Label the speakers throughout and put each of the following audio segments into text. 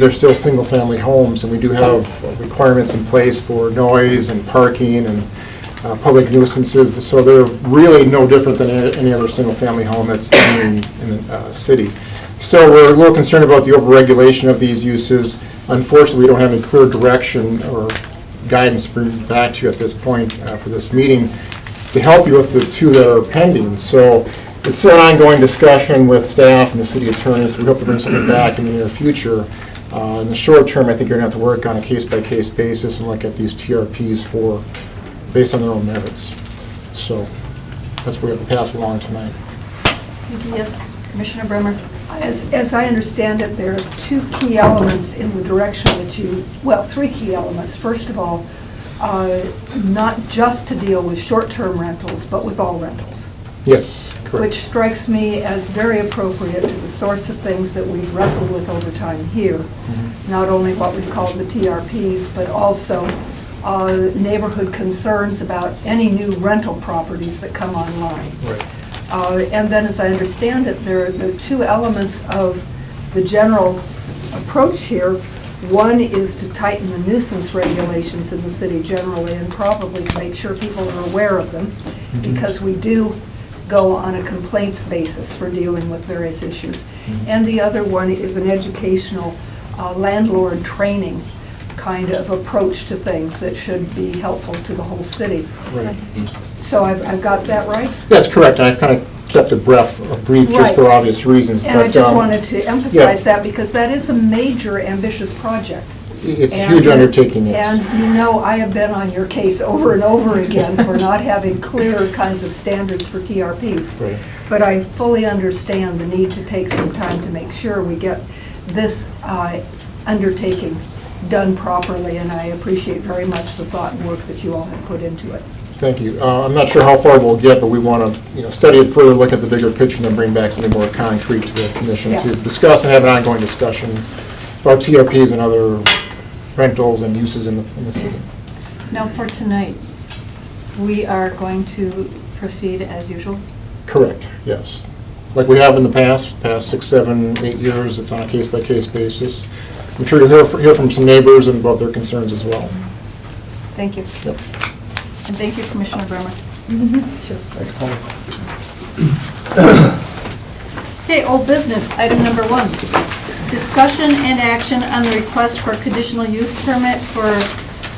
Speaker 1: are still single-family homes, and we do have requirements in place for noise and parking and public nuisances, so they're really no different than any other single-family home that's in the city. So we're a little concerned about the overregulation of these uses. Unfortunately, we don't have any clear direction or guidance to bring back to you at this point for this meeting to help you with the two that are pending. So it's still an ongoing discussion with staff and the city attorney, so we hope to bring something back in the near future. In the short term, I think you're going to have to work on a case-by-case basis and look at these TRPs based on their own merits. So that's what we have to pass along tonight.
Speaker 2: Yes, Commissioner Bremer.
Speaker 3: As I understand it, there are two key elements in the direction that three key elements. First of all, not just to deal with short-term rentals, but with all rentals.
Speaker 1: Yes, correct.
Speaker 3: Which strikes me as very appropriate to the sorts of things that we've wrestled with over time here. Mm-hmm. Not only what we call the TRPs, but also neighborhood concerns about any new rental properties that come online.
Speaker 1: Right.
Speaker 3: And then, as I understand it, there are two elements of the general approach here. One is to tighten the nuisance regulations in the city generally, and probably to make sure people are aware of them, because we do go on a complaints basis for dealing with various issues. And the other one is an educational landlord training kind of approach to things that should be helpful to the whole city.
Speaker 1: Right.
Speaker 3: So I've got that right?
Speaker 1: That's correct. I've kind of kept it brief just for obvious reasons.
Speaker 3: And I just wanted to emphasize that because that is a major, ambitious project.
Speaker 1: It's a huge undertaking, yes.
Speaker 3: And you know, I have been on your case over and over again for not having clear kinds of standards for TRPs.
Speaker 1: Right.
Speaker 3: But I fully understand the need to take some time to make sure we get this undertaking done properly, and I appreciate very much the thought and work that you all have put into it.
Speaker 1: Thank you. I'm not sure how far we'll get, but we want to, study it further, look at the bigger picture, and then bring back something more concrete to the commission to discuss and have an ongoing discussion about TRPs and other rentals and uses in the city.
Speaker 2: Now, for tonight, we are going to proceed as usual?
Speaker 1: Correct, yes. Like we have in the past 6, 7, 8 years, it's on a case-by-case basis. I'm sure you'll hear from some neighbors and about their concerns as well.
Speaker 2: Thank you.
Speaker 1: Yep.
Speaker 2: And thank you, Commissioner Bremer.
Speaker 3: Sure.
Speaker 2: Okay, old business, item number 1. Discussion and action on the request for conditional use permit for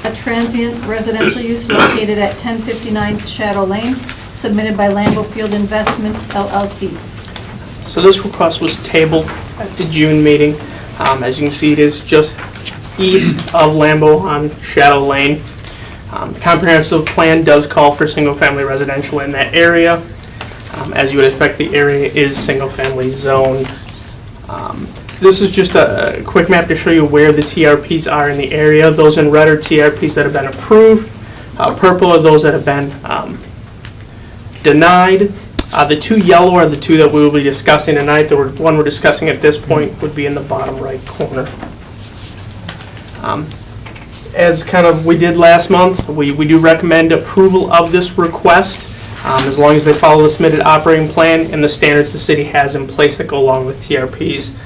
Speaker 2: a transient residential use located at 1059 Shadow Lane, submitted by Lambeau Field Investments, LLC.
Speaker 4: So this request was tabled at the June meeting. As you can see, it is just east of Lambeau on Shadow Lane. The comprehensive plan does call for single-family residential in that area. As you would expect, the area is single-family zoned. This is just a quick map to show you where the TRPs are in the area. Those in red are TRPs that have been approved. Purple are those that have been denied. The two yellow are the two that we will be discussing tonight. The one we're discussing at this point would be in the bottom right corner. As kind of we did last month, we do recommend approval of this request as long as they follow the submitted operating plan and the standards the city has in place that go along with TRPs.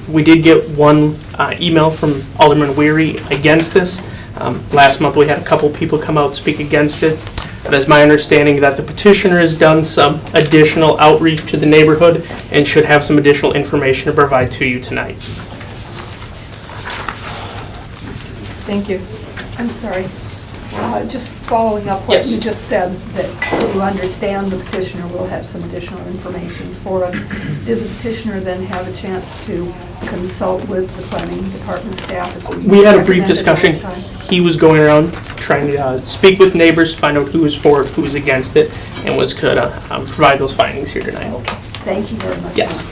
Speaker 4: We did get one email from Alderman Weary against this. Last month we had a couple people come out and speak against it. But it's my understanding that the petitioner has done some additional outreach to the neighborhood and should have some additional information to provide to you tonight.
Speaker 2: Thank you.
Speaker 3: I'm sorry. Just following up what
Speaker 4: Yes.
Speaker 3: you just said, that you understand the petitioner will have some additional information for us. Did the petitioner then have a chance to consult with the planning department staff? As
Speaker 4: We had a brief
Speaker 3: recommended
Speaker 4: discussion.
Speaker 3: last time?
Speaker 4: He was going around trying to speak with neighbors, find out who was for it, who was against it, and could provide those findings here tonight.
Speaker 3: Okay, thank you very much.
Speaker 4: Yes.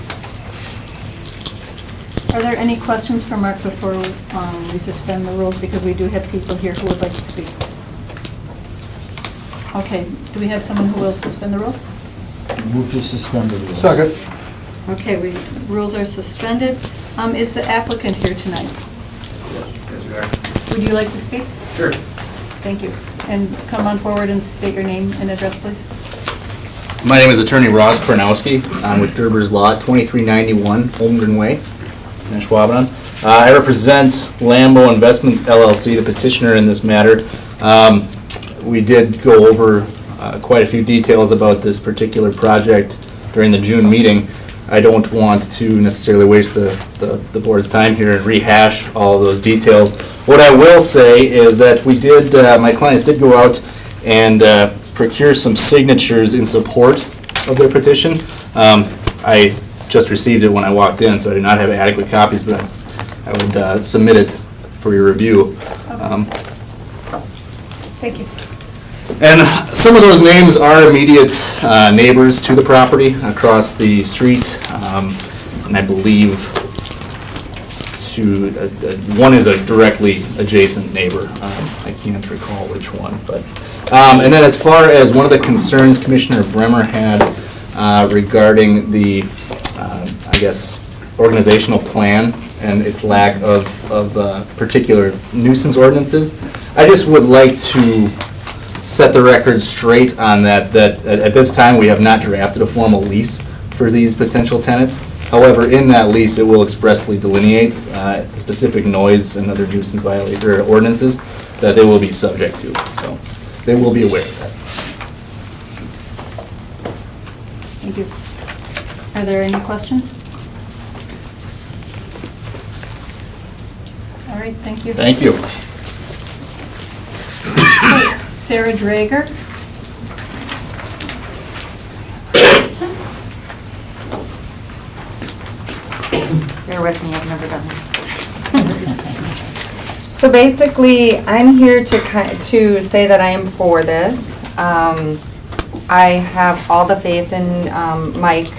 Speaker 2: Are there any questions for Mark before we suspend the rules? Because we do have people here who would like to speak. Okay, do we have someone who will suspend the rules?
Speaker 5: Move to suspend the rules.
Speaker 1: Second.
Speaker 2: Okay, rules are suspended. Is the applicant here tonight?
Speaker 5: Yes, we are.
Speaker 2: Would you like to speak?
Speaker 5: Sure.
Speaker 2: Thank you. And come on forward and state your name and address, please.
Speaker 5: My name is Attorney Ross Kornowski. I'm with Gerber's Law, 2391 Holmgren Way in Schwaben. I represent Lambo Investments LLC, the petitioner in this matter. We did go over quite a few details about this particular project during the June meeting. I don't want to necessarily waste the board's time here and rehash all of those details. What I will say is that we did, my clients did go out and procure some signatures in support of their petition. I just received it when I walked in, so I do not have adequate copies, but I would submit it for your review.
Speaker 2: Thank you.
Speaker 5: And some of those names are immediate neighbors to the property across the street, and I believe one is a directly adjacent neighbor. I can't recall which one, but. And then as far as one of the concerns Commissioner Bremer had regarding the, I guess, organizational plan and its lack of particular nuisance ordinances, I just would like to set the record straight on that at this time, we have not drafted a formal lease for these potential tenants. However, in that lease, it will expressly delineate specific noise and other nuisance ordinances that they will be subject to. So they will be aware of that.
Speaker 2: Thank you. Are there any questions? All right, thank you.
Speaker 5: Thank you.
Speaker 2: Sarah Drager.
Speaker 6: Bear with me, I've never done this. So basically, I'm here to say that I am for this. I have all the faith in Mike.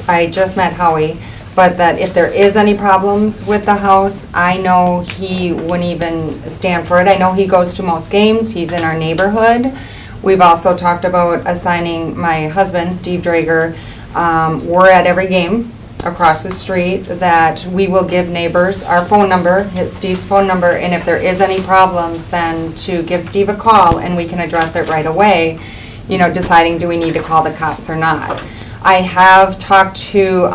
Speaker 6: I just met Howie, but that if there is any problems with the house, I know he wouldn't even stand for it. I know he goes to most games, he's in our neighborhood. We've also talked about assigning my husband, Steve Drager, we're at every game across the street, that we will give neighbors our phone number, hit Steve's phone number, and if there is any problems, then to give Steve a call and we can address it right away, you know, deciding do we need to call the cops or not. I have talked to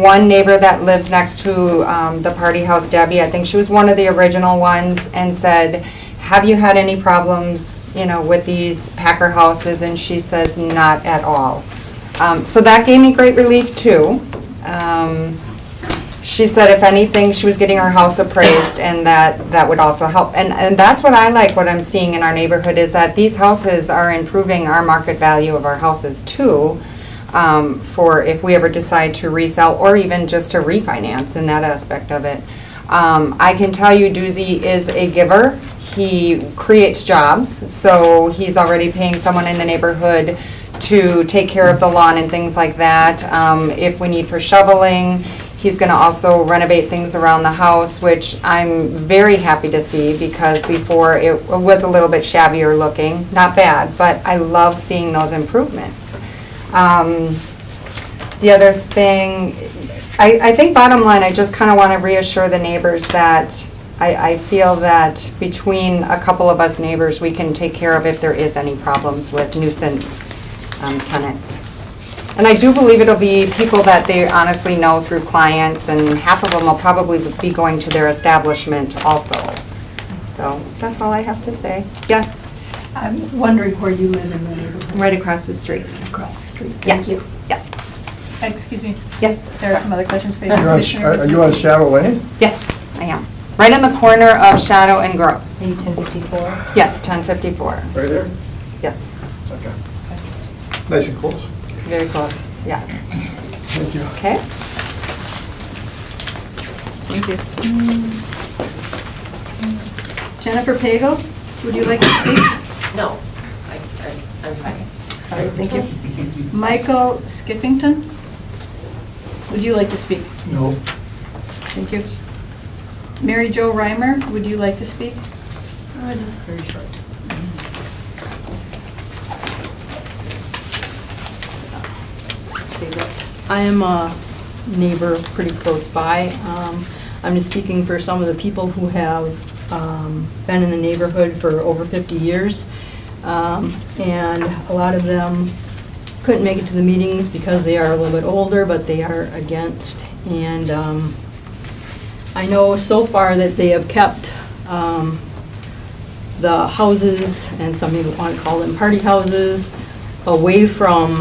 Speaker 6: one neighbor that lives next to the party house, Debbie, I think she was one of the original ones, and said, have you had any problems, you know, with these Packer houses? And she says, not at all. So that gave me great relief too. She said if anything, she was getting her house appraised, and that would also help. And that's what I like, what I'm seeing in our neighborhood, is that these houses are improving our market value of our houses too, for if we ever decide to resell or even just to refinance in that aspect of it. I can tell you Doozy is a giver. He creates jobs, so he's already paying someone in the neighborhood to take care of the lawn and things like that. If we need for shoveling, he's gonna also renovate things around the house, which I'm very happy to see, because before it was a little bit shabbier looking. Not bad, but I love seeing those improvements. The other thing, I think bottom line, I just kind of want to reassure the neighbors that I feel that between a couple of us neighbors, we can take care of if there is any problems with nuisance tenants. And I do believe it'll be people that they honestly know through clients, and half of them will probably be going to their establishment also. So that's all I have to say. Yes?
Speaker 3: I'm wondering where you live in the neighborhood.
Speaker 6: Right across the street.
Speaker 3: Across the street.
Speaker 6: Yes.
Speaker 3: Thank you.
Speaker 6: Yeah.
Speaker 2: Excuse me,
Speaker 6: Yes.
Speaker 2: there are some other questions for you.
Speaker 7: Are you on Shadow Lane?
Speaker 6: Yes, I am. Right in the corner of Shadow and Gross.
Speaker 8: Are you 1054?
Speaker 6: Yes, 1054.
Speaker 7: Right there?
Speaker 6: Yes,
Speaker 7: Okay. Nice and close.
Speaker 6: very close, yes.
Speaker 7: Thank you.
Speaker 6: Okay. Thank you.
Speaker 2: Jennifer Pago, would you like to speak?
Speaker 8: No, I'm fine.
Speaker 2: All right, thank you. Michael Skiffington, would you like to speak?
Speaker 7: No.
Speaker 2: Thank you. Mary Jo Reimer, would you like to speak?
Speaker 8: Just very short.
Speaker 9: Say that I am a neighbor pretty close by. I'm just speaking for some of the people who have been in the neighborhood for over 50 years. And a lot of them couldn't make it to the meetings because they are a little bit older, but they are against. And I know so far that they have kept the houses, and some people want to call them party houses, away from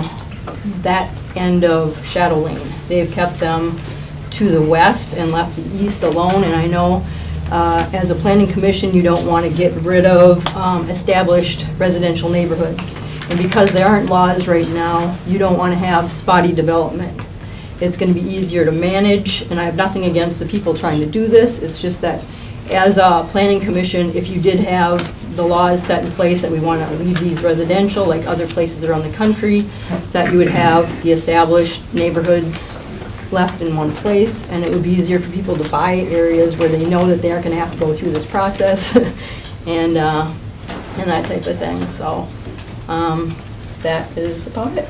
Speaker 9: that end of Shadow Lane. They've kept them to the west and left the east alone, and I know as a planning commission, you don't want to get rid of established residential neighborhoods. And because there aren't laws right now, you don't want to have spotty development. It's going to be easier to manage, and I have nothing against the people trying to do this. It's just that as a planning commission, if you did have the laws set in place that we want to leave these residential, like other places around the country, that you would have the established neighborhoods left in one place, and it would be easier for people to buy areas where they know that they aren't going to have to go through this process and that type of thing. So that is about it.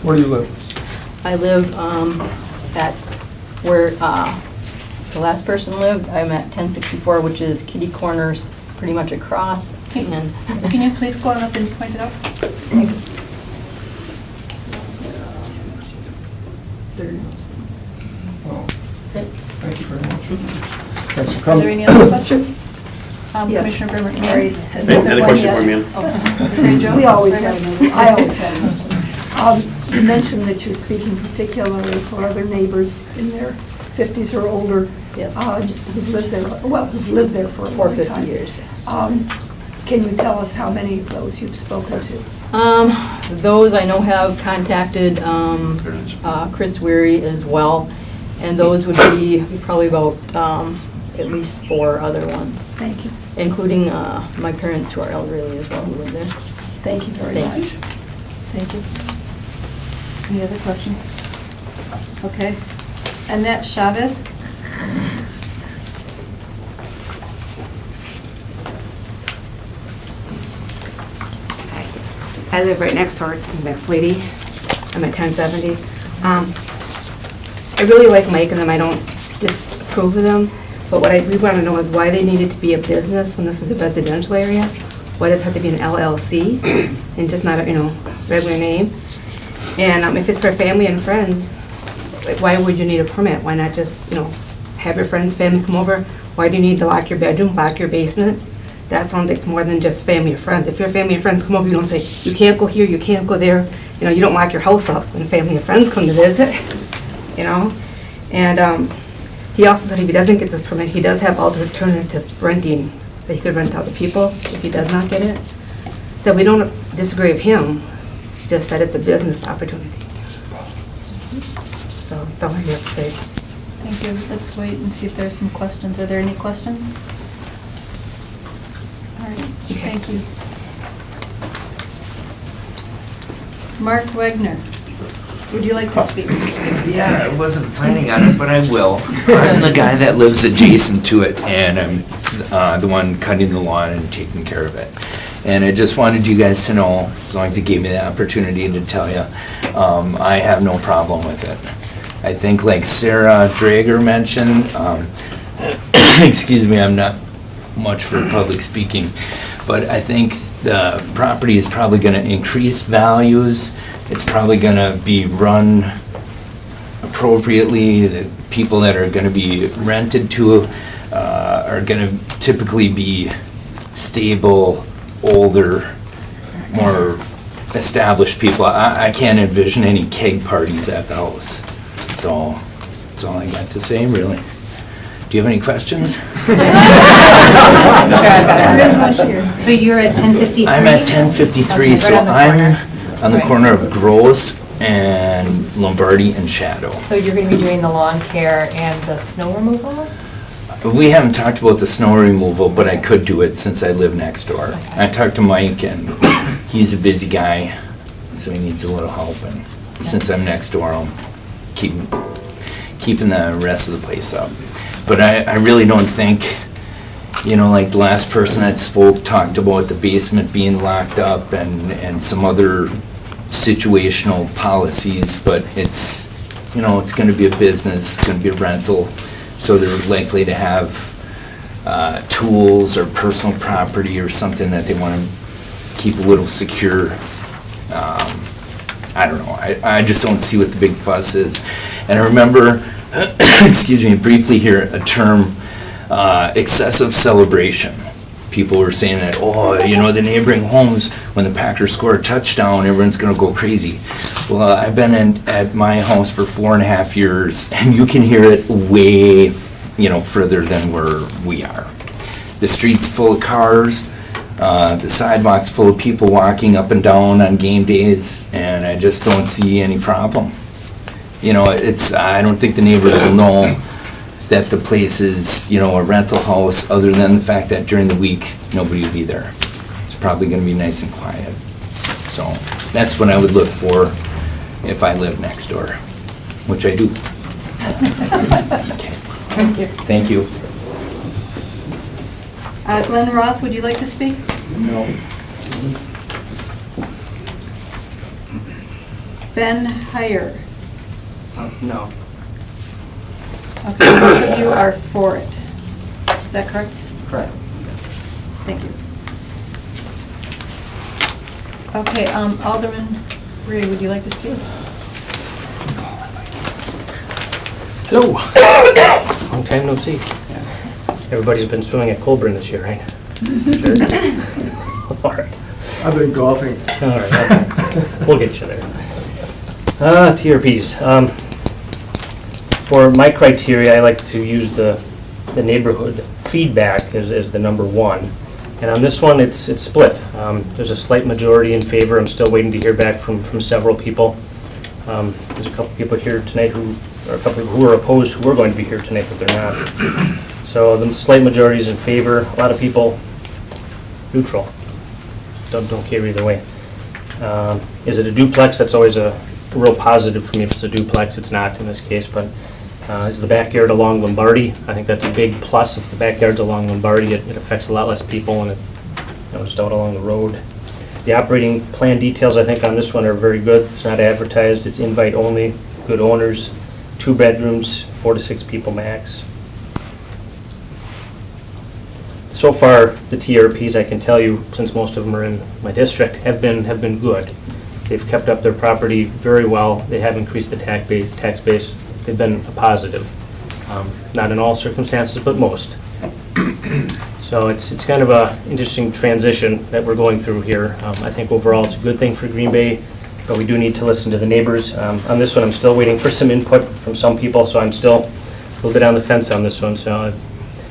Speaker 7: Where do you live?
Speaker 9: I live at where the last person lived. I'm at 1064, which is Kitty Corners, pretty much across. And
Speaker 2: Can you please go on up and point it out?
Speaker 7: Oh, thank you very much. Thanks for
Speaker 2: Are
Speaker 7: coming.
Speaker 2: there any other questions?
Speaker 3: Yes,
Speaker 2: Commissioner Brimmer?
Speaker 3: sorry.
Speaker 10: Another question for me, ma'am.
Speaker 2: Mary Jo?
Speaker 3: We always have, I always have. You mentioned that you're speaking particularly for other neighbors in their 50s or older.
Speaker 9: Yes.
Speaker 3: Who've lived there, well, who've lived there for a
Speaker 9: for
Speaker 3: long
Speaker 9: 50
Speaker 3: time.
Speaker 9: years, yes.
Speaker 3: Can you tell us how many of those you've spoken to?
Speaker 9: Those I know have contacted Chris Weary as well, and those would be probably about at least 4 other ones,
Speaker 3: Thank you.
Speaker 9: including my parents who are elderly as well who live there.
Speaker 3: Thank you very
Speaker 9: Thank
Speaker 3: much.
Speaker 9: you.
Speaker 2: Thank you. Any other questions? Okay. Annette Chavez?
Speaker 11: I live right next door to the next lady. I'm at 1070. I really like Mike and them. I don't disapprove of them. But what I really want to know is why they needed to be a business when this is a residential area. Why does it have to be an LLC and just not a, regular name? And if it's for family and friends, like, why would you need a permit? Why not just, have your friends, family come over? Why do you need to lock your bedroom, lock your basement? That sounds like it's more than just family or friends. If your family and friends come over, you don't say, you can't go here, you can't go there. You don't lock your house up when family and friends come to visit, And he also said if he doesn't get this permit, he does have alternative renting that he could rent out to people if he does not get it. So we don't disagree with him, just that it's a business opportunity. So that's all I have to say.
Speaker 2: Thank you. Let's wait and see if there's some questions. Are there any questions? All right, thank you. Mark Wagner, would you like to speak?
Speaker 12: Yeah, I wasn't planning on it, but I will. I'm the guy that lives adjacent to it, and I'm the one cutting the lawn and taking care of it. And I just wanted you guys to know, as long as you gave me the opportunity to tell you, I have no problem with it. I think like Sarah Drager mentioned, excuse me, I'm not much for public speaking, but I think the property is probably going to increase values. It's probably going to be run appropriately. The people that are going to be rented to are going to typically be stable, older, more established people. I can't envision any keg parties at the house. So that's all I got to say, really. Do you have any questions?
Speaker 11: So you're at 1053?
Speaker 12: I'm at 1053,
Speaker 11: Okay,
Speaker 12: so
Speaker 11: right on the corner.
Speaker 12: I'm on the corner of Gross and Lombardi and Shadow.
Speaker 8: So you're going to be doing the lawn care and the snow removal?
Speaker 12: We haven't talked about the snow removal, but I could do it since I live next door. I talked to Mike, and he's a busy guy, so he needs a little help. And since I'm next door, I'm keeping the rest of the place up. But I really don't think, like the last person that spoke talked about the basement being locked up and some other situational policies, but it's, it's going to be a business, it's going to be a rental. So they're likely to have tools or personal property or something that they want to keep a little secure. I don't know. I just don't see what the big fuss is. And I remember excuse me, briefly here, a term, excessive celebration. People were saying that, oh, you know, the neighboring homes, when the Packers score a touchdown, everyone's gonna go crazy. Well, I've been at my house for 4.5 years, and you can hear it way, further than where we are. The street's full of cars, the sidewalk's full of people walking up and down on game days, and I just don't see any problem. I don't think the neighbors will know that the place is, a rental house, other than the fact that during the week, nobody will be there. It's probably gonna be nice and quiet. So, that's what I would look for if I lived next door, which I do. Okay. Thank you.
Speaker 2: Glenn Roth, would you like to speak?
Speaker 7: No.
Speaker 2: Ben Heyer?
Speaker 4: No.
Speaker 2: Okay, both of you are for it. Is that correct?
Speaker 7: Correct.
Speaker 2: Thank you. Okay, Alderman Ray, would you like to speak?
Speaker 10: Hello. Long time no see. Everybody's been swimming at Colburn this year, right? Sure. All right.
Speaker 7: I've been golfing.
Speaker 10: All right. Okay. We'll get you there. TRPs. For my criteria, I like to use the neighborhood feedback as the number one. And on this one, it's split. There's a slight majority in favor. I'm still waiting to hear back from several people. There's a couple people here tonight or a couple who are opposed who are going to be here tonight, but they're not. So the slight majority is in favor. A lot of people neutral. Don't care either way. Is it a duplex? That's always a real positive for me if it's a duplex. It's not in this case, but is the backyard along Lombardi? I think that's a big plus. If the backyard's along Lombardi, it affects a lot less people and just out along the road. The operating plan details, I think, on this one are very good. It's not advertised. It's invite only. Good owners. 2 bedrooms, 4 to 6 people max. So far, the TRPs, I can tell you, since most of them are in my district, have been good. They've kept up their property very well. They have increased the tax base. They've been a positive. Not in all circumstances, but most. So it's kind of a interesting transition that we're going through here. I think overall it's a good thing for Green Bay, but we do need to listen to the neighbors. On this one, I'm still waiting for some input from some people, so I'm still a little bit on the fence on this one. So I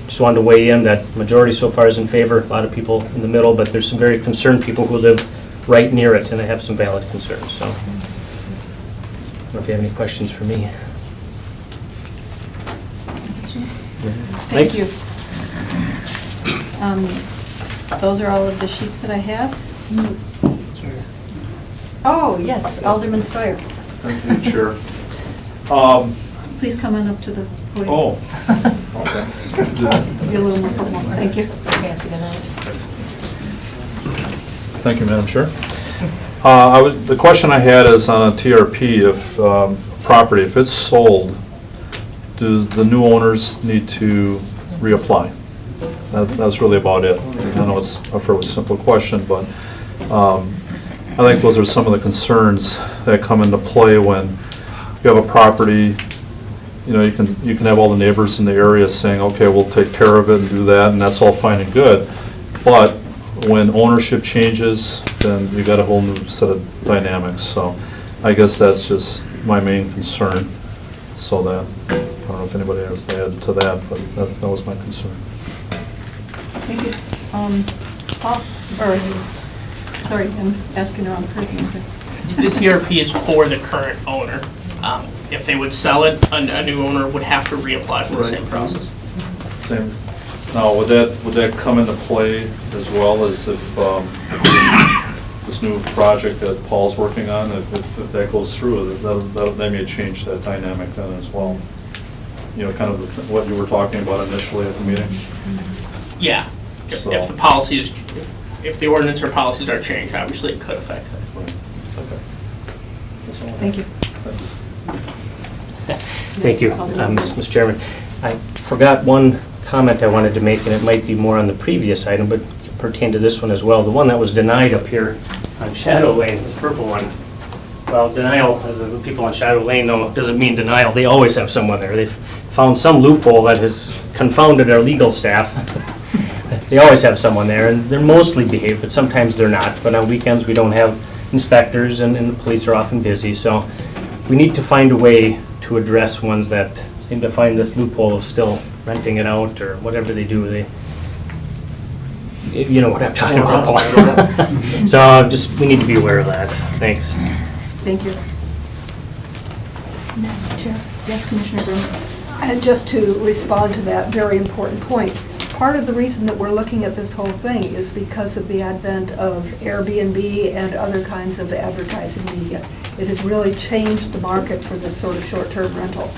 Speaker 10: just wanted to weigh in that majority so far is in favor, a lot of people in the middle, but there's some very concerned people who live right near it, and they have some valid concerns. So I don't know if you have any questions for me.
Speaker 2: Thank you. Those are all of the sheets that I have. Oh, yes, Alderman Steyer.
Speaker 13: Thank you, Chair.
Speaker 2: Please come on up to the podium.
Speaker 13: Oh, okay.
Speaker 2: Be a little more formal. Thank you.
Speaker 8: Fancy tonight.
Speaker 13: Thank you, Madam Chair. The question I had is on a TRP, if property, if it's sold, do the new owners need to reapply? That's really about it. I know it's a fairly simple question, but I think those are some of the concerns that come into play when you have a property. You can have all the neighbors in the area saying, okay, we'll take care of it and do that, and that's all fine and good. But when ownership changes, then you got a whole new set of dynamics. So I guess that's just my main concern. So that, I don't know if anybody has to add to that, but that was my concern.
Speaker 2: Thank you. Paul, sorry, I'm asking the wrong person.
Speaker 4: The TRP is for the current owner. If they would sell it, a new owner would have to reapply for the same process.
Speaker 13: Same. Now, would that come into play as well as if this new project that Paul's working on, if that goes through, that may change that dynamic then as well? Kind of what you were talking about initially at the meeting?
Speaker 4: Yeah. If the policies, if the ordinance or policies are changed, obviously it could affect that.
Speaker 13: Right. Okay. That's all I have.
Speaker 2: Thank you.
Speaker 13: Thanks.
Speaker 10: Thank you, Mr. Chairman. I forgot one comment I wanted to make, and it might be more on the previous item, but pertain to this one as well. The one that was denied up here on Shadow Lane, this purple one, Well, denial, as the people on Shadow Lane know, doesn't mean denial. They always have someone there. They've found some loophole that has confounded our legal staff. They always have someone there, and they're mostly behaved, but sometimes they're not. But on weekends, we don't have inspectors, and the police are often busy. So we need to find a way to address ones that seem to find this loophole of still renting it out, or whatever they do. You know what I'm talking about, Paul. So just, we need to be aware of that. Thanks.
Speaker 2: Thank you. Madam Chair? Yes, Commissioner Brimmer?
Speaker 3: And just to respond to that very important point, part of the reason that we're looking at this whole thing is because of the advent of Airbnb and other kinds of advertising media. It has really changed the market for this sort of short-term rental.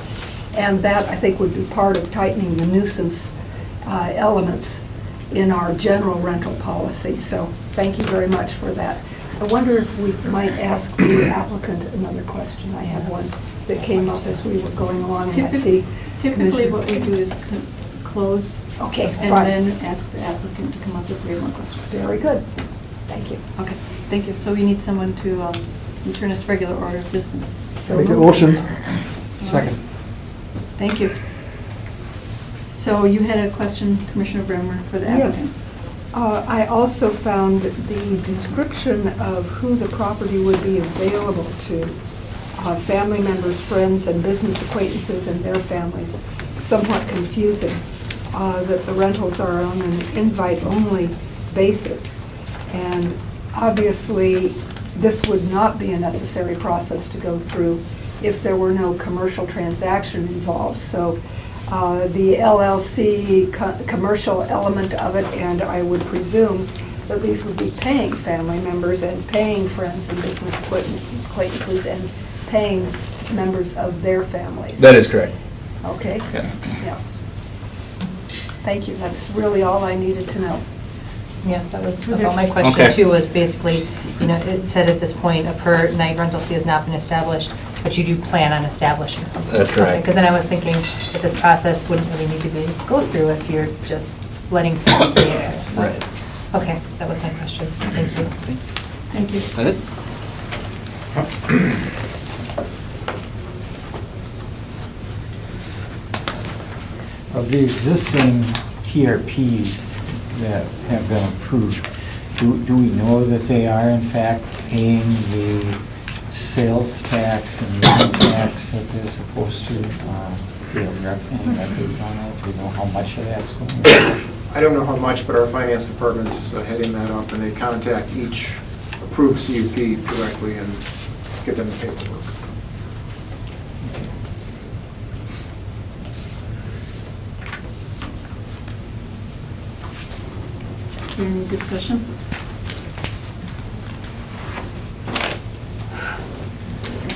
Speaker 3: And that, I think, would be part of tightening the nuisance elements in our general rental policy. So thank you very much for that. I wonder if we might ask the applicant another question. I have one that came up as we were going along, and I see.
Speaker 2: Typically, what we do is close
Speaker 3: Okay,
Speaker 2: and
Speaker 3: fine.
Speaker 2: then ask the applicant to come up if we have more questions.
Speaker 3: Very good. Thank you.
Speaker 2: Okay, thank you. So we need someone to return us to regular order of business.
Speaker 3: So
Speaker 7: Make a
Speaker 3: moved.
Speaker 7: motion.
Speaker 2: All right.
Speaker 7: Second.
Speaker 2: Thank you. So you had a question, Commissioner Brimmer, for the applicant?
Speaker 3: Yes. I also found the description of who the property would be available to, family members, friends, and business acquaintances and their families, somewhat confusing, that the rentals are on an invite-only basis. And obviously, this would not be a necessary process to go through if there were no commercial transaction involved. So the LLC commercial element of it, and I would presume at least would be paying family members and paying friends and business acquaintances and paying members of their families.
Speaker 5: That is correct.
Speaker 3: Okay?
Speaker 5: Yeah.
Speaker 3: Yeah. Thank you. That's really all I needed to know.
Speaker 8: Yeah, that was about my question
Speaker 5: Okay.
Speaker 8: too, was basically, you know, it said at this point, a per night rental fee has not been established, but you do plan on establishing something.
Speaker 5: That's correct.
Speaker 8: Because then I was thinking that this process wouldn't really need to go through if you're just letting people stay there, so.
Speaker 5: Right.
Speaker 8: Okay, that was my question. Thank you.
Speaker 2: Thank you.
Speaker 5: Is that it?
Speaker 14: Of the existing TRPs that have been approved, do we know that they are in fact paying the sales tax and the tax that they're supposed to? Do you have any records on that? Do you know how much of that's going?
Speaker 1: I don't know how much, but our finance department's heading that up, and they contact each approved CUP directly and get them the paperwork.
Speaker 2: Any discussion?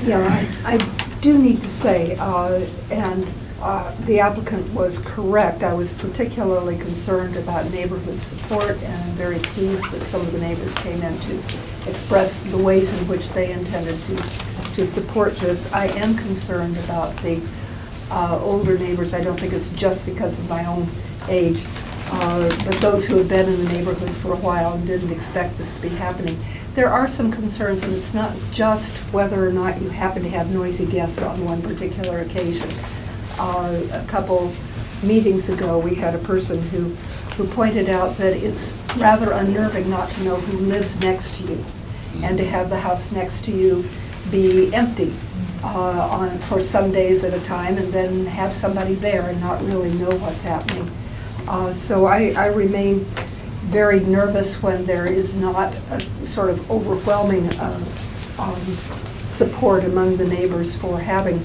Speaker 3: Yeah, I do need to say, and the applicant was correct, I was particularly concerned about neighborhood support, and I'm very pleased that some of the neighbors came in to express the ways in which they intended to support this. I am concerned about the older neighbors. I don't think it's just because of my own age, but those who have been in the neighborhood for a while and didn't expect this to be happening. There are some concerns, and it's not just whether or not you happen to have noisy guests on one particular occasion. A couple meetings ago, we had a person who pointed out that it's rather unnerving not to know who lives next to you, and to have the house next to you be empty for some days at a time, and then have somebody there and not really know what's happening. So I remain very nervous when there is not a sort of overwhelming support among the neighbors for having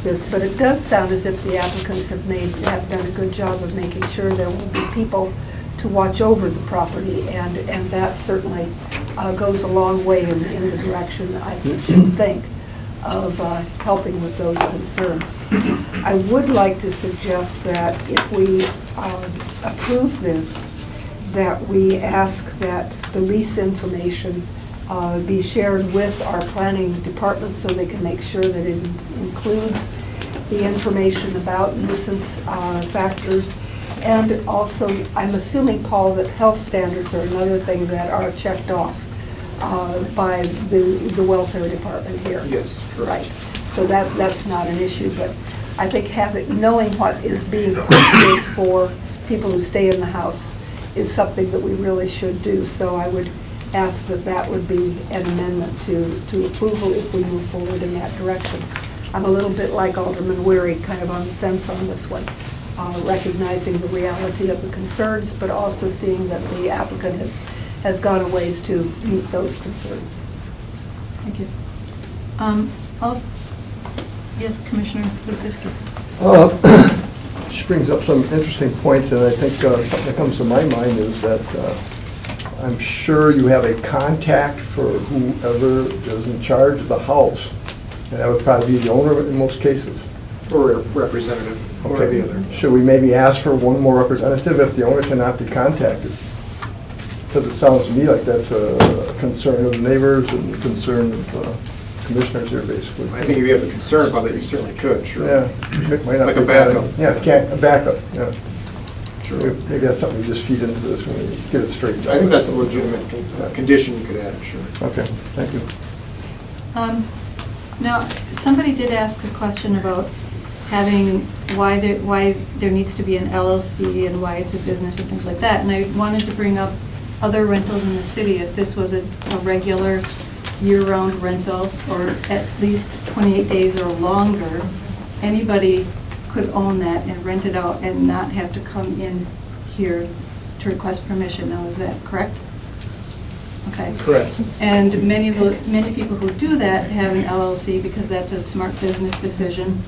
Speaker 3: this. But it does sound as if the applicants have done a good job of making sure there will be people to watch over the property, and that certainly goes a long way in the direction I should think of helping with those concerns. I would like to suggest that if we approve this, that we ask that the lease information be shared with our planning department so they can make sure that it includes the information about nuisance factors. And also, I'm assuming, Paul, that health standards are another thing that are checked off by the welfare department here.
Speaker 1: Yes, correct.
Speaker 3: Right. So that's not an issue, but I think knowing what is being posted for people who stay in the house is something that we really should do. So I would ask that that would be an amendment to approval if we move forward in that direction. I'm a little bit like Alderman Weary, kind of on the fence on this one, recognizing the reality of the concerns, but also seeing that the applicant has gone a ways to meet those concerns.
Speaker 2: Thank you. Yes, Commissioner Kuzinski.
Speaker 7: She brings up some interesting points, and I think something that comes to my mind is that I'm sure you have a contact for whoever is in charge of the house, and that would probably be the owner in most cases.
Speaker 1: Or a representative, or the other.
Speaker 7: Should we maybe ask for one more representative if the owner cannot be contacted? Because it sounds to me like that's a concern of the neighbors and a concern of commissioners here, basically.
Speaker 1: I think if you have a concern about it, you certainly could, sure.
Speaker 7: Yeah. It might not
Speaker 1: Like
Speaker 7: be
Speaker 1: a
Speaker 7: bad.
Speaker 1: backup.
Speaker 7: Yeah, a backup, yeah.
Speaker 1: Sure.
Speaker 7: Maybe that's something we just feed into this when we get it straightened out.
Speaker 1: I think that's a legitimate condition you could add, sure.
Speaker 7: Okay, thank you.
Speaker 2: Now, somebody did ask a question about having, why there needs to be an LLC and why it's a business and things like that. And I wanted to bring up other rentals in the city. If this was a regular year-round rental, or at least 28 days or longer, anybody could own that and rent it out and not have to come in here to request permission. Now, is that correct? Okay.
Speaker 1: Correct.
Speaker 2: And many people who do that have an LLC because that's a smart business decision,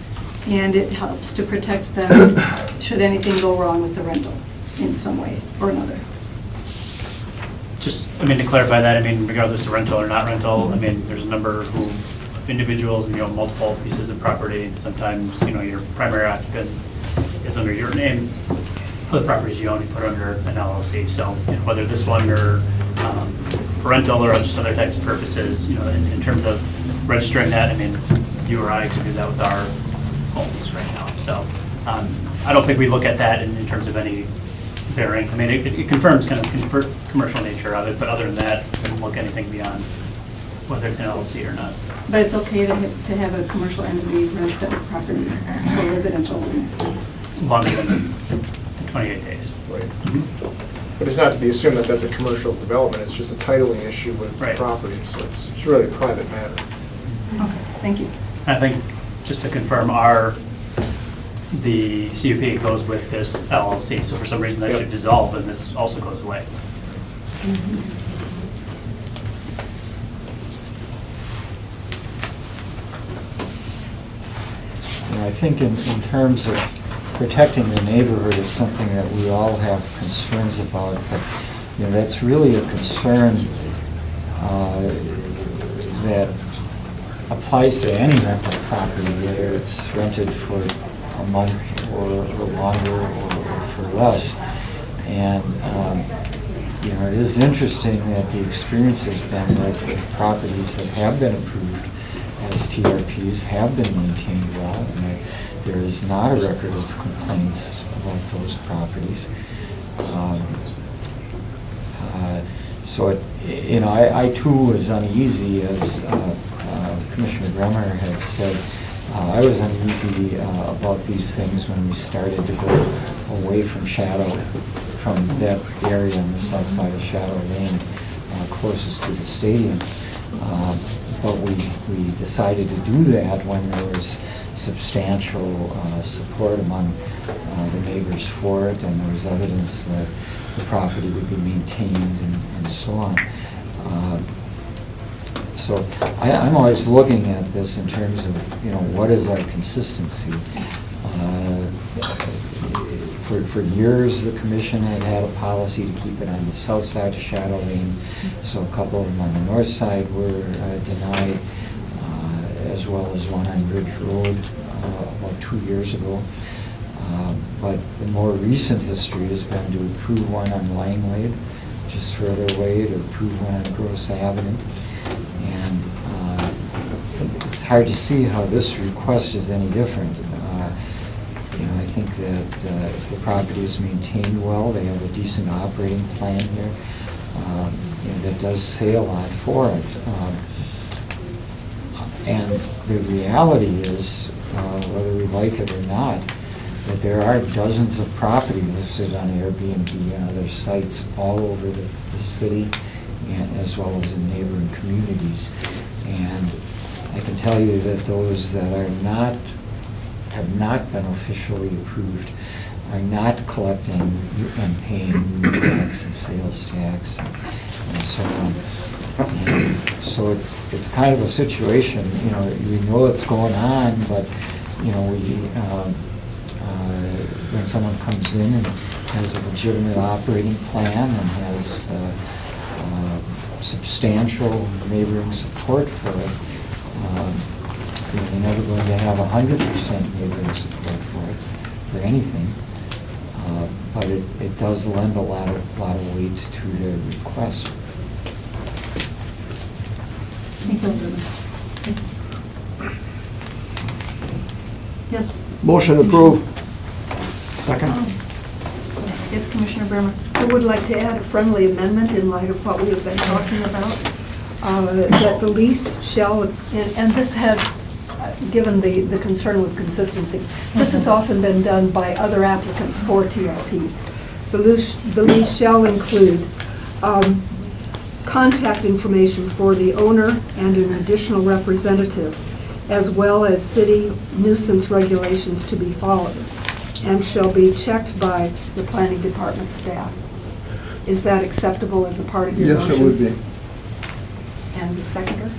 Speaker 2: and it helps to protect them should anything go wrong with the rental in some way or another.
Speaker 15: Just, to clarify that, regardless of rental or not rental, there's a number of individuals, multiple pieces of property. Sometimes, your primary occupant is under your name. Other properties you own, you put under an LLC. So whether this one or rental or just other types of purposes, in terms of registering that, you or I can do that with our homes right now. So I don't think we look at that in terms of any bearing. It confirms kind of commercial nature of it, but other than that, we don't look anything beyond whether it's an LLC or not.
Speaker 2: But it's okay to have a commercial entity rent the property for residential.
Speaker 15: Longer than 28 days.
Speaker 1: Right. But it's not to be assumed that that's a commercial development, it's just a titling issue with the property, so it's really a private matter.
Speaker 2: Okay, thank you.
Speaker 15: I think, just to confirm, the CUP goes with this LLC, so for some reason that should dissolve, and this also goes away.
Speaker 14: I think in terms of protecting the neighborhood is something that we all have concerns about, but that's really a concern that applies to any rental property, whether it's rented for a month or longer or for less. And it is interesting that the experience has been that the properties that have been approved as TRPs have been maintained well, and there is not a record of complaints about those properties. So I too was uneasy, as Commissioner Bremer had said. I was uneasy about these things when we started to go away from that area on the south side of Shadow Lane, closest to the stadium. But we decided to do that when there was substantial support among the neighbors for it, and there was evidence that the property would be maintained and so on. So I'm always looking at this in terms of, what is our consistency? For years, the commission had a policy to keep it on the south side of Shadow Lane, so a couple of them on the north side were denied, as well as one on Ridge Road about 2 years ago. But the more recent history has been to approve one on Langlade, just further away, to approve one on Gross Avenue. And it's hard to see how this request is any different. I think that if the property is maintained well, they have a decent operating plan here. that does say a lot for it. And the reality is, whether we like it or not, that there are dozens of properties listed on Airbnb and other sites all over the city, and as well as in neighboring communities. And I can tell you that those that have not been officially approved are not collecting and paying tax and sales tax and so on. And so it's kind of a situation, we know what's going on, but, when someone comes in and has a legitimate operating plan and has substantial neighboring support for it, we're never going to have 100% neighboring support for it, for anything. But it does lend a lot of weight to their request.
Speaker 2: Yes.
Speaker 7: Motion approved. Second.
Speaker 2: Yes, Commissioner Berman.
Speaker 3: I would like to add a friendly amendment in light of what we have been talking about, that the lease shall, and this has, given the concern with consistency, this has often been done by other applicants for TRPs. The lease shall include contact information for the owner and an additional representative, as well as city nuisance regulations to be followed, and shall be checked by the planning department staff. Is that acceptable as a part of your motion?
Speaker 7: Yes, it would be.
Speaker 3: And the seconder?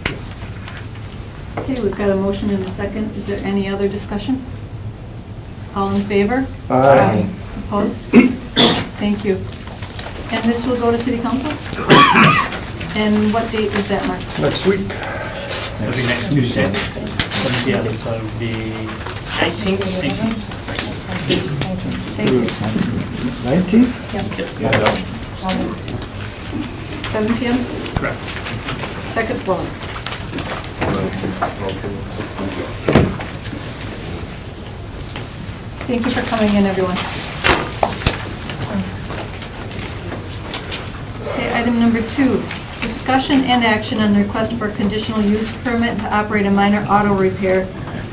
Speaker 2: Okay, we've got a motion and a second. Is there any other discussion? All in favor?
Speaker 7: Aye.
Speaker 2: Opposed? Thank you. And this will go to city council? And what date is that, Mark?
Speaker 7: Next week.
Speaker 15: It'll be next Tuesday. Yeah, so it'll be 19th.
Speaker 2: Thank you.
Speaker 7: 19th?
Speaker 2: Yep. 7 PM?
Speaker 15: Correct.
Speaker 2: Second floor. Thank you for coming in, everyone. Okay, item number 2, discussion and action on the request for a conditional use permit to operate a minor auto repair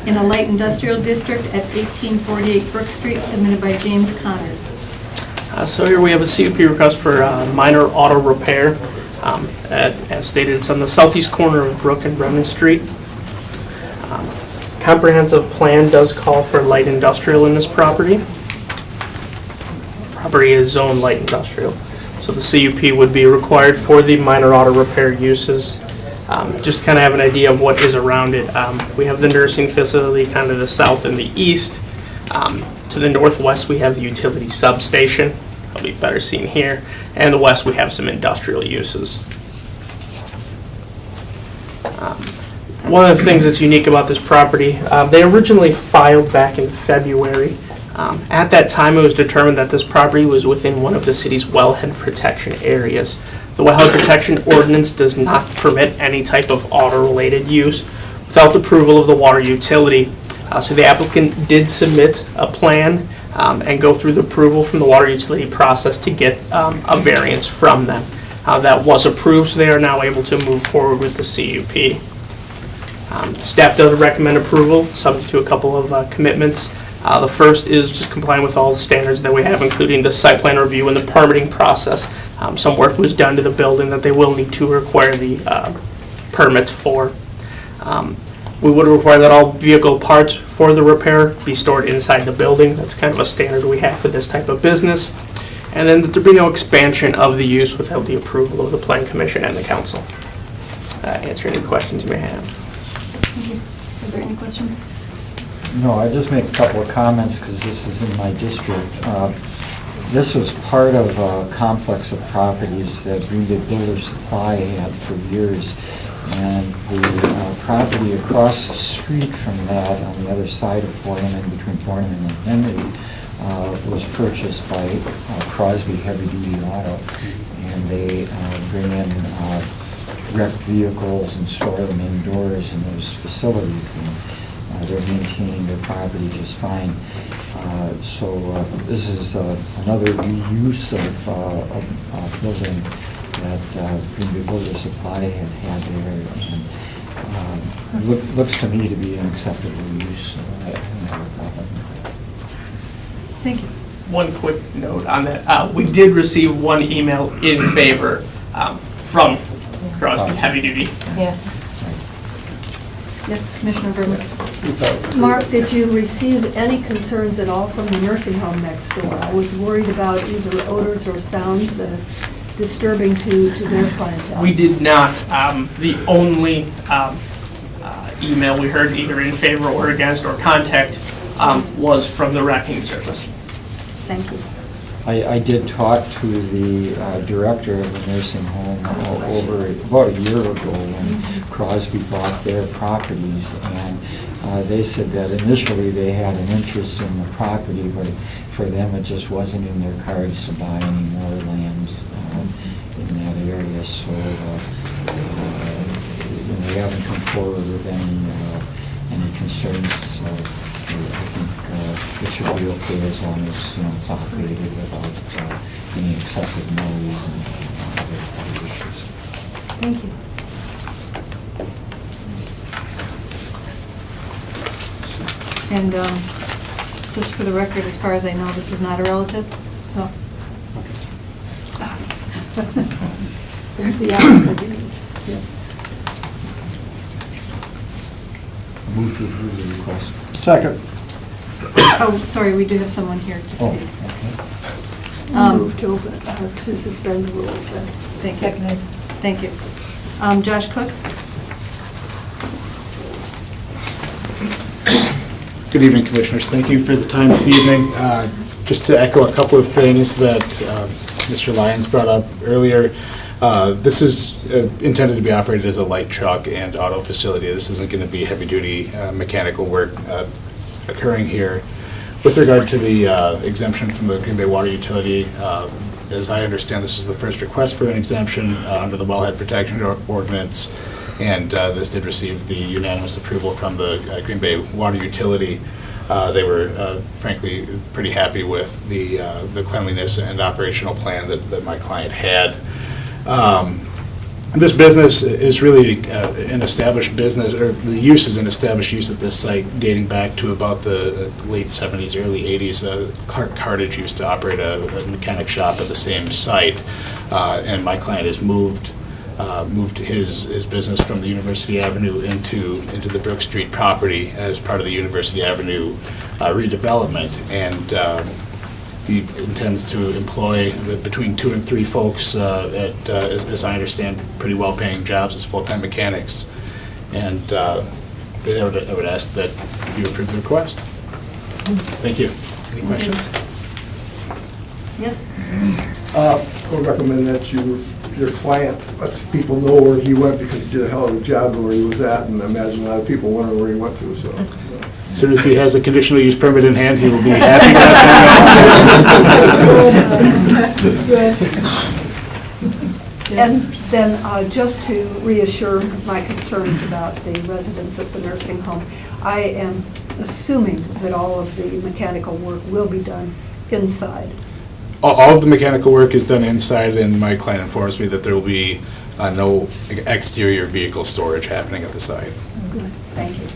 Speaker 2: in a light industrial district at 1848 Brook Street, submitted by James Connors.
Speaker 4: So here we have a CUP request for minor auto repair. As stated, it's on the southeast corner of Brook and Brennan Street. Comprehensive plan does call for light industrial in this property. Property is zoned light industrial. So the CUP would be required for the minor auto repair uses. Just to kind of have an idea of what is around it. We have the nursing facility kind of the south and the east. To the northwest, we have the utility substation. It'll be better seen here. And the west, we have some industrial uses. One of the things that's unique about this property, they originally filed back in February. At that time, it was determined that this property was within one of the city's wellhead protection areas. The wellhead protection ordinance does not permit any type of auto-related use without approval of the water utility. So the applicant did submit a plan and go through the approval from the water utility process to get a variance from them. That was approved, so they are now able to move forward with the CUP. Staff does recommend approval, subject to a couple of commitments. The first is just complying with all the standards that we have, including the site plan review and the permitting process. Some work was done to the building that they will need to require the permits for. We would require that all vehicle parts for the repair be stored inside the building. That's kind of a standard we have for this type of business. And then that there be no expansion of the use without the approval of the Plan Commission and the council. Answer any questions you may have.
Speaker 2: Thank you. Are there any questions?
Speaker 14: No, I just make a couple of comments because this is in my district. This was part of a complex of properties that Greenwood Builders Supply had for years. And the property across the street from that, on the other side of Borneman, between Borneman and Henry, was purchased by Crosby Heavy Duty Auto. And they bring in wrecked vehicles and store them indoors in those facilities. And they're maintaining their property just fine. So this is another reuse of building that Green Bay Builder Supply had there. And looks to me to be an acceptable use. I don't have a problem.
Speaker 2: Thank you.
Speaker 4: One quick note on that. We did receive one email in favor from Crosby Heavy Duty.
Speaker 8: Yeah.
Speaker 2: Yes, Commissioner Verma.
Speaker 3: Mark, did you receive any concerns at all from the nursing home next door? I was worried about either odors or sounds disturbing to their clientele.
Speaker 4: We did not. The only email we heard either in favor or against or contact was from the wrecking service.
Speaker 3: Thank you.
Speaker 14: I did talk to the director of the nursing home over about a year ago when Crosby bought their properties, and they said that initially they had an interest in the property, but for them it just wasn't in their cards to buy any more land in that area. So they haven't come forward with any concerns. So I think it should be okay as long as it's operated without any excessive noise and other issues.
Speaker 2: Thank you. And just for the record, as far as I know, this is not a relative, so.
Speaker 3: The applicant, yes.
Speaker 14: Move to approve the request.
Speaker 7: Second.
Speaker 2: Oh, sorry, we do have someone here to
Speaker 14: Oh,
Speaker 2: speak.
Speaker 14: okay.
Speaker 3: Move to suspend the rules then.
Speaker 2: Thank you.
Speaker 8: Seconded.
Speaker 2: Thank you. Josh Cook?
Speaker 16: Good evening, Commissioners. Thank you for the time this evening. Just to echo a couple of things that Mr. Lyons brought up earlier, this is intended to be operated as a light truck and auto facility. This isn't going to be heavy-duty mechanical work occurring here. With regard to the exemption from the Green Bay Water Utility, as I understand, this is the first request for an exemption under the Wellhead Protection Ordinance, and this did receive the unanimous approval from the Green Bay Water Utility. They were frankly pretty happy with the cleanliness and operational plan that my client had. This business is really an established business, or the use is an established use at this site dating back to about the late 70s, early 80s. Clark Cartage used to operate a mechanic shop at the same site, and my client has moved his business from the University Avenue into the Brook Street property as part of the University Avenue redevelopment, and he intends to employ between 2 and 3 folks at, as I understand, pretty well-paying jobs as full-time mechanics. And I would ask that you approve the request. Thank you. Any questions?
Speaker 2: Yes?
Speaker 7: I would recommend that your client lets people know where he went, because he did a hell of a job where he was at, and I imagine a lot of people wonder where he went to, so.
Speaker 16: As soon as he has a conditional use permit in hand, he will be happy to
Speaker 3: And then just to reassure my concerns about the residents at the nursing home, I am assuming that all of the mechanical work will be done inside.
Speaker 16: All of the mechanical work is done inside, and my client informs me that there will be no exterior vehicle storage happening at the site.
Speaker 3: Good, thank you.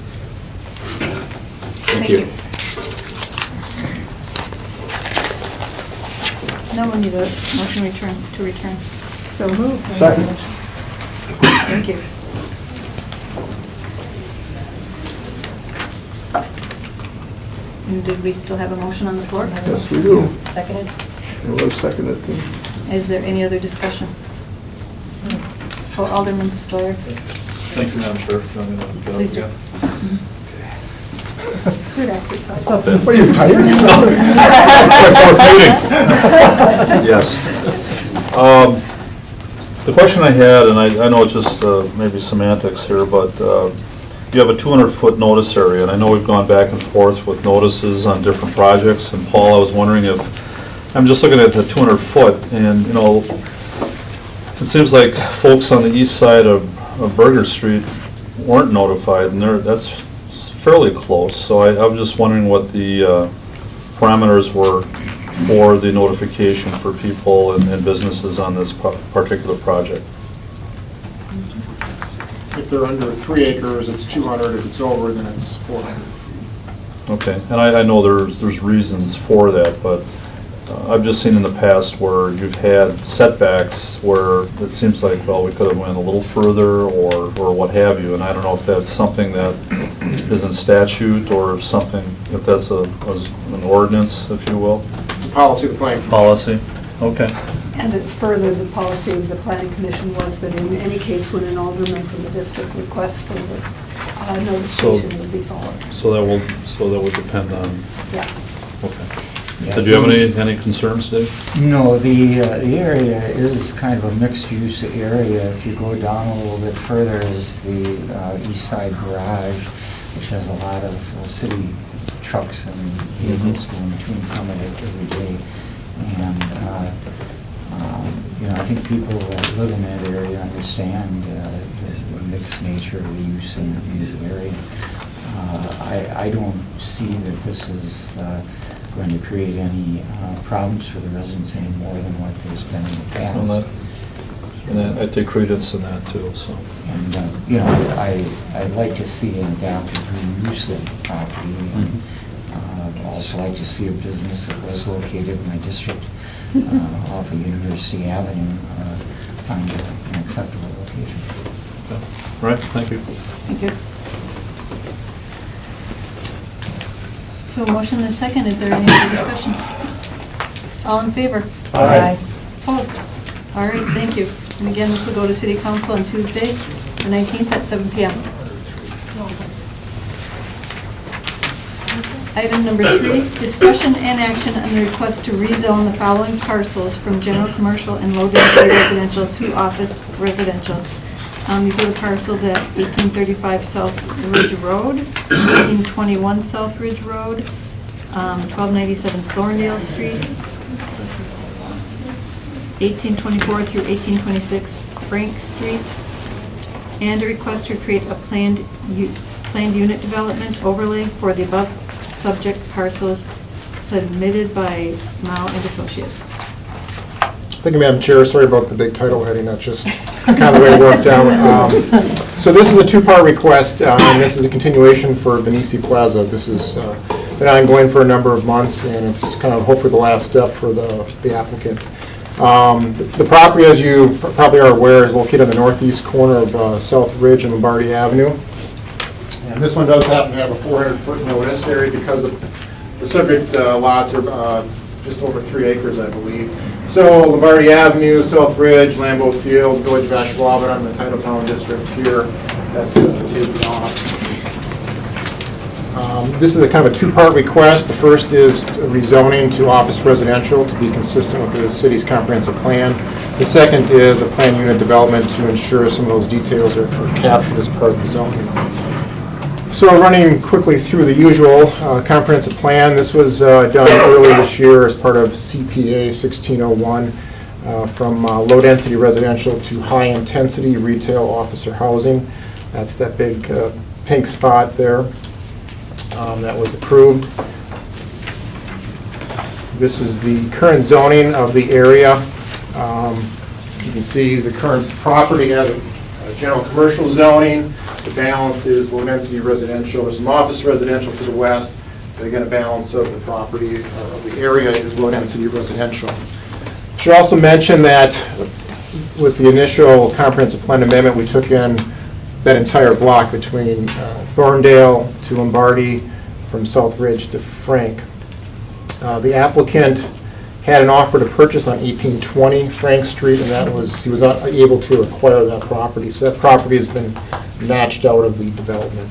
Speaker 16: Thank you.
Speaker 2: Now we need a motion to return.
Speaker 3: So moved.
Speaker 7: Second.
Speaker 2: Thank you. And did we still have a motion on the floor?
Speaker 7: Yes, we do.
Speaker 8: Seconded.
Speaker 7: It was seconded.
Speaker 2: Is there any other discussion? For Alderman Stoyer?
Speaker 13: Thank you, Madam Chair. If you want me to get up
Speaker 2: Please do.
Speaker 13: again.
Speaker 3: It's good exercise.
Speaker 7: What, are you tired?
Speaker 13: Yes. The question I had, and I know it's just maybe semantics here, but you have a 200-foot notice area, and I know we've gone back and forth with notices on different projects, and Paul, I was wondering if, I'm just looking at the 200-foot, and, you know, it seems like folks on the east side of Burger Street weren't notified, and that's fairly close, so I was just wondering what the parameters were for the notification for people and businesses on this particular project?
Speaker 1: If they're under 3 acres, it's 200. If it's over, then it's 400.
Speaker 13: Okay, and I know there's reasons for that, but I've just seen in the past where you've had setbacks where it seems like, well, we could have went a little further or what have you, and I don't know if that's something that is in statute or if something, if that's an ordinance, if you will.
Speaker 1: The policy of the planning.
Speaker 13: Policy, okay.
Speaker 3: And further, the policy of the planning commission was that in any case when an alderman from the district requests for the notification would be followed.
Speaker 13: So that will depend on,
Speaker 3: Yeah.
Speaker 13: okay. Did you have any concerns, Dave?
Speaker 14: No, the area is kind of a mixed-use area. If you go down a little bit further is the east side garage, which has a lot of city trucks and vehicles going between from it every day. And, I think people that live in that area understand the mixed nature of the use in the area. I don't see that this is going to create any problems for the residents any more than what there's been in the past.
Speaker 13: And I take credence in that too, so.
Speaker 14: And, I'd like to see an adaptive reuse of the property. And, also like to see a business that was located in my district off of University Avenue find an acceptable location.
Speaker 13: All right, thank you.
Speaker 2: Thank you. So a motion and a second, is there any other discussion? All in favor?
Speaker 6: Aye.
Speaker 2: Opposed? All right, thank you. And again, this will go to City Council on Tuesday, the 19th at 7 PM. Item number 3, discussion and action on the request to rezone the following parcels from general commercial and low-density residential to office residential. These are the parcels at 1835 South Ridge Road, 1821 South Ridge Road, 1297 Thorndale Street, 1824 through 1826 Frank Street, and a request to create a planned unit development overlay for the above subject parcels submitted by Mao and Associates.
Speaker 1: Thank you, Madam Chair. Sorry about the big title heading. That's just kind of the way it worked out. So this is a two-part request, and this is a continuation for Benici Plaza. This has been ongoing for a number of months, and it's kind of hopefully the last step for the applicant. The property, as you probably are aware, is located on the northeast corner of South Ridge and Lombardi Avenue. And this one does happen to have a 400-foot notice area because the subject lots are just over 3 acres, I believe. So Lombardi Avenue, South Ridge, Lambeau Field, Village of Ashwaubenon, I'm in the Titletown District here. That's taken off. This is a kind of a two-part request. The first is rezoning to office residential to be consistent with the city's comprehensive plan. The second is a planned unit development to ensure some of those details are captured as part of the zoning. So running quickly through the usual comprehensive plan, this was done earlier this year as part of CPA 1601 from low-density residential to high-intensity retail office or housing. That's that big pink spot there that was approved. This is the current zoning of the area. You can see the current property has a general commercial zoning. The balance is low-density residential. There's some office residential to the west. Again, a balance of the property, of the area is low-density residential. Should also mention that with the initial comprehensive plan amendment, we took in that entire block between Thorndale to Lombardi, from South Ridge to Frank. The applicant had an offer to purchase on 1820 Frank Street, and that was, he was unable to acquire that property. So that property has been matched out of the development.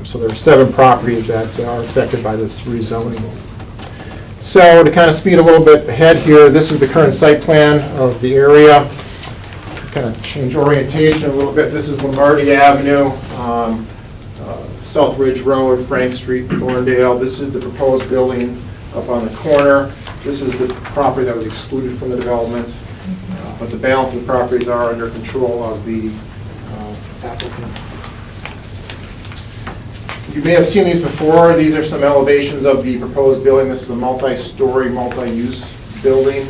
Speaker 1: So there are 7 properties that are affected by this rezoning. So to kind of speed a little bit ahead here, this is the current site plan of the area. Kind of change orientation a little bit. This is Lombardi Avenue, South Ridge Road, Frank Street, Thorndale. This is the proposed building up on the corner. This is the property that was excluded from the development, but the balance of the properties are under control of the applicant. You may have seen these before. These are some elevations of the proposed building. This is a multi-story, multi-use building.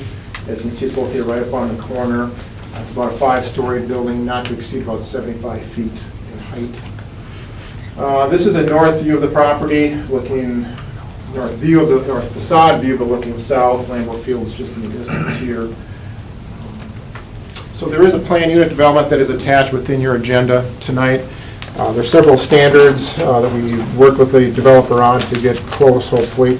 Speaker 1: As you can see, it's located right up on the corner. It's about a 5-story building, not to exceed about 75 feet in height. This is a north view of the property, looking north view of the north facade view, but looking south. Lambeau Field is just in the distance here. So there is a planned unit development that is attached within your agenda tonight. There's several standards that we work with the developer on to get close, hopefully.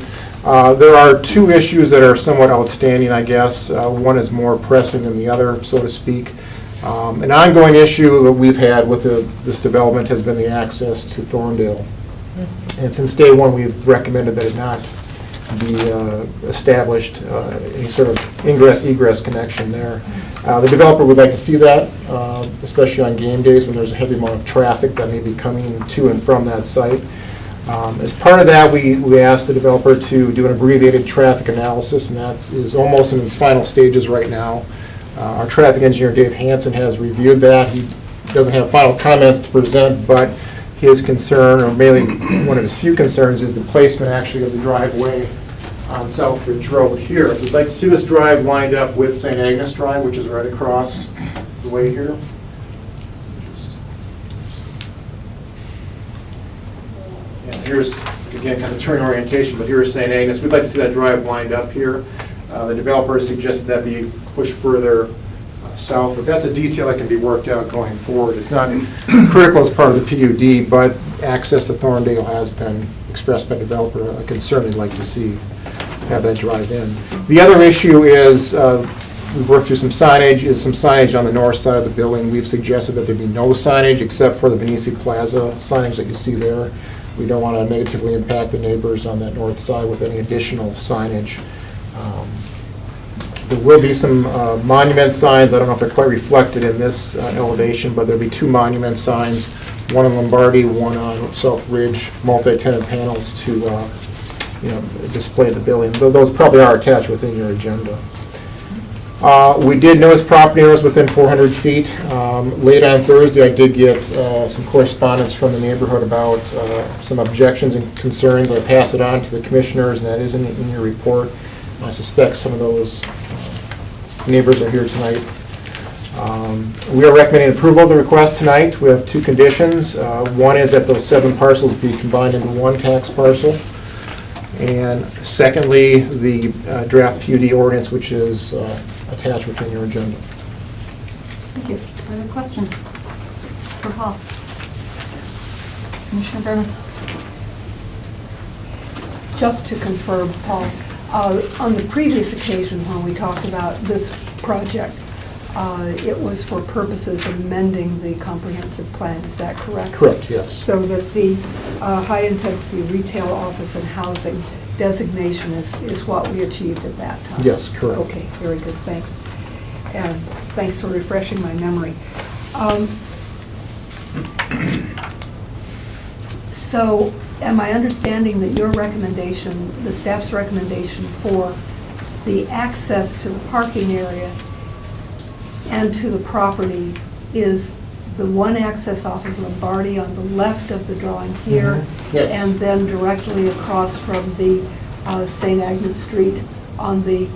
Speaker 1: There are 2 issues that are somewhat outstanding, I guess. One is more pressing than the other, so to speak. An ongoing issue that we've had with this development has been the access to Thorndale. And since day one, we've recommended that it not be established any sort of ingress-egress connection there. The developer would like to see that, especially on game days when there's a heavy amount of traffic that may be coming to and from that site. As part of that, we asked the developer to do an abbreviated traffic analysis, and that is almost in its final stages right now. Our traffic engineer, Dave Hansen, has reviewed that. He doesn't have final comments to present, but his concern, or mainly one of his few concerns, is the placement actually of the driveway on South Ridge Road here. If you'd like to see this drive lined up with St. Agnes Drive, which is right across the way here. And here's, again, kind of turn orientation, but here's St. Agnes. We'd like to see that drive lined up here. The developer has suggested that be pushed further south, but that's a detail that can be worked out going forward. It's not critical as part of the PUD, but access to Thorndale has been expressed by developer, a concern they'd like to see have that drive in. The other issue is, we've worked through some signage on the north side of the building. We've suggested that there be no signage except for the Venetian Plaza signage that you see there. We don't want to negatively impact the neighbors on that north side with any additional signage. There will be some monument signs. I don't know if they're quite reflected in this elevation, but there'll be 2 monument signs, one on Lombardi, one on South Ridge, multi-tenant panels to display the building. Those probably are attached within your agenda. We did notice property owners within 400 feet. Late on Thursday, I did get some correspondence from the neighborhood about some objections and concerns. I passed it on to the commissioners, and that is in your report. I suspect some of those neighbors are here tonight. We are recommending approval of the request tonight. We have 2 conditions. One is that those 7 parcels be combined into 1 tax parcel. And secondly, the draft PUD ordinance, which is attached within your agenda.
Speaker 2: Thank you. Other questions for Paul? Commissioner Brennan?
Speaker 3: Just to confirm, Paul, on the previous occasion when we talked about this project, it was for purposes of amending the comprehensive plan, is that correct?
Speaker 1: Correct, yes.
Speaker 3: So that the high-intensity retail office and housing designation is what we achieved at that time?
Speaker 1: Yes, correct.
Speaker 3: Okay, very good, thanks. And thanks for refreshing my memory. So am I understanding that your recommendation, the staff's recommendation for the access to the parking area and to the property is the one access off of Lombardi on the left of the drawing here,
Speaker 1: Yes.
Speaker 3: and then directly across from the St. Agnes Street on the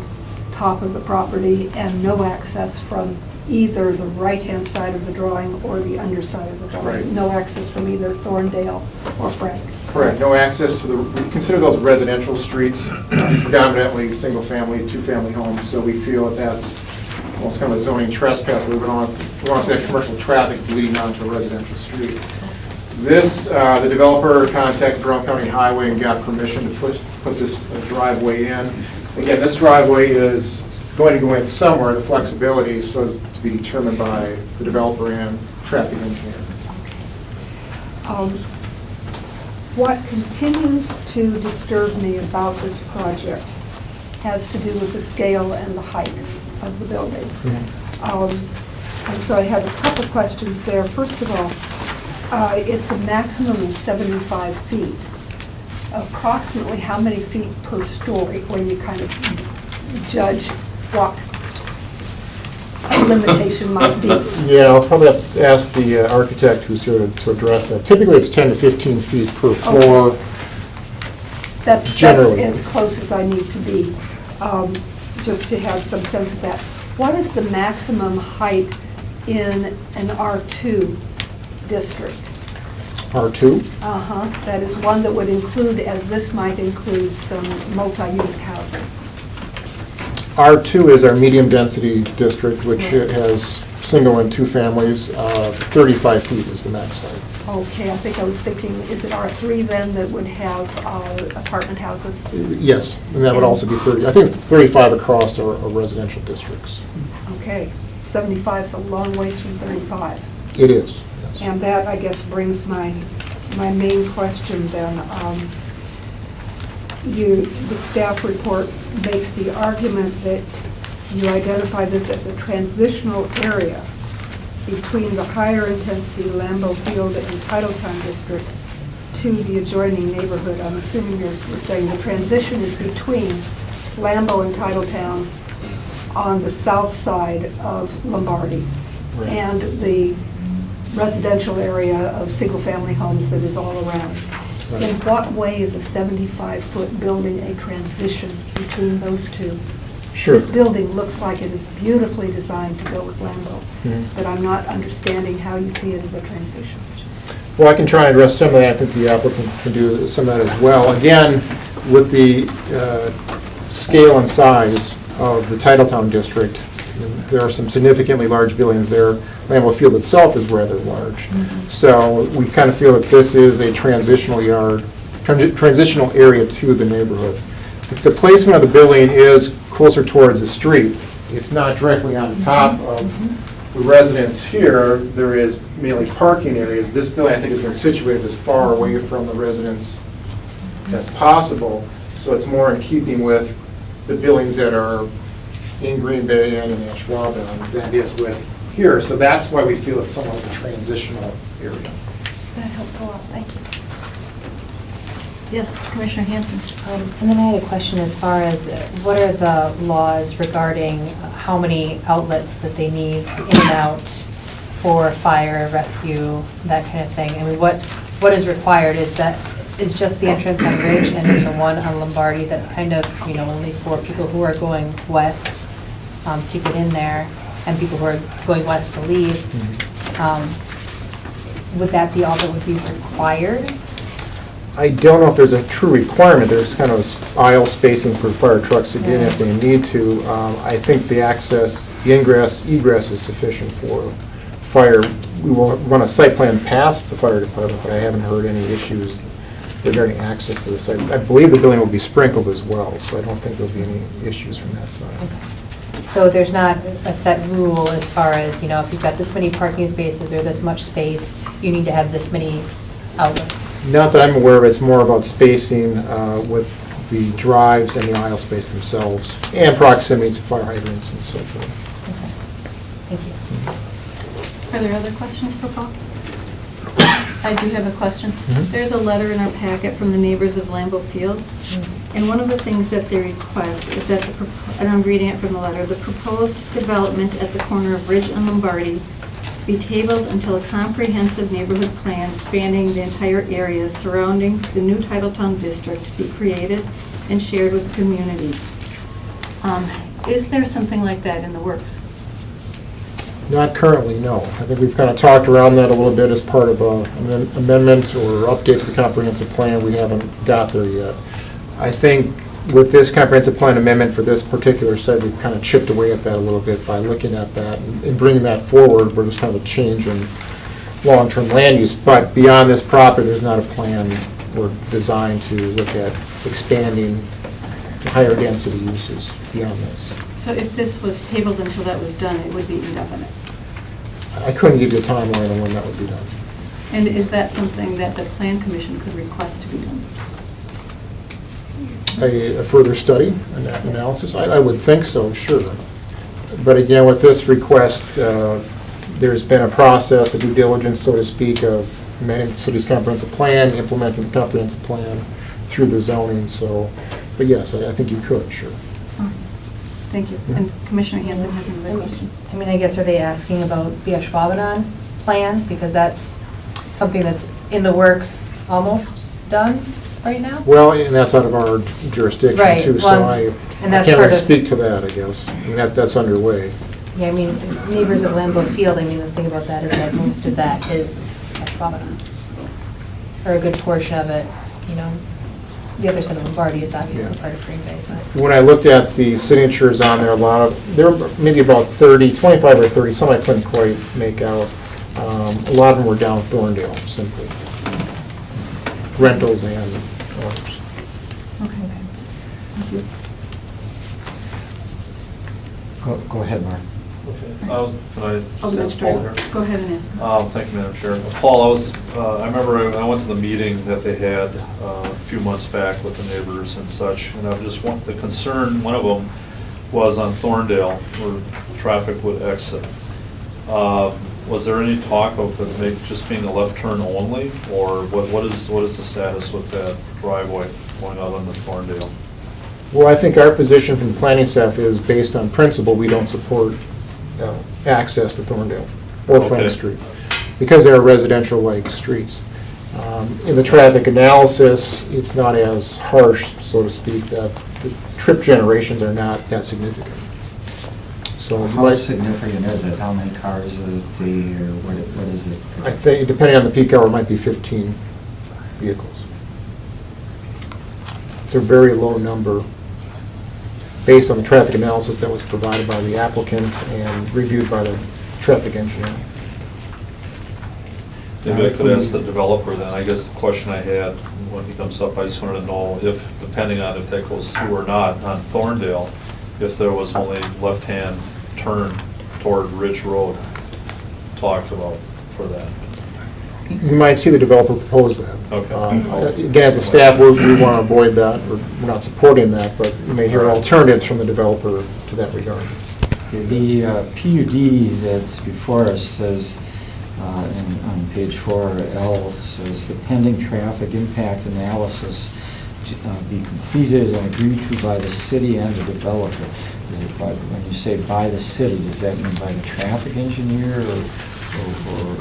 Speaker 3: top of the property, and no access from either the right-hand side of the drawing or the underside of the drawing?
Speaker 1: Right.
Speaker 3: No access from either Thorndale or Frank?
Speaker 1: Correct. No access to we consider those residential streets, predominantly single-family, 2-family homes, so we feel that that's almost kind of a zoning trespass. We want to see that commercial traffic bleeding onto a residential street. This, the developer contacted Brown County Highway and got permission to put this driveway in. Again, this driveway is going to go in somewhere. The flexibility so as to be determined by the developer and traffic engineer.
Speaker 3: What continues to disturb me about this project has to do with the scale and the height of the building. And so I have a couple questions there. First of all, it's a maximum of 75 feet. Approximately how many feet per story when you kind of judge what a limitation might be.
Speaker 1: Yeah, I'll probably have to ask the architect who's here to address that. Typically, it's 10 to 15 feet per floor.
Speaker 3: That's
Speaker 1: Generally.
Speaker 3: as close as I need to be, just to have some sense of that. What is the maximum height in an R2 district?
Speaker 1: R2?
Speaker 3: That is one that would include, as this might include, some multi-unit housing.
Speaker 1: R2 is our medium-density district, which has single and two families. 35 feet is the max height.
Speaker 3: Okay, I think I was thinking, is it R3 then that would have apartment houses?
Speaker 1: Yes, and that would also be 30. I think 35 across are residential districts.
Speaker 3: Okay, 75 is a long ways from 35.
Speaker 1: It is.
Speaker 3: And that, I guess, brings my main question then. The staff report makes the argument that you identify this as a transitional area between the higher intensity Lambeau Field and Titletown district to the adjoining neighborhood. I'm assuming you're saying the transition is between Lambeau and Titletown on the south side of Lombardy and the residential area of single-family homes that is all around.
Speaker 1: Right.
Speaker 3: In what way is a 75-foot building a transition between those two?
Speaker 1: Sure.
Speaker 3: This building looks like it is beautifully designed to go with Lambeau, but I'm not understanding how you see it as a transition.
Speaker 1: Well, I can try and address some of that. I think the applicant can do some of that as well. Again, with the scale and size of the Titletown district, there are some significantly large buildings there. Lambeau Field itself is rather large. So we kind of feel that this is a transitional area to the neighborhood. The placement of the building is closer towards the street. It's not directly on top of the residence here. There is mainly parking areas. This building, I think, has been situated as far away from the residence as possible, so it's more in keeping with the buildings that are in Green Bay and in Ashwaubenon than it is with here. So that's why we feel it's somewhat of a transitional area.
Speaker 3: That helps a lot, thank you.
Speaker 2: Yes, Commissioner Hanson.
Speaker 8: And then I had a question as far as what are the laws regarding how many outlets that they need in and out for fire, rescue, that kind of thing? I mean, what is required? Is just the entrance on Ridge and then the one on Lombardi that's kind of, only for people who are going west to get in there and people who are going west to leave? Would that be all that would be required?
Speaker 1: I don't know if there's a true requirement. There's kind of aisle spacing for fire trucks to get in if they need to. I think the access, the egress is sufficient for fire. We will run a site plan past the fire department, but I haven't heard any issues regarding access to the site. I believe the building will be sprinkled as well, so I don't think there'll be any issues from that side.
Speaker 8: Okay. So there's not a set rule as far as, if you've got this many parking spaces or this much space, you need to have this many outlets?
Speaker 1: Not that I'm aware of. It's more about spacing with the drives and the aisle space themselves, and proximity to fire hydrants and so forth.
Speaker 8: Okay. Thank you.
Speaker 2: Are there other questions for Paul? I do have a question. There's a letter in our packet from the neighbors of Lambeau Field, and one of the things that they request is that, and I'm reading it from the letter, the proposed development at the corner of Ridge and Lombardi be tabled until a comprehensive neighborhood plan spanning the entire area surrounding the new Titletown district be created and shared with the community. Is there something like that in the works?
Speaker 1: Not currently, no. I think we've kind of talked around that a little bit as part of an amendment or update to the comprehensive plan. We haven't got there yet. I think with this comprehensive plan amendment for this particular site, we've kind of chipped away at that a little bit by looking at that and bringing that forward. We're just kind of a change in long-term land use. But beyond this property, there's not a plan or design to look at expanding higher density uses beyond this.
Speaker 2: So if this was tabled until that was done, it would be indefinite?
Speaker 1: I couldn't give you a timeline on when that would be done.
Speaker 2: And is that something that the Plan Commission could request to be done?
Speaker 1: A further study, an analysis? I would think so, sure. But again, with this request, there's been a process, a due diligence, so to speak, of amending the city's comprehensive plan, implementing the comprehensive plan through the zoning, so, but yes, I think you could, sure.
Speaker 2: Thank you. And Commissioner Hanson has another question.
Speaker 8: I mean, I guess, are they asking about the Ashwaubenon plan? Because that's something that's in the works, almost done right now?
Speaker 1: Well, and that's out of our jurisdiction
Speaker 8: Right,
Speaker 1: too, so
Speaker 8: well,
Speaker 1: I
Speaker 8: and that's
Speaker 1: can't
Speaker 8: part
Speaker 1: really
Speaker 8: of-
Speaker 1: speak to that, I guess. I mean, that's underway.
Speaker 8: Yeah, I mean, neighbors of Lambeau Field, I mean, the thing about that is that most of that is Ashwaubenon. Or a good portion of it, you know. The other side of Lombardy is obviously
Speaker 1: Yeah.
Speaker 8: part of Green Bay, but.
Speaker 1: When I looked at the signatures on there, there were maybe about 30, 25 or 30, some I couldn't quite make out. A lot of them were down Thorndale, simply. Rentals and owners.
Speaker 2: Okay. Thank you.
Speaker 14: Go ahead, Mark.
Speaker 13: Can I
Speaker 2: I'll go
Speaker 13: ask Paul here?
Speaker 2: straight. Go ahead and ask.
Speaker 13: Thank you, Madam Chair. Paul, I remember I went to the meeting that they had a few months back with the neighbors and such, and the concern, one of them was on Thorndale, where traffic would exit. Was there any talk of it just being a left turn only, or what is the status with that driveway going out on the Thorndale?
Speaker 1: Well, I think our position from the planning staff is based on principle, we don't support access to Thorndale or
Speaker 13: Okay.
Speaker 1: Frank Street, because they're residential-like streets. In the traffic analysis, it's not as harsh, so to speak, that the trip generations are not that significant. So you
Speaker 14: How
Speaker 1: might-
Speaker 14: significant is it? How many cars a day, or what is it?
Speaker 1: I think, depending on the peak hour, it might be 15 vehicles. It's a very low number, based on the traffic analysis that was provided by the applicant and reviewed by the traffic engineer.
Speaker 13: Maybe I could ask the developer then, I guess the question I had when he comes up, I just wanted to know if, depending on if that goes through or not, on Thorndale, if there was only left-hand turn toward Ridge Road talked about for that.
Speaker 1: You might see the developer propose that.
Speaker 13: Okay.
Speaker 1: Again, as a staff, we want to avoid that, we're not supporting that, but you may hear alternatives from the developer to that regard.
Speaker 14: The PUD that's before us says, on page 4L, says the pending traffic impact analysis to be completed and agreed to by the city and the developer. Is it by, when you say by the city, does that mean by the traffic engineer or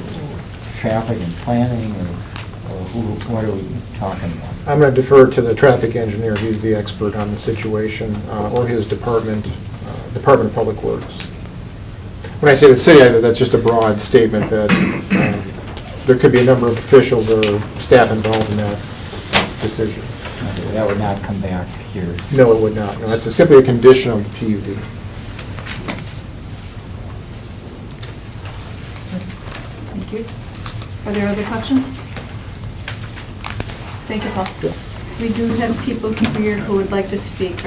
Speaker 14: traffic and planning, or what are we talking about?
Speaker 1: I'm going to defer to the traffic engineer, he's the expert on the situation, or his department, Department of Public Works. When I say the city, that's just a broad statement that there could be a number of officials or staff involved in that decision.
Speaker 14: Okay, that would not come back here.
Speaker 1: No, it would not. No, it's simply a condition of the PUD.
Speaker 2: Thank you. Are there other questions? Thank you, Paul. We do have people here who would like to speak.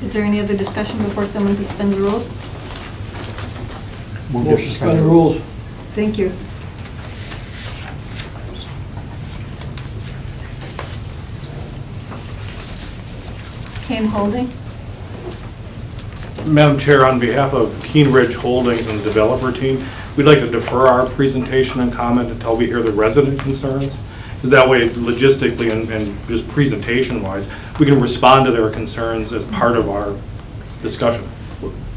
Speaker 2: Is there any other discussion before someone suspends the rules?
Speaker 14: Move to suspend the rules.
Speaker 2: Thank you. Kane Holding?
Speaker 17: Madam Chair, on behalf of Keen Ridge Holdings and the developer team, we'd like to defer our presentation and comment until we hear the resident concerns. Because that way, logistically and just presentation-wise, we can respond to their concerns as part of our discussion.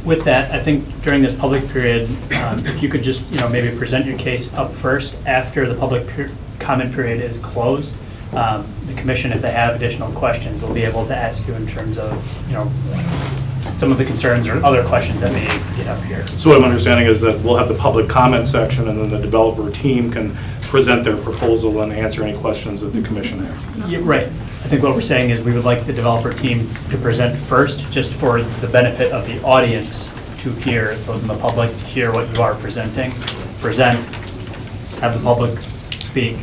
Speaker 15: With that, I think during this public period, if you could just, maybe present your case up first after the public comment period is closed. The commission, if they have additional questions, will be able to ask you in terms of, some of the concerns or other questions that may get up here.
Speaker 17: So what I'm understanding is that we'll have the public comment section, and then the developer team can present their proposal and answer any questions that the commission has.
Speaker 15: Yeah, right. I think what we're saying is we would like the developer team to present first, just for the benefit of the audience to hear, those in the public, to hear what you are presenting. Present, have the public speak,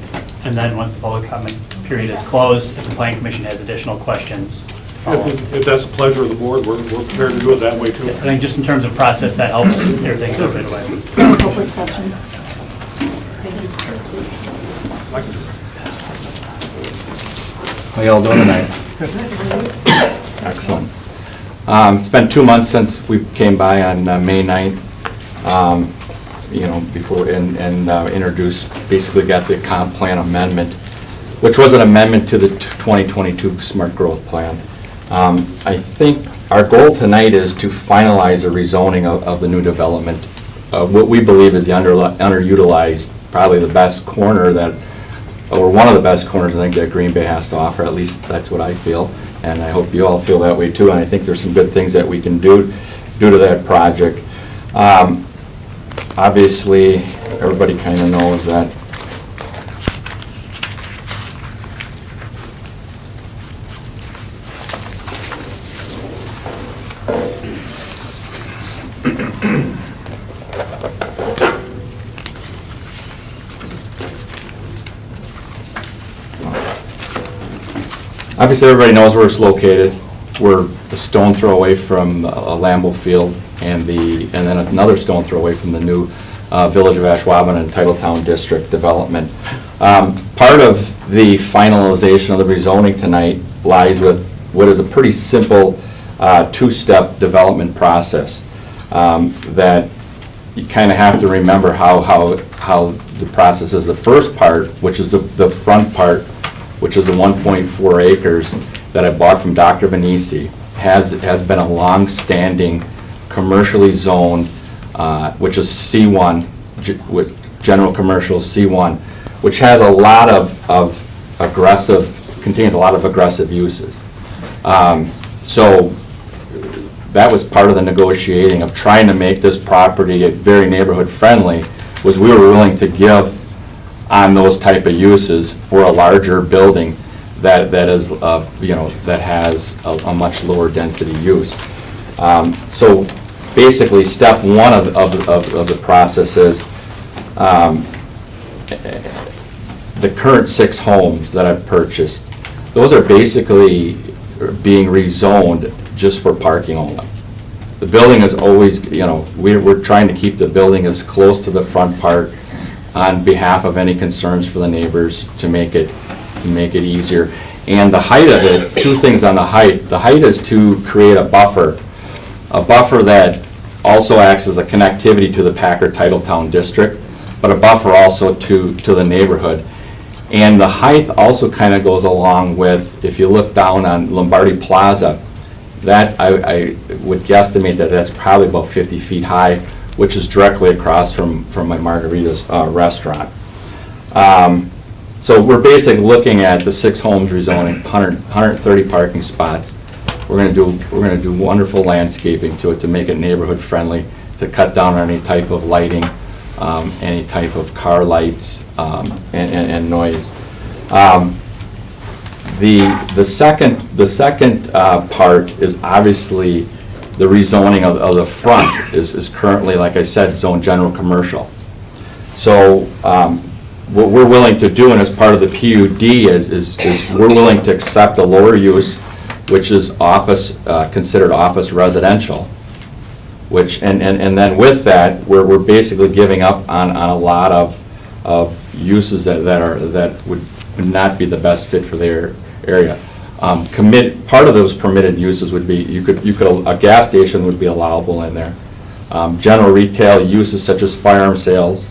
Speaker 15: and then once the public comment period is closed, if the planning commission has additional questions, follow up.
Speaker 17: If that's the pleasure of the board, we're prepared to do it that way too.
Speaker 15: I think just in terms of process, that helps everything go right away.
Speaker 2: No quick questions.
Speaker 12: How y'all doing tonight? Excellent. It's been 2 months since we came by on May 9th, before, and introduced, basically got the comp plan amendment, which was an amendment to the 2022 Smart Growth Plan. I think our goal tonight is to finalize a rezoning of the new development, what we believe is the underutilized, probably the best corner that, or one of the best corners I think that Green Bay has to offer, at least that's what I feel, and I hope you all feel that way too, and I think there's some good things that we can do to that project. Obviously, everybody kind of knows that obviously, everybody knows where it's located. We're a stone throw away from Lambeau Field and then another stone throw away from the new Village of Ashwaubenon and Titletown District development. Part of the finalization of the rezoning tonight lies with what is a pretty simple two-step development process that you kind of have to remember how the process is. The first part, which is the front part, which is the 1.4 acres that I bought from Dr. Benisi, has been a long-standing commercially zoned, which is C1, with general commercial C1, which has a lot of contains a lot of aggressive uses. So that was part of the negotiating of trying to make this property very neighborhood friendly, was we were willing to give on those type of uses for a larger building that is, that has a much lower density use. So basically, step one of the process is the current 6 homes that I've purchased. Those are basically being rezoned just for parking only. The building is always, we're trying to keep the building as close to the front part on behalf of any concerns for the neighbors to make it easier. And the height of it, 2 things on the height. The height is to create a buffer that also acts as a connectivity to the Packard Titletown District, but a buffer also to the neighborhood. And the height also kind of goes along with, if you look down on Lombardi Plaza, that I would guesstimate that that's probably about 50 feet high, which is directly across from my Margarita's restaurant. So we're basically looking at the 6 homes rezoning, 130 parking spots. We're going to do wonderful landscaping to it to make it neighborhood friendly, to cut down on any type of lighting, any type of car lights, and noise. The second part is obviously the rezoning of the front is currently, like I said, zone general commercial. So what we're willing to do, and as part of the PUD, is we're willing to accept a lower use, which is considered office residential, and then with that, we're basically giving up on a lot of uses that would not be the best fit for their area. Part of those permitted uses would be, a gas station would be allowable in there. General retail uses such as firearm sales,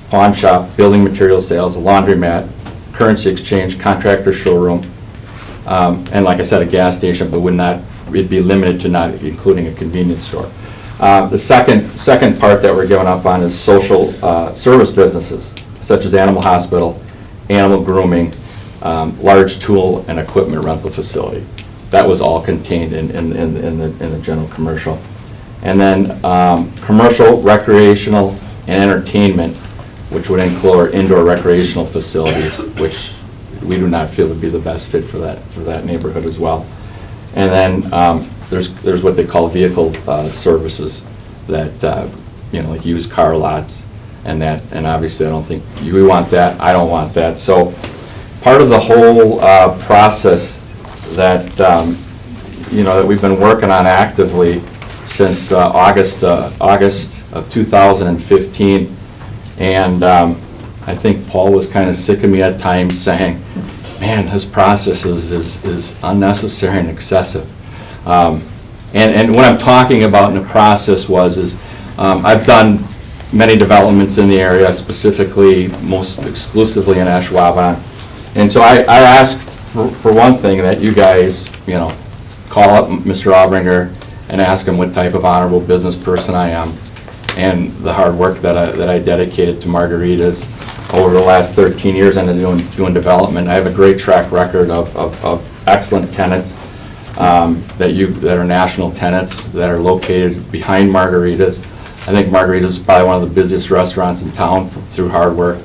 Speaker 12: pawn shop, building material sales, a laundromat, currency exchange, contractor showroom, and like I said, a gas station, but it'd be limited to not including a convenience store. The second part that we're giving up on is social service businesses, such as animal hospital, animal grooming, large tool and equipment rental facility. That was all contained in the general commercial. And then commercial, recreational, and entertainment, which would include indoor recreational facilities, which we do not feel would be the best fit for that neighborhood as well. And then there's what they call vehicle services that like used car lots and obviously I don't think we want that. I don't want that. So part of the whole process that that we've been working on actively since August of 2015, and I think Paul was kind of sick of me at times saying, "Man, this process is unnecessary and excessive." And what I'm talking about in the process is I've done many developments in the area, specifically most exclusively in Ashwaubenon. And so I ask for one thing, that you guys,
Speaker 18: call up Mr. Albringer and ask him what type of honorable business person I am and the hard work that I dedicated to Margaritas over the last 13 years and doing development. I have a great track record of excellent tenants that are national tenants that are located behind Margaritas. I think Margaritas is probably one of the busiest restaurants in town through hard work.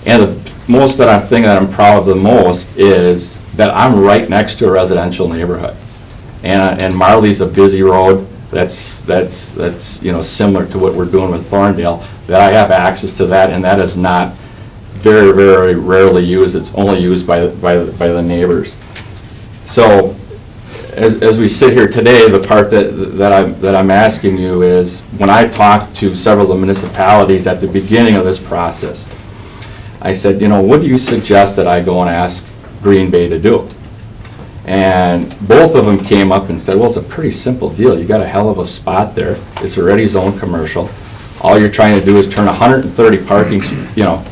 Speaker 18: And the thing that I'm proud of the most is that I'm right next to a residential neighborhood. And Marley's a busy road that's similar to what we're doing with Thorndale, that I have access to that, and that is not very, very rarely used. It's only used by the neighbors. So as we sit here today, the part that I'm asking you is, when I talked to several of the municipalities at the beginning of this process, I said, what do you suggest that I go and ask Green Bay to do? And both of them came up and said, well, it's a pretty simple deal. You got a hell of a spot there. It's already zoned commercial. All you're trying to do is turn 130 parking,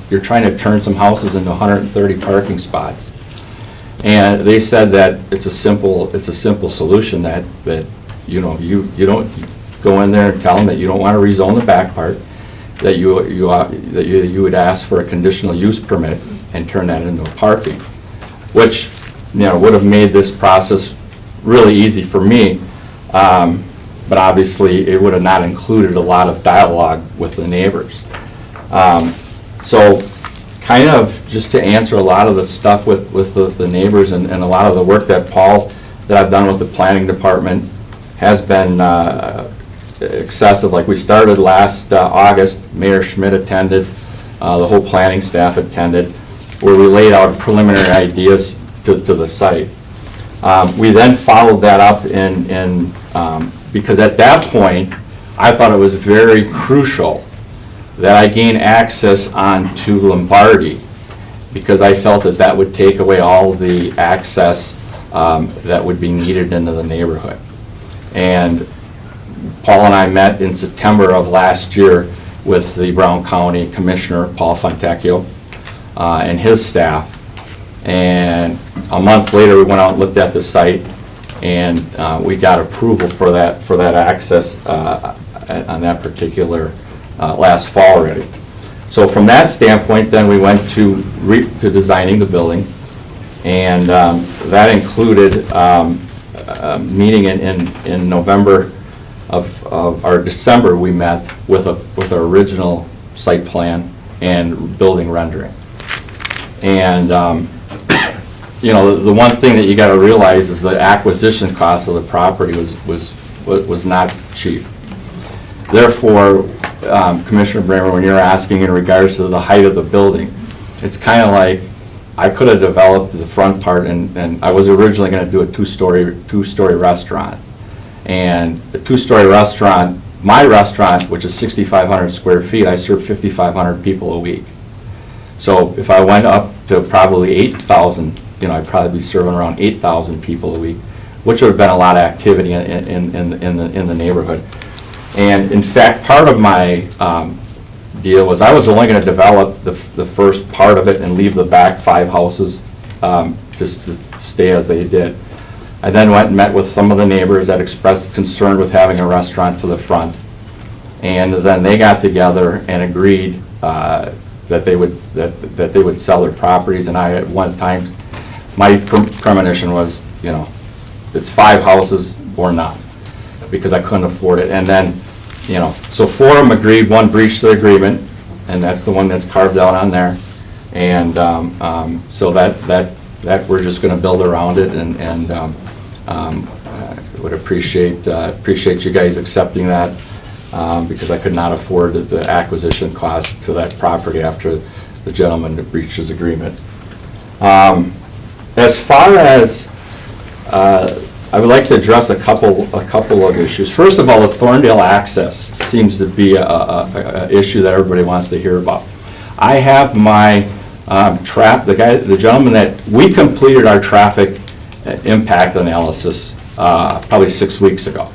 Speaker 18: you're trying to turn some houses into 130 parking spots. And they said that it's a simple solution that you don't go in there and tell them that you don't want to rezone the back part, that you would ask for a conditional use permit and turn that into a parking, which would have made this process really easy for me, but obviously it would have not included a lot of dialogue with the neighbors. So kind of just to answer a lot of the stuff with the neighbors and a lot of the work that I've done with the planning department has been excessive. Like, we started last August, Mayor Schmidt attended, the whole planning staff attended, where we laid out preliminary ideas to the site. We then followed that up because at that point, I thought it was very crucial that I gain access onto Lombardi, because I felt that would take away all the access that would be needed into the neighborhood. And Paul and I met in September of last year with the Brown County Commissioner, Paul Fontecchio, and his staff. And a month later, we went out and looked at the site, and we got approval for that access on that particular last fall already. So from that standpoint, then we went to designing the building, and that included meeting in November or December. We met with our original site plan and building rendering. And the one thing that you got to realize is the acquisition cost of the property was not cheap. Therefore, Commissioner Bramer, when you're asking in regards to the height of the building, it's kind of like I could have developed the front part, and I was originally going to do a two-story restaurant. And the two-story restaurant, my restaurant, which is 6,500 square feet, I serve 5,500 people a week. So if I went up to probably 8,000, I'd probably be serving around 8,000 people a week, which would have been a lot of activity in the neighborhood. And in fact, part of my deal was I was only going to develop the first part of it and leave the back 5 houses just to stay as they did. I then went and met with some of the neighbors that expressed concern with having a restaurant to the front. And then they got together and agreed that they would sell their properties. And I, at one time, my premonition was, it's 5 houses or none, because I couldn't afford it. And then, so 4 of them agreed, 1 breached the agreement, and that's the one that's carved out on there. And so that we're just going to build around it, and would appreciate you guys accepting that, because I could not afford the acquisition cost to that property after the gentleman breached his agreement. As far as I would like to address a couple of issues. First of all, the Thorndale access seems to be a issue that everybody wants to hear about. I have my the gentleman that we completed our traffic impact analysis probably 6 weeks ago,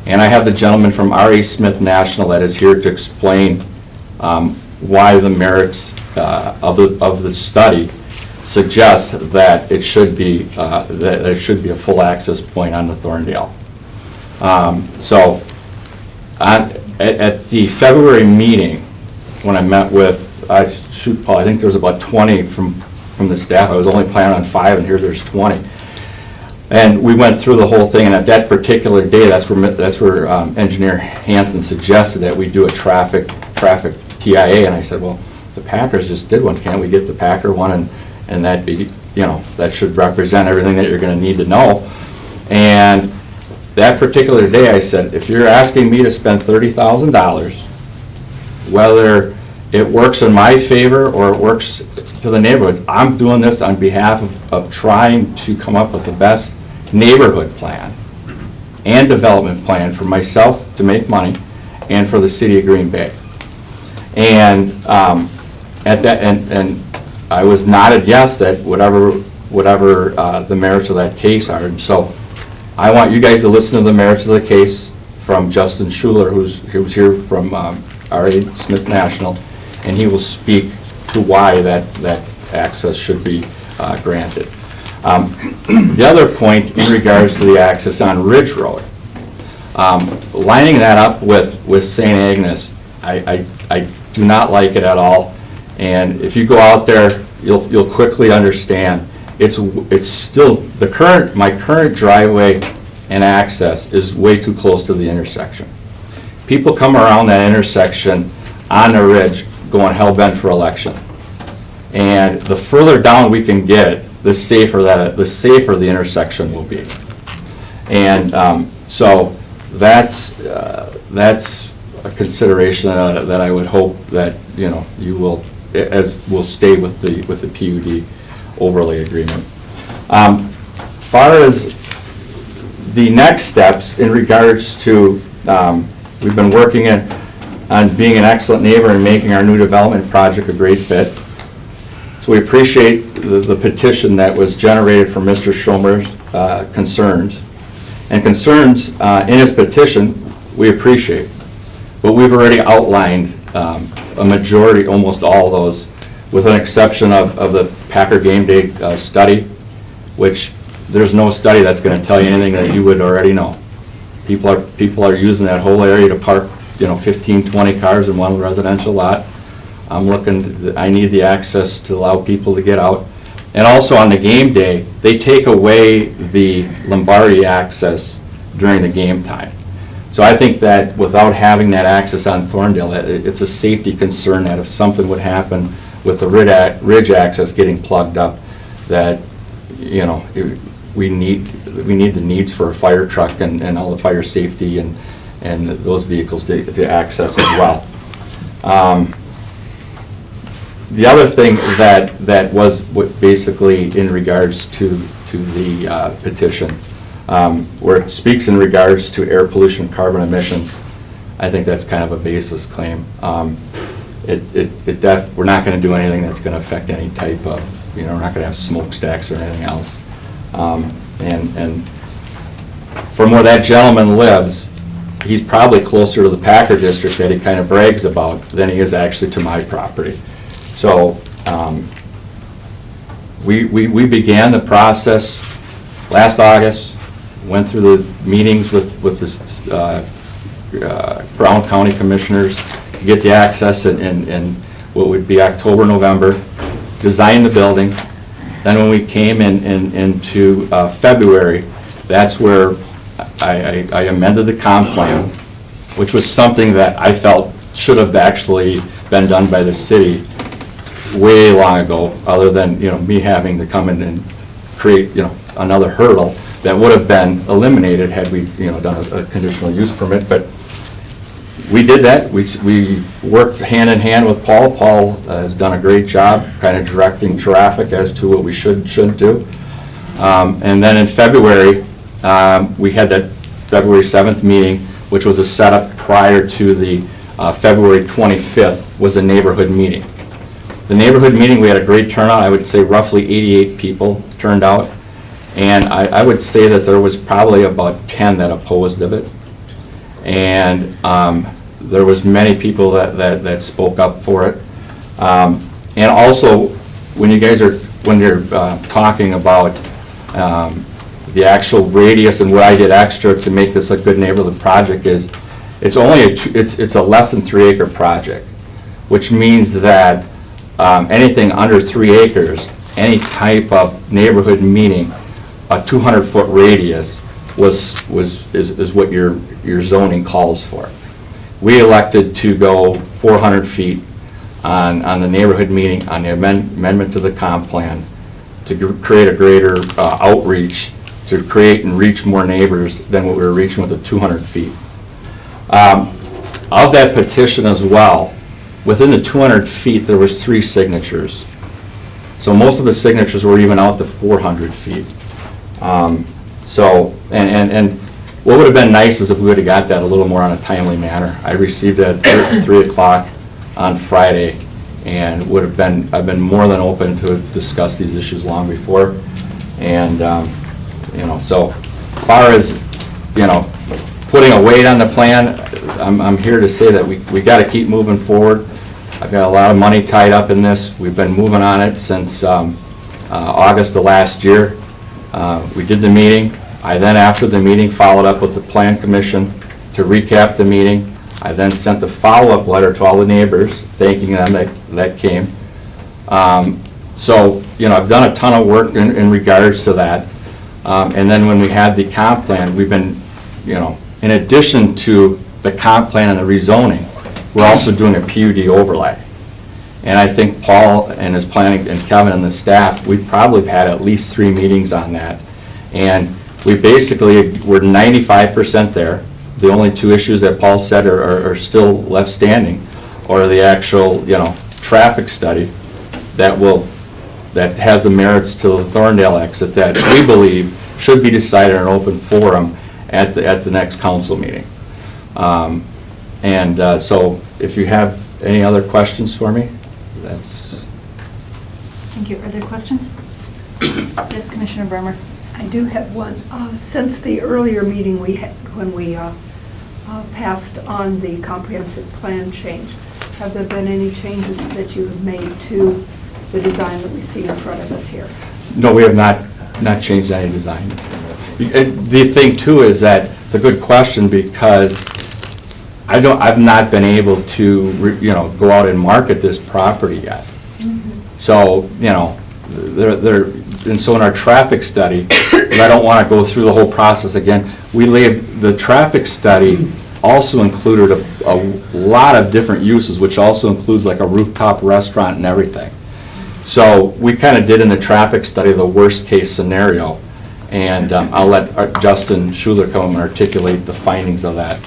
Speaker 18: and I have the gentleman from R.A. Smith National that is here to explain why the merits of the study suggests that it should be, that there should be a full access point on the Thorndale. So, at the February meeting, when I met with, Paul, I think there was about 20 from the staff. I was only planning on 5, and here there's 20. And we went through the whole thing, and at that particular day, that's where Engineer Hansen suggested that we do a traffic TIA, and I said, well, the Packers just did one, can't we get the Packer one, and that be, that should represent everything that you're gonna need to know. And that particular day, I said, if you're asking me to spend $30,000, whether it works in my favor or it works to the neighborhoods, I'm doing this on behalf of trying to come up with the best neighborhood plan and development plan for myself to make money and for the city of Green Bay. And at that, and I was nodded yes that whatever the merits of that case are. And so I want you guys to listen to the merits of the case from Justin Schuler, who's here from R.A. Smith National, and he will speak to why that access should be granted. The other point in regards to the access on Ridge Road, lining that up with St. Agnes, I do not like it at all. And if you go out there, you'll quickly understand. It's still my current driveway and access is way too close to the intersection. People come around that intersection on the ridge going hell-bent for election. And the further down we can get it, the safer the intersection will be. And so that's a consideration that I would hope that you will stay with the PUD overlay agreement. Far as the next steps in regards to, we've been working on being an excellent neighbor and making our new development project a great fit. So we appreciate the petition that was generated from Mr. Schomer's concerns. And concerns in his petition, we appreciate. But we've already outlined a majority, almost all of those, with an exception of the Packer Game Day study, which there's no study that's going to tell you anything that you would already know. People are using that whole area to park, 15, 20 cars in one residential lot. I need the access to allow people to get out. And also on the game day, they take away the Lombardi access during the game time. So I think that without having that access on Thorndale, it's a safety concern that if something would happen with the ridge access getting plugged up, that, we need the needs for a fire truck and all the fire safety and those vehicles to access as well. The other thing that was basically in regards to the petition, where it speaks in regards to air pollution, carbon emissions, I think that's kind of a baseless claim. We're not going to do anything that's going to affect any type of, we're not going to have smokestacks or anything else. And from where that gentleman lives, he's probably closer to the Packer district that he kind of brags about than he is actually to my property. So we began the process last August, went through the meetings with the Brown County Commissioners to get the access in what would be October, November, designed the building. Then when we came into February, that's where I amended the comp plan, which was something that I felt should have actually been done by the city way long ago, other than, me having to come in and create, another hurdle that would have been eliminated had we, done a conditional use permit. But we did that. We worked hand in hand with Paul. Paul has done a great job kind of directing traffic as to what we shouldn't do. And then in February, we had that February 7th meeting, which was a setup prior to the February 25th was a neighborhood meeting. The neighborhood meeting, we had a great turnout. I would say roughly 88 people turned out. And I would say that there was probably about 10 that opposed of it. And there was many people that spoke up for it. And also, when you guys are when you're talking about the actual radius and what I did extra to make this a good neighborhood project is, it's only it's a less than 3 acre project, which means that anything under 3 acres, any type of neighborhood, meaning a 200-foot radius, is what your zoning calls for. We elected to go 400 feet on the neighborhood meeting, on the amendment to the comp plan, to create a greater outreach, to create and reach more neighbors than what we were reaching with the 200 feet. Of that petition as well, within the 200 feet, there was 3 signatures. So most of the signatures were even out to 400 feet. So, and what would have been nice is if we would have got that a little more on a timely manner. I received it at 3 o'clock on Friday, and I've been more than open to discuss these issues long before. And, so as far as, putting a weight on the plan, I'm here to say that we got to keep moving forward. I've got a lot of money tied up in this. We've been moving on it since August of last year. We did the meeting. I then, after the meeting, followed up with the Plan Commission to recap the meeting. I then sent a follow-up letter to all the neighbors, thanking them that came. So, I've done a ton of work in regards to that. And then when we had the comp plan, we've been, in addition to the comp plan and the rezoning, we're also doing a PUD overlay. And I think Paul and his planning, and Kevin and the staff, we've probably had at least 3 meetings on that. And we're 95% there. The only 2 issues that Paul said are still left standing, or the actual, traffic study that has the merits to the Thorndale exit that we believe should be decided in an open forum at the next council meeting. So if you have any other questions for me, that's...
Speaker 2: Thank you. Are there questions? Yes, Commissioner Bremer.
Speaker 3: I do have one. Since the earlier meeting we had, when we passed on the comprehensive plan change, have there been any changes that you have made to the design that we see in front of us here?
Speaker 18: No, we have not changed any design. The thing too is that it's a good question, because I've not been able to go out and market this property yet. Mm-hmm. So and so in our traffic study, and I don't want to go through the whole process again, the traffic study also included a lot of different uses, which also includes like a rooftop restaurant and everything. So we kind of did in the traffic study the worst case scenario, and I'll let Justin Schuler come and articulate the findings of that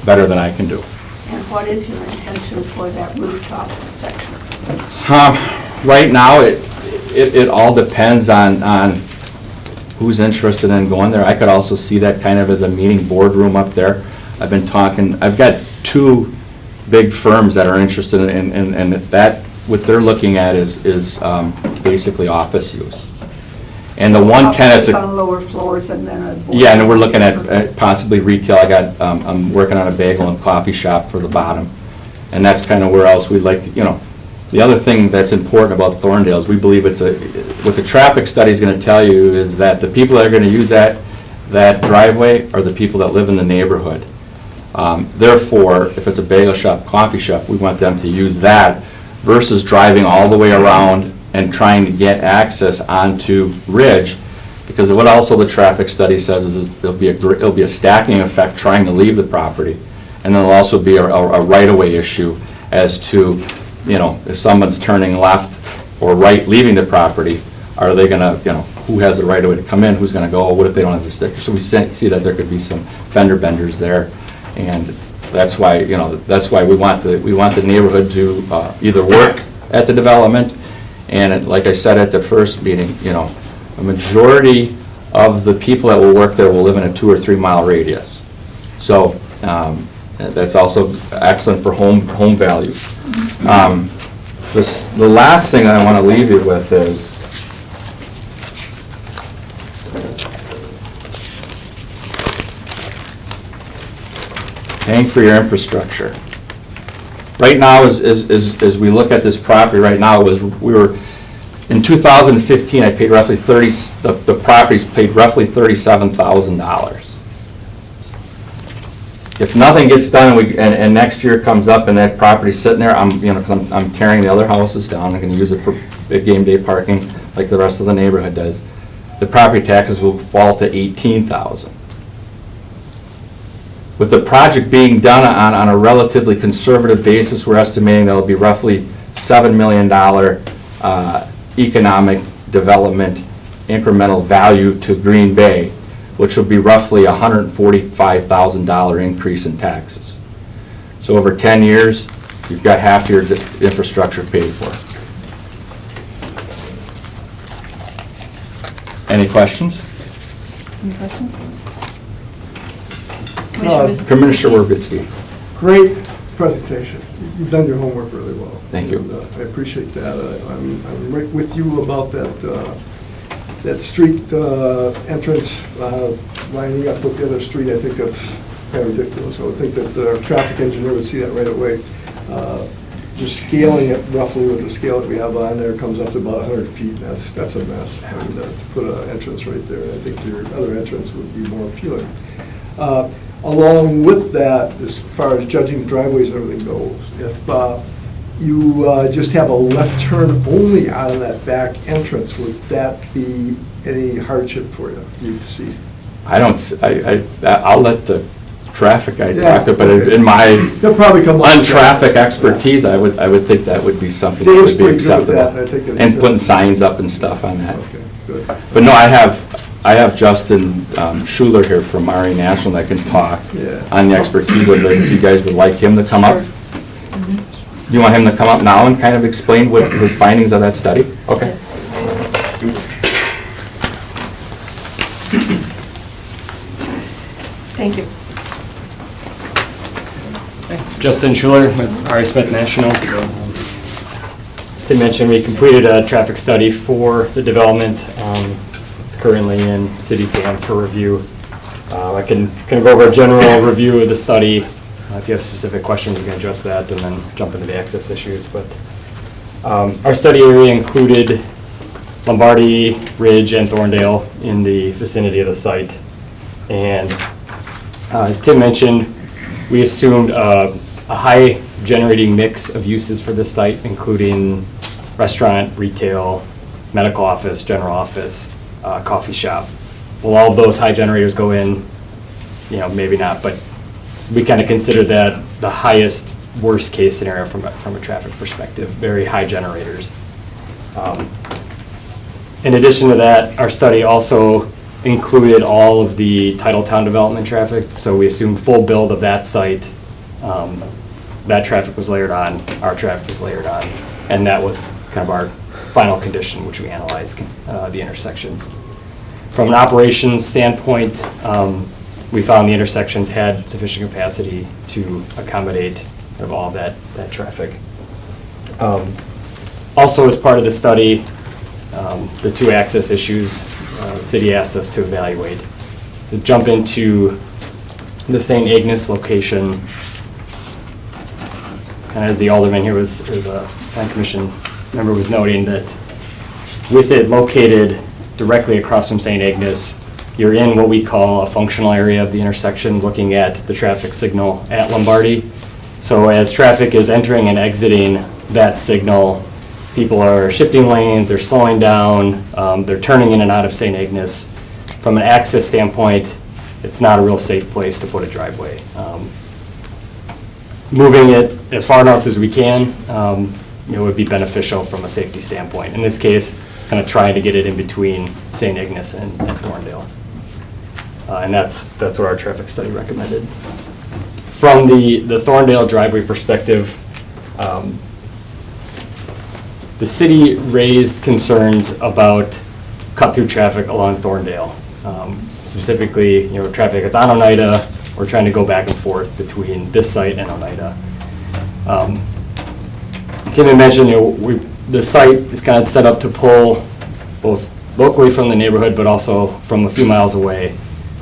Speaker 18: better than I can do.
Speaker 3: And what is your intention for that rooftop section?
Speaker 18: Right now, it all depends on who's interested in going there. I could also see that kind of as a meeting boardroom up there. I've got 2 big firms that are interested in that. What they're looking at is basically office use. And the one tenant's
Speaker 3: on lower floors and then a board.
Speaker 18: Yeah, and we're looking at possibly retail. I'm working on a bagel and coffee shop for the bottom. And that's kind of where else we'd like to, the other thing that's important about Thorndale is we believe what the traffic study is going to tell you is that the people that are going to use that driveway are the people that live in the neighborhood. Therefore, if it's a bagel shop, coffee shop, we want them to use that versus driving all the way around and trying to get access onto Ridge, because what also the traffic study says is it'll be a stacking effect trying to leave the property, and there'll also be a right-of-way issue as to, if someone's turning left or right leaving the property, are they gonna, who has the right-of-way to come in, who's gonna go, what if they don't have the sticker? So we see that there could be some fender benders there, and that's why, we want the neighborhood to either work at the development, and like I said at the first meeting, a majority of the people that will work there will live in a 2 or 3 mile radius. So that's also excellent for home values. The last thing I want to leave you with is paying for your infrastructure. Right now, as we look at this property right now, we were In 2015, I paid roughly the properties paid roughly $37,000. If nothing gets done and next year comes up and that property's sitting there, because I'm tearing the other houses down, I'm gonna use it for big game day parking like the rest of the neighborhood does, the property taxes will fall to $18,000. With the project being done on a relatively conservative basis, we're estimating there'll be roughly $7 million economic development incremental value to Green Bay, which will be roughly a $145,000 increase in taxes. So over 10 years, you've got half your infrastructure paid for. Any questions?
Speaker 2: Any questions?
Speaker 18: Commissioner Warbitsky.
Speaker 7: Great presentation. You've done your homework really well.
Speaker 18: Thank you.
Speaker 7: And, I appreciate that. I'm right with you about that street entrance lining up with the other street. I think that's kind of ridiculous. I would think that the traffic engineer would see that right away. Just scaling it roughly with the scale that we have on there comes up to about 100 feet. That's a mess. And to put an entrance right there, I think your other entrance would be more appealing. Along with that, as far as judging driveways and everything goes, if you just have a left turn only on that back entrance, would that be any hardship for you, you'd see?
Speaker 18: I'll let the traffic guy talk to it, but in my
Speaker 7: He'll probably come up with
Speaker 18: traffic expertise, I would think that would be something that
Speaker 7: Dave's
Speaker 18: would be
Speaker 7: pretty good with
Speaker 18: acceptable.
Speaker 7: that, and I think that
Speaker 18: And
Speaker 7: he's-
Speaker 18: putting signs up and stuff on that.
Speaker 7: Okay, good.
Speaker 18: But no, I have Justin Schuler here from RE National that can talk
Speaker 7: Yeah.
Speaker 18: on the expertise of it, if you guys would like him to come up. Do you want him to come up now and kind of explain what his findings of that study? Okay.
Speaker 2: Thank you.
Speaker 19: Justin Schuler with RE Smith National. As Tim mentioned, we completed a traffic study for the development. It's currently in city's hands for review. I can kind of go over a general review of the study. If you have specific questions, we can address that and then jump into the access issues. But our study area included Lombardi, Ridge, and Thorndale in the vicinity of the site. And as Tim mentioned, we assumed a high generating mix of uses for this site, including restaurant, retail, medical office, general office, coffee shop. Will all of those high generators go in? Maybe not, but we kind of consider that the highest worst case scenario from a traffic perspective, very high generators. In addition to that, our study also included all of the Titletown development traffic, so we assumed full build of that site. That traffic was layered on, our traffic was layered on, and that was kind of our final condition, which we analyzed the intersections. From an operations standpoint, we found the intersections had sufficient capacity to accommodate kind of all of that traffic. Also, as part of the study, the two access issues the city asked us to evaluate. To jump into the St. Agnes location, kind of as the alderman here was, or the plan commission member was noting, that with it located directly across from St. Agnes, you're in what we call a functional area of the intersection, looking at the traffic signal at Lombardi. So as traffic is entering and exiting that signal, people are shifting lanes, they're slowing down, they're turning in and out of St. Agnes. From an access standpoint, it's not a real safe place to put a driveway. Moving it as far north as we can, would be beneficial from a safety standpoint. In this case, kind of trying to get it in between St. Agnes and Thorndale. And that's what our traffic study recommended. From the Thorndale driveway perspective, the city raised concerns about cut-through traffic along Thorndale. Specifically, traffic that's on Oneida, we're trying to go back and forth between this site and Oneida. Tim had mentioned, the site is kind of set up to pull both locally from the neighborhood, but also from a few miles away.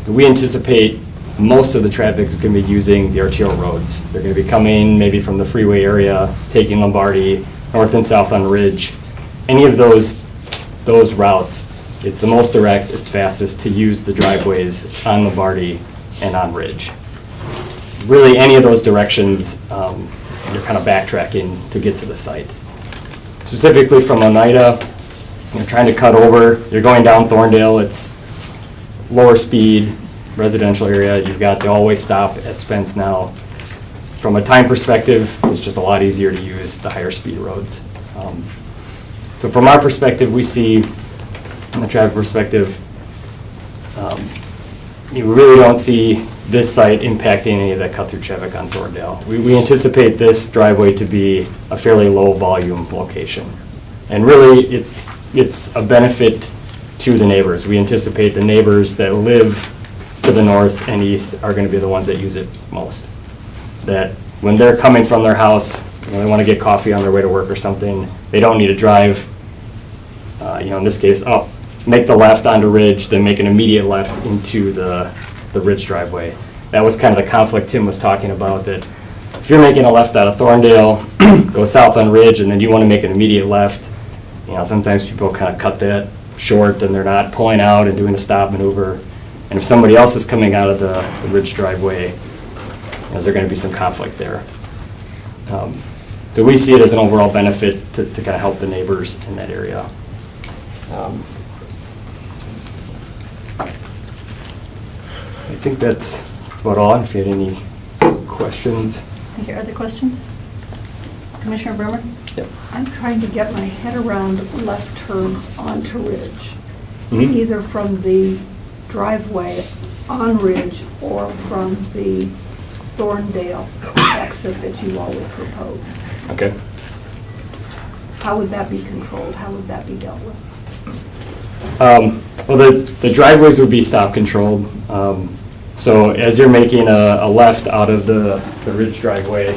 Speaker 19: We anticipate most of the traffic is going to be using the arterial roads. They're going to be coming maybe from the freeway area, taking Lombardi, north and south on Ridge. Any of those those routes, it's the most direct, it's fastest to use the driveways on Lombardi and on Ridge. Really, any of those directions, you're kind of backtracking to get to the site. Specifically from Oneida, you're trying to cut over, you're going down Thorndale, it's lower speed, residential area, you've got the all-way stop at Spence now. From a time perspective, it's just a lot easier to use the higher speed roads. So from our perspective, we see, from the traffic perspective, you really don't see this site impacting any of that cut-through traffic on Thorndale. We anticipate this driveway to be a fairly low-volume location. And really, it's a benefit to the neighbors. We anticipate the neighbors that live to the north and east are going to be the ones that use it most. That when they're coming from their house, they want to get coffee on their way to work or something, they don't need to drive, in this case, up, make the left onto Ridge, then make an immediate left into the Ridge driveway. That was kind of the conflict Tim was talking about, that if you're making a left out of Thorndale, go south on Ridge, and then you want to make an immediate left, sometimes people kind of cut that short and they're not pulling out and doing a stop maneuver. And if somebody else is coming out of the Ridge driveway, is there going to be some conflict there? So we see it as an overall benefit to kind of help the neighbors in that area. I think that's about all. If you had any questions.
Speaker 2: Thank you. Are there questions? Commissioner Bremer?
Speaker 19: Yep.
Speaker 3: I'm trying to get my head around left turns onto Ridge,
Speaker 19: Mhm.
Speaker 3: either from the driveway on Ridge or from the Thorndale exit that you all would propose.
Speaker 19: Okay.
Speaker 3: How would that be controlled? How would that be dealt with?
Speaker 19: Well, the driveways would be stop controlled. So as you're making a left out of the Ridge driveway,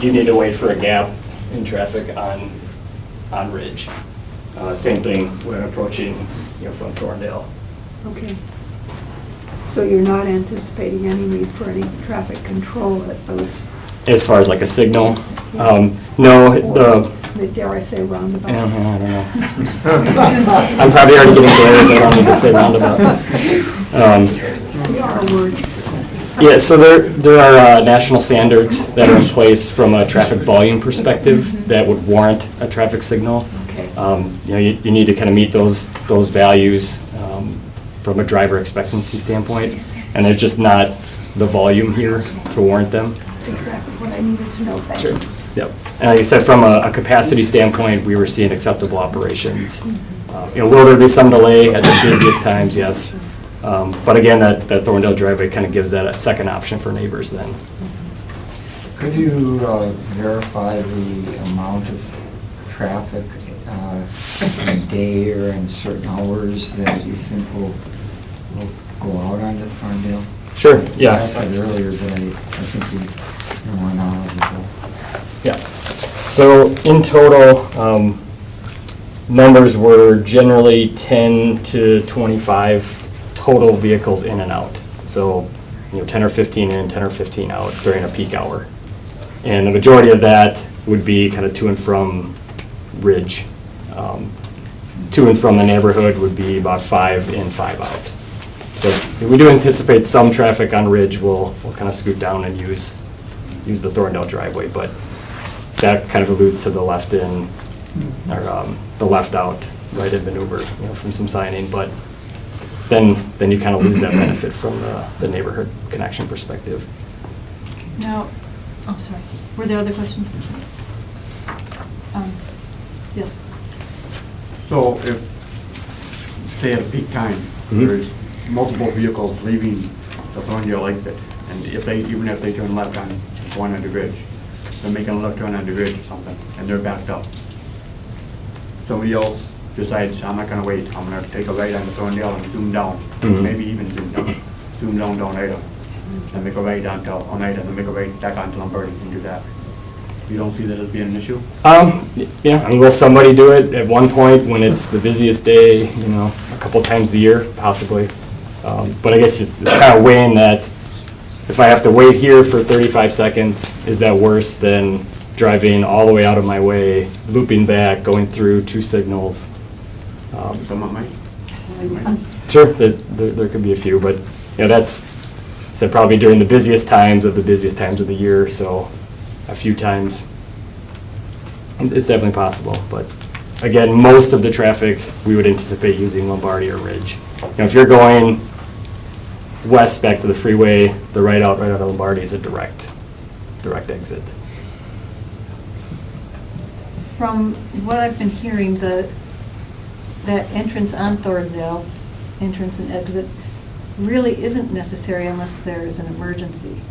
Speaker 19: you need to wait for a gap in traffic on Ridge. Same thing when approaching, from Thorndale.
Speaker 3: Okay. So you're not anticipating any need for any traffic control at those?
Speaker 19: As far as like a signal, no,
Speaker 3: Dare I say roundabout?
Speaker 19: I don't know. I'm probably already getting glares, I don't need to say roundabout. Yeah, so there are national standards that are in place from a traffic volume perspective that would warrant a traffic signal. You need to kind of meet those values from a driver expectancy standpoint, and there's just not the volume here to warrant them.
Speaker 3: That's exactly what I needed to know. Thank you.
Speaker 19: Yep. And like I said, from a capacity standpoint, we were seeing acceptable operations. Will there be some delay at the busiest times? Yes. But again, that Thorndale driveway kind of gives that a second option for neighbors then.
Speaker 14: Could you verify the amount of traffic in a day or in certain hours that you think will go out onto Thorndale?
Speaker 19: Sure, yeah.
Speaker 14: I said earlier that I think you're more knowledgeable.
Speaker 19: Yeah. So in total, numbers were generally 10 to 25 total vehicles in and out. So, 10 or 15 in, 10 or 15 out during a peak hour. And the majority of that would be kind of to and from Ridge. To and from the neighborhood would be about 5 in, 5 out. So we do anticipate some traffic on Ridge will kind of scoot down and use the Thorndale driveway, but that kind of alludes to the left in, or the left out, right in maneuver, from some signing, but then you kind of lose that benefit from the neighborhood connection perspective.
Speaker 2: Now, sorry, were there other questions? Yes.
Speaker 20: So if, say at a peak time, there's multiple vehicles leaving the Thorndale exit, and even if they turn left on one on the Ridge, they're making a left turn on the Ridge or something, and they're backed up. Somebody else decides, I'm not gonna wait, I'm gonna take a right on the Thorndale and zoom down, maybe even zoom down to Oneida, and make a right down to Oneida, and make a right back onto Lombardi and do that. You don't see that as being an issue?
Speaker 19: Yeah, will somebody do it at one point when it's the busiest day, a couple times a year, possibly. But I guess it's kind of weighing that, if I have to wait here for 35 seconds, is that worse than driving all the way out of my way, looping back, going through 2 signals,
Speaker 20: Someone might.
Speaker 19: Sure, there could be a few, but, that's, so probably during the busiest times of the year, so a few times. It's definitely possible, but again, most of the traffic, we would anticipate using Lombardi or Ridge. If you're going west back to the freeway, the right out of Lombardi is a direct exit.
Speaker 2: From what I've been hearing, that entrance on Thorndale, entrance and exit, really isn't necessary unless there is an emergency.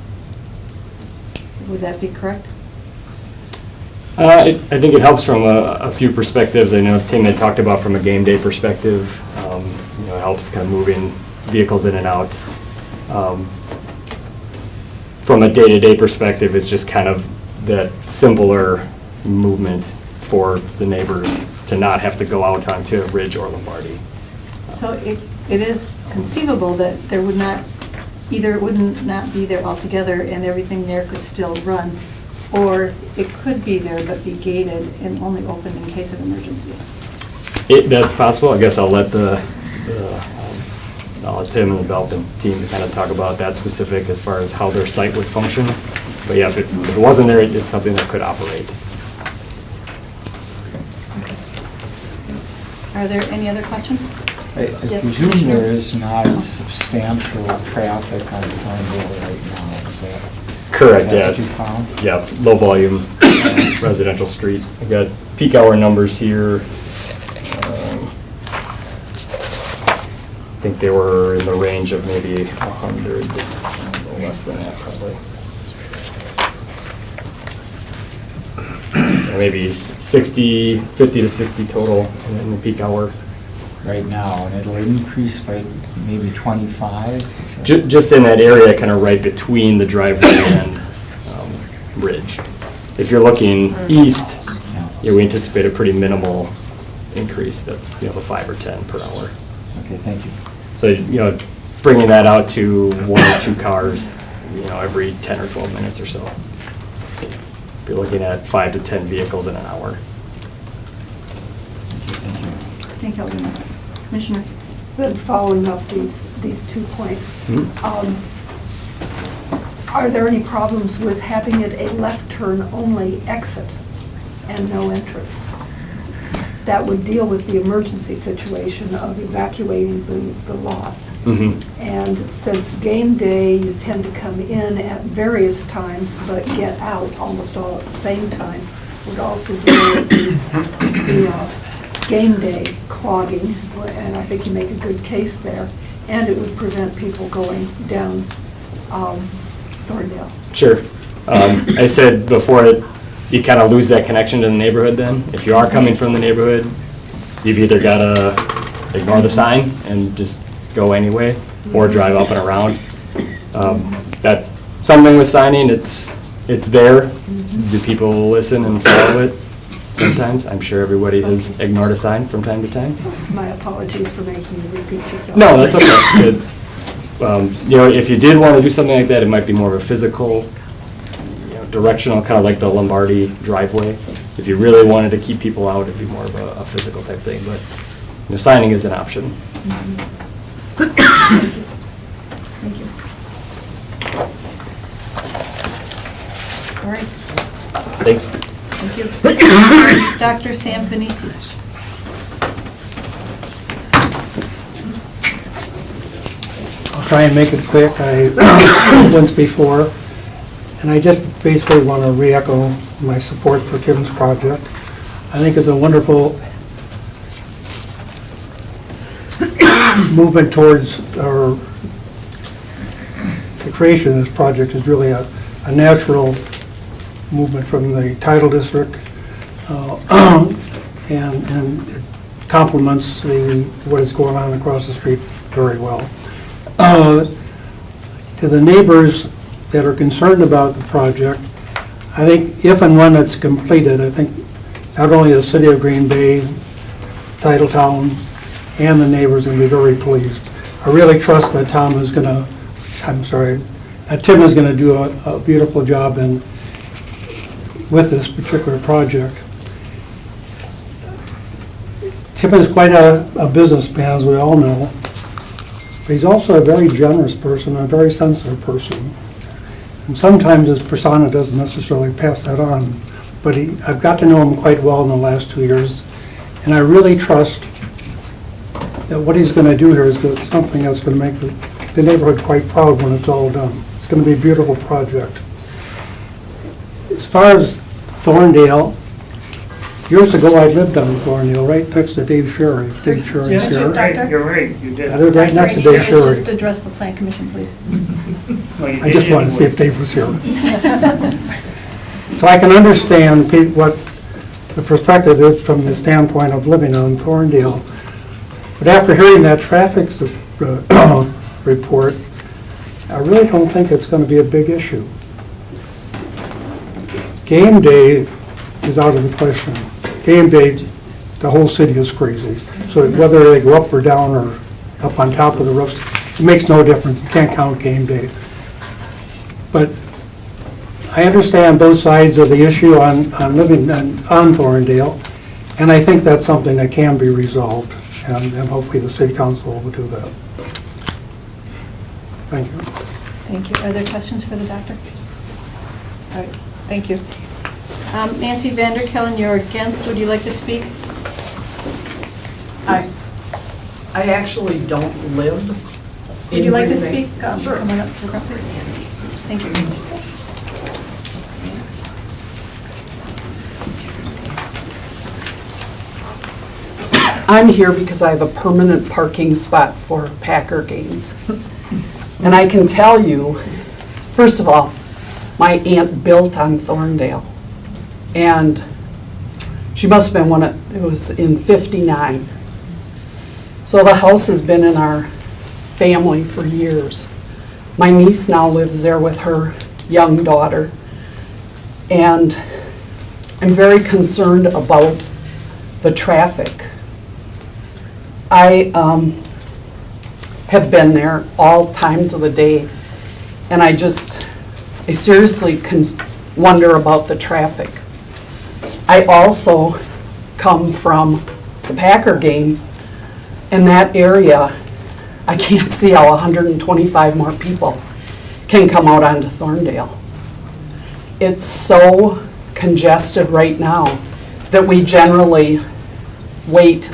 Speaker 2: Would that be correct?
Speaker 19: I think it helps from a few perspectives. I know Tim had talked about from a game day perspective. It helps kind of moving vehicles in and out. From a day-to-day perspective, it's just kind of that simpler movement for the neighbors to not have to go out onto Ridge or Lombardi.
Speaker 2: So it is conceivable that there would not, either it wouldn't not be there altogether and everything there could still run, or it could be there but be gated and only open in case of emergency.
Speaker 19: That's possible. I guess I'll let I'll let Tim and the development team kind of talk about that specific as far as how their site would function. But yeah, if it wasn't there, it's something that could operate.
Speaker 2: Are there any other questions?
Speaker 14: I
Speaker 2: Yes,
Speaker 14: presume
Speaker 2: Commissioner.
Speaker 14: there is not substantial traffic on Thorndale right now, is that?
Speaker 19: Correct,
Speaker 14: is that
Speaker 19: yeah.
Speaker 14: what you found?
Speaker 19: Yeah, low volume residential street. I've got peak hour numbers here. I think they were in the range of maybe 100, a little less than that probably. Maybe 50 to 60 total in the peak hour.
Speaker 14: Right now, and it'll increase by maybe 25?
Speaker 19: Just in that area, kind of right between the driveway and Ridge. If you're looking east, we anticipate a pretty minimal increase. That's, the 5 or 10 per hour.
Speaker 14: Okay, thank you.
Speaker 19: So, bringing that out to 1 or 2 cars, every 10 or 12 minutes or so. You're looking at 5 to 10 vehicles in an hour.
Speaker 2: Thank you, Alderman. Commissioner?
Speaker 3: Then following up these 2 points, are there any problems with having it a left turn only exit and no entrance? That would deal with the emergency situation of evacuating the lot. And since game day, you tend to come in at various times but get out almost all at the same time, would also deal with the game day clogging, and I think you make a good case there, and it would prevent people going down Thorndale.
Speaker 19: Sure. I said before, you kind of lose that connection to the neighborhood then. If you are coming from the neighborhood, you've either got to ignore the sign and just go anyway, or drive up and around. That something with signing, it's there. Do people listen and follow it? Sometimes. I'm sure everybody has ignored a sign from time to time.
Speaker 3: My apologies for making you repeat yourself.
Speaker 19: No, that's okay. If you did want to do something like that, it might be more of a physical, directional, kind of like the Lombardi driveway. If you really wanted to keep people out, it'd be more of a physical type thing, but signing is an option.
Speaker 2: Thank you. All right.
Speaker 19: Thanks.
Speaker 2: Thank you. Dr. Sam Finisi.
Speaker 21: I'll try and make it quick. I once before, and I just basically want to re-echo my support for Tim's project. I think it's a wonderful movement towards the creation of this project is really a natural movement from the title district, and it complements what is going on across the street very well. To the neighbors that are concerned about the project, I think if and when it's completed, I think not only the city of Green Bay, Titletown, and the neighbors will be very pleased. I really trust that Tim is going to do a beautiful job with this particular project. Chip is quite a businessman, as we all know, but he's also a very generous person, a very sensitive person. And sometimes his persona doesn't necessarily pass that on, but I've got to know him quite well in the last 2 years, and I really trust that what he's going to do here is something that's going to make the neighborhood quite proud when it's all done. It's going to be a beautiful project. As far as Thorndale, years ago I lived on Thorndale, right next to Dave Sherry. Dave Sherry's
Speaker 2: Yes,
Speaker 21: here.
Speaker 2: Doctor?
Speaker 10: You're right, you did.
Speaker 21: I lived right next to Dave Sherry.
Speaker 2: Just address the plan commission, please.
Speaker 21: I just wanted to see if Dave was here. So I can understand what the perspective is from the standpoint of living on Thorndale. But after hearing that traffic report, I really don't think it's going to be a big issue. Game day is out of the question. Game day, the whole city is crazy. So whether they go up or down or up on top of the roofs, it makes no difference. You can't count game day. But I understand both sides of the issue on living on Thorndale, and I think that's something that can be resolved, and hopefully the city council will do that. Thank you.
Speaker 2: Thank you. Are there questions for the doctor? All right, thank you. Nancy Vanderkellen, you're against. Would you like to speak?
Speaker 9: I actually don't live.
Speaker 2: Would you like to
Speaker 9: in Green
Speaker 2: speak?
Speaker 9: Bay. Sure.
Speaker 2: Come on up to the front, please. Thank you.
Speaker 9: I'm here because I have a permanent parking spot for Packer games. And I can tell you, first of all, my aunt built on Thorndale. And she must have been it was in '59. So the house has been in our family for years. My niece now lives there with her young daughter. And I'm very concerned about the traffic. I have been there all times of the day, and I seriously wonder about the traffic. I also come from the Packer game, and that area, I can't see how 125 more people can come out onto Thorndale. It's so congested right now that we generally wait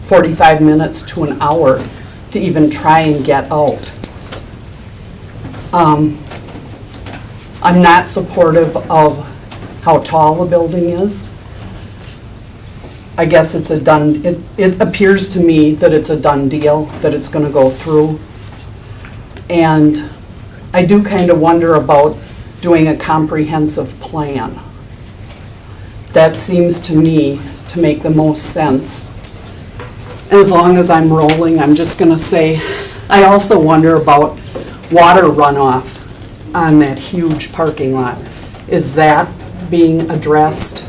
Speaker 9: 45 minutes to an hour to even try and get out. I'm not supportive of how tall the building is. I guess it's it appears to me that it's a done deal, that it's going to go through. And I do kind of wonder about doing a comprehensive plan. That seems to me to make the most sense. As long as I'm rolling, I'm just going to say, I also wonder about water runoff on that huge parking lot. Is that being addressed?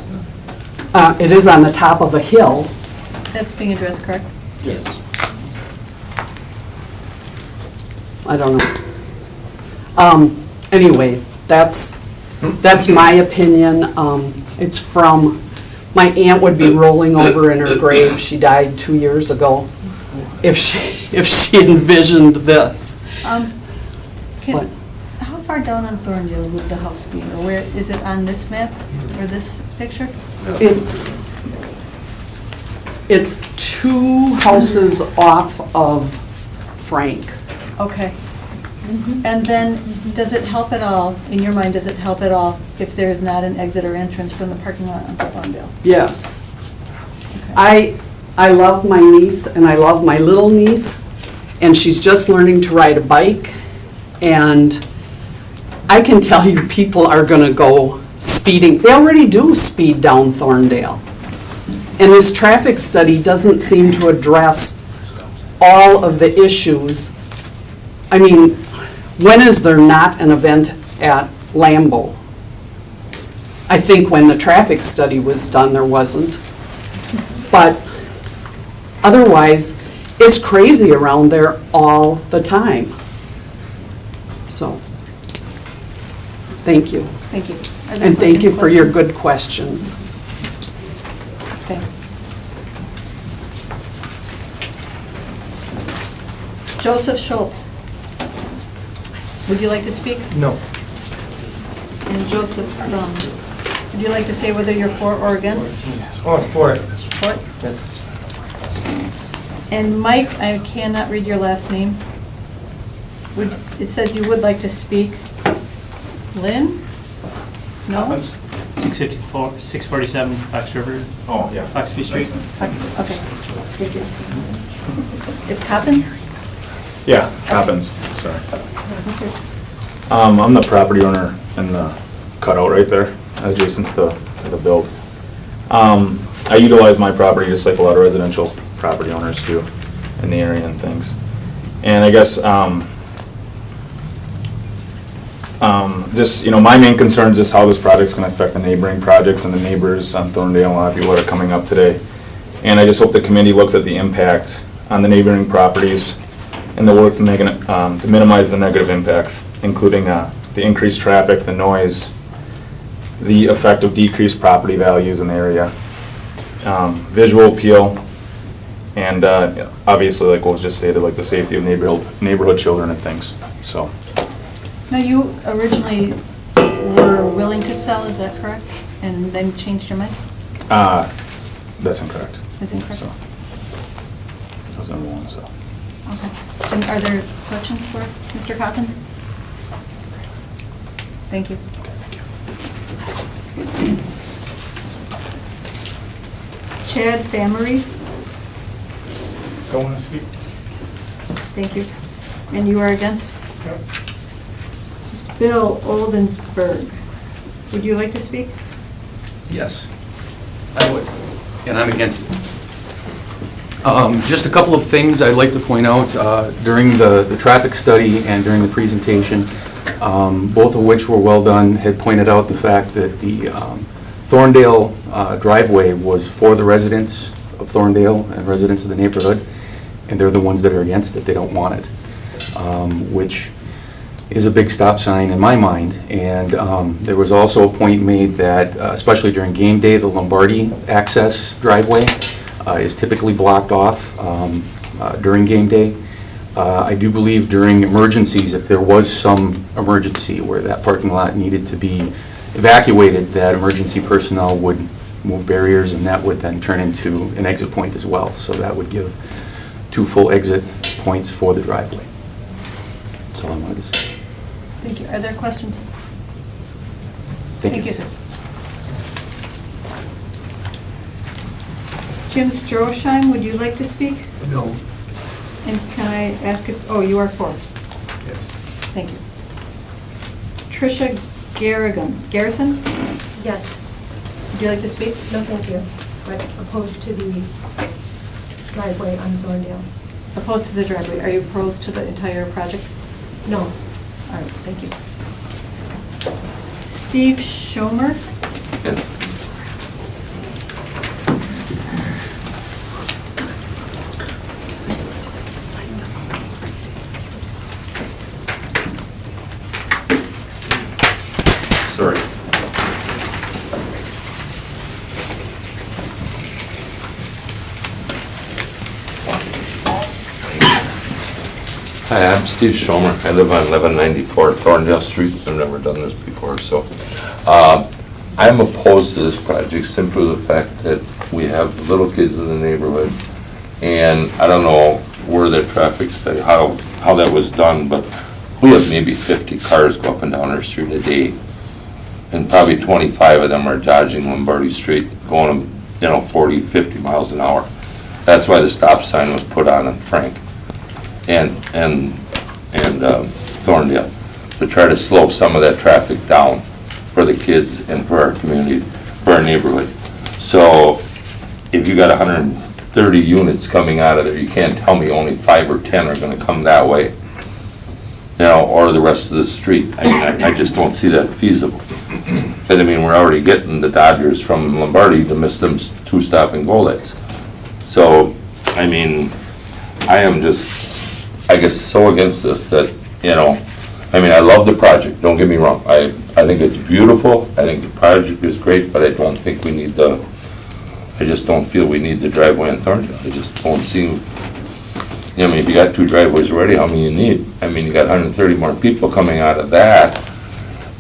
Speaker 9: It is on the top of a hill.
Speaker 2: That's being addressed, correct?
Speaker 9: Yes. I don't know. Anyway, that's my opinion. It's from, my aunt would be rolling over in her grave. She died 2 years ago. If she envisioned this.
Speaker 2: How far down on Thorndale would the house be, or where, is it on this map, or this picture?
Speaker 9: It's 2 houses off of Frank.
Speaker 2: Okay. And then, does it help at all, in your mind, does it help at all if there is not an exit or entrance from the parking lot onto Thorndale?
Speaker 9: Yes. I love my niece, and I love my little niece, and she's just learning to ride a bike, and I can tell you people are gonna go speeding. They already do speed down Thorndale. And this traffic study doesn't seem to address all of the issues. I mean, when is there not an event at Lambeau? I think when the traffic study was done, there wasn't. But otherwise, it's crazy around there all the time. So, thank you.
Speaker 2: Thank you.
Speaker 9: And thank you for your good questions.
Speaker 2: Thanks. Joseph Schultz. Would you like to speak?
Speaker 4: No.
Speaker 2: And Joseph, would you like to say whether you're for or against?
Speaker 4: Oh, it's for it.
Speaker 2: For it?
Speaker 4: Yes.
Speaker 2: And Mike, I cannot read your last name. It says you would like to speak. Lynn? No?
Speaker 15: 654, 647 Fox River.
Speaker 13: Oh, yeah.
Speaker 15: Foxby Street.
Speaker 2: Okay. Thank you. It's Coppins?
Speaker 13: Yeah, happens, sorry. I'm the property owner in the cutout right there, adjacent to the build. I utilize my property just like a lot of residential property owners do in the area and things. And I guess, just, my main concern is just how this project's gonna affect the neighboring projects and the neighbors on Thorndale, a lot of people that are coming up today. And I just hope the committee looks at the impact on the neighboring properties and the work to make it, to minimize the negative impacts, including the increased traffic, the noise, the effect of decreased property values in the area, visual appeal, and obviously, like what was just stated, like the safety of neighborhood children and things. So,
Speaker 2: Now, you originally were willing to sell, is that correct? And then changed your mind?
Speaker 13: that's incorrect.
Speaker 2: That's incorrect.
Speaker 13: So, I was number one, so.
Speaker 2: Okay. And are there questions for Mr. Coppins? Thank you. Chad Famery,
Speaker 17: Don't want to speak?
Speaker 2: thank you. And you are against? Bill Oldensberg, would you like to speak?
Speaker 11: Yes, I would, and I'm against it. Just a couple of things I'd like to point out during the traffic study and during the presentation, both of which were well done, had pointed out the fact that the Thorndale driveway was for the residents of Thorndale and residents of the neighborhood, and they're the ones that are against it. They don't want it, which is a big stop sign in my mind. And there was also a point made that, especially during game day, the Lombardi access driveway is typically blocked off during game day. I do believe during emergencies, if there was some emergency where that parking lot needed to be evacuated, that emergency personnel would move barriers, and that would then turn into an exit point as well. So that would give 2 full exit points for the driveway. That's all I wanted to say.
Speaker 2: Thank you. Are there questions?
Speaker 11: Thank you.
Speaker 2: sir. Jim Stroheim, would you like to speak?
Speaker 7: No.
Speaker 2: And can I ask if, oh, you are for?
Speaker 7: Yes.
Speaker 2: Thank you. Tricia Garrison?
Speaker 22: Yes.
Speaker 2: Would you like to speak?
Speaker 22: No, thank you. But opposed to the driveway on Thorndale.
Speaker 2: Opposed to the driveway. Are you opposed to the entire project?
Speaker 22: No.
Speaker 2: All right, thank you. Steve Schomer?
Speaker 23: Sorry. Hi, I'm Steve Schomer. I live on 1194 Thorndale Street. I've never done this before, so I'm opposed to this project simply to the fact that we have little kids in the neighborhood, and I don't know where the traffic study, how that was done, but we have maybe 50 cars go up and down our street a day, and probably 25 of them are dodging Lombardi Street, going 40, 50 miles an hour. That's why the stop sign was put on Frank and Thorndale, to try to slow some of that traffic down for the kids and for our community, for our neighborhood. So if you got 130 units coming out of there, you can't tell me only 5 or 10 are gonna come that way, or the rest of the street. I just don't see that feasible. Because, we're already getting the Dodgers from Lombardi to miss them 2 stop and go lights. So, I am just, I guess, so against this that, I love the project, don't get me wrong. I think it's beautiful, I think the project is great, but I don't think we need I just don't feel we need the driveway in Thorndale. I just don't see I mean, if you got 2 driveways already, how many you need? I mean, you got 130 more people coming out of that,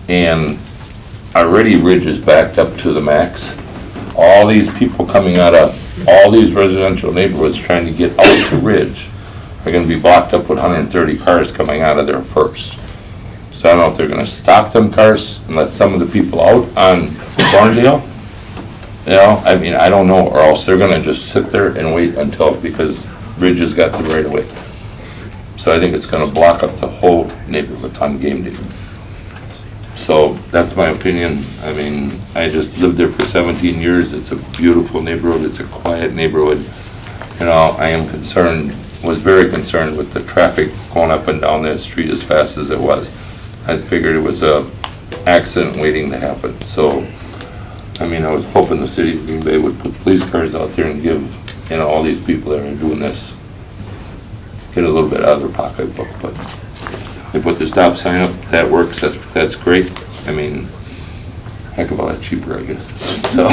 Speaker 23: and already Ridge is backed up to the max. All these people coming out of all these residential neighborhoods trying to get out to Ridge are gonna be blocked up with 130 cars coming out of there first. So I don't know if they're gonna stop them cars and let some of the people out on Thorndale. You know, I mean, I don't know, or else they're gonna just sit there and wait until, because Ridge has got the right of way. So I think it's gonna block up the whole neighborhood on game day. So that's my opinion. I mean, I just lived there for 17 years. It's a beautiful neighborhood. It's a quiet neighborhood. You know, I am concerned, was very concerned with the traffic going up and down that street as fast as it was. I figured it was a accident waiting to happen. So, I mean, I was hoping the city of Green Bay would put police cars out there and give, you know, all these people that are doing this, get a little bit out of their pocketbook, but they put the stop sign up, that works, that's great. I mean, heck of a lot cheaper, I guess. So,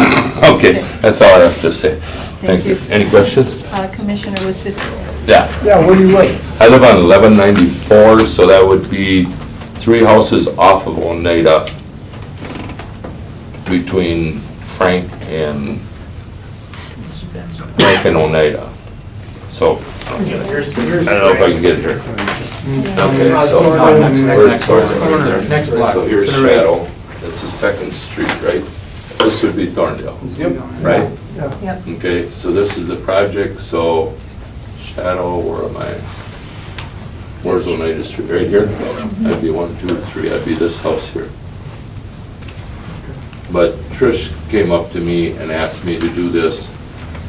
Speaker 23: okay, that's all I have to say. Thank you. Any questions?
Speaker 2: Commissioner with Fiscal.
Speaker 23: Yeah.
Speaker 7: Yeah, what do you like?
Speaker 23: I live on 1194, so that would be 3 houses off of Oneida between Frank and Oneida. So, I don't know if I can get it here. Okay, so,
Speaker 1: Next block.
Speaker 23: so here's Shadow, that's the 2nd Street, right? This would be Thorndale, right?
Speaker 3: Yep.
Speaker 23: Okay, so this is a project, so Shadow, where am I? Where's Oneida Street, right here? I'd be 1, 2, 3, I'd be this house here. But Trish came up to me and asked me to do this,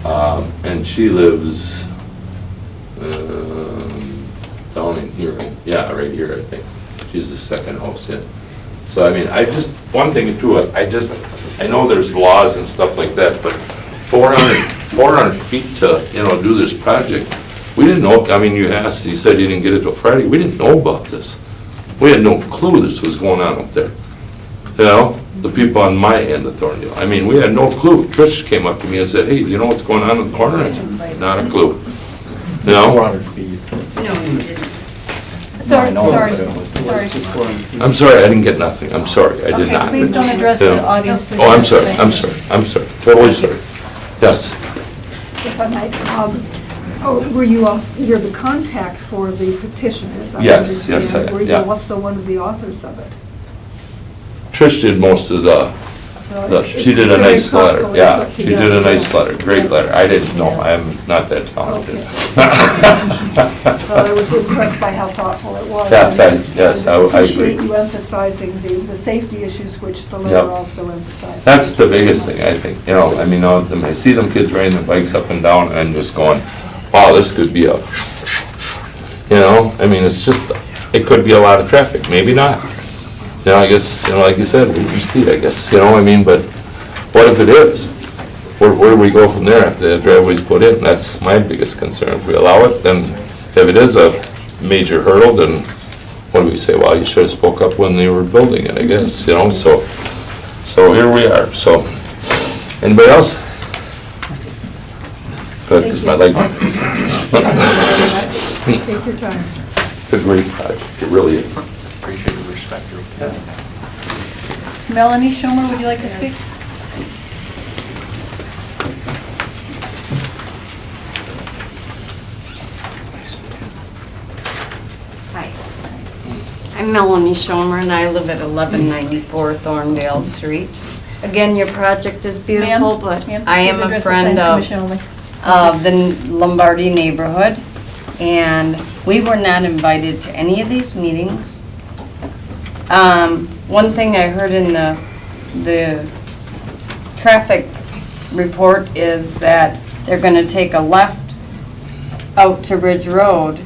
Speaker 23: and she lives down in here, yeah, right here, I think. She's the 2nd house in. So, I mean, one thing too, I know there's laws and stuff like that, but 400 feet to, you know, do this project, we didn't know, I mean, you asked, you said you didn't get it till Friday, we didn't know about this. We had no clue this was going on up there. You know, the people on my end of Thorndale, I mean, we had no clue. Trish came up to me and said, hey, you know what's going on in the corner? I said, not a clue. You know?
Speaker 14: 400 feet.
Speaker 2: No, you didn't. Sorry.
Speaker 23: I'm sorry, I didn't get nothing, I'm sorry, I did not.
Speaker 2: Okay, please don't address the audience. Please
Speaker 23: Oh, I'm
Speaker 2: don't
Speaker 23: sorry,
Speaker 2: say-
Speaker 23: I'm sorry, totally sorry. Yes,
Speaker 3: If I might, were you also, you're the contact for the petition, as I
Speaker 23: Yes, yes,
Speaker 3: understand.
Speaker 23: I am,
Speaker 3: Were you
Speaker 23: yeah.
Speaker 3: also one of the authors of it?
Speaker 23: Trish did most of she did a nice letter, yeah, she did a nice letter, great letter. I didn't know, I'm not that talented.
Speaker 3: Well, I was impressed by how thoughtful it was.
Speaker 23: Yes, yes, I agree.
Speaker 3: appreciate you emphasizing the safety issues, which the letter
Speaker 23: Yep.
Speaker 3: also emphasized.
Speaker 23: That's the biggest thing, I think, you know, I mean, I see them kids riding their bikes up and down, and I'm just going, wow, this could be a, you know, I mean, it's just, it could be a lot of traffic, maybe not. You know, I guess, you know, like you said, we can see, I guess, you know, I mean, but what if it is? Where do we go from there after the driveway's put in? That's my biggest concern. If we allow it, then if it is a major hurdle, then what do we say? Well, you should have spoke up when they were building it, I guess, you know, so here we are, so. Anybody else? Good, because my legs.
Speaker 3: Take your time.
Speaker 23: It's a great project, it really is.
Speaker 11: Appreciate the respect.
Speaker 2: Melanie Schomer, would you like to speak?
Speaker 5: Hi. I'm Melanie Schomer, and I live at 1194 Thorndale Street. Again, your project is beautiful, but
Speaker 2: Ma'am,
Speaker 5: I am
Speaker 2: please
Speaker 5: a
Speaker 2: address the
Speaker 5: friend
Speaker 2: planning
Speaker 5: of
Speaker 2: commission only.
Speaker 5: the Lombardi neighborhood, and we were not invited to any of these meetings. One thing I heard in the traffic report is that they're gonna take a left out to Ridge Road.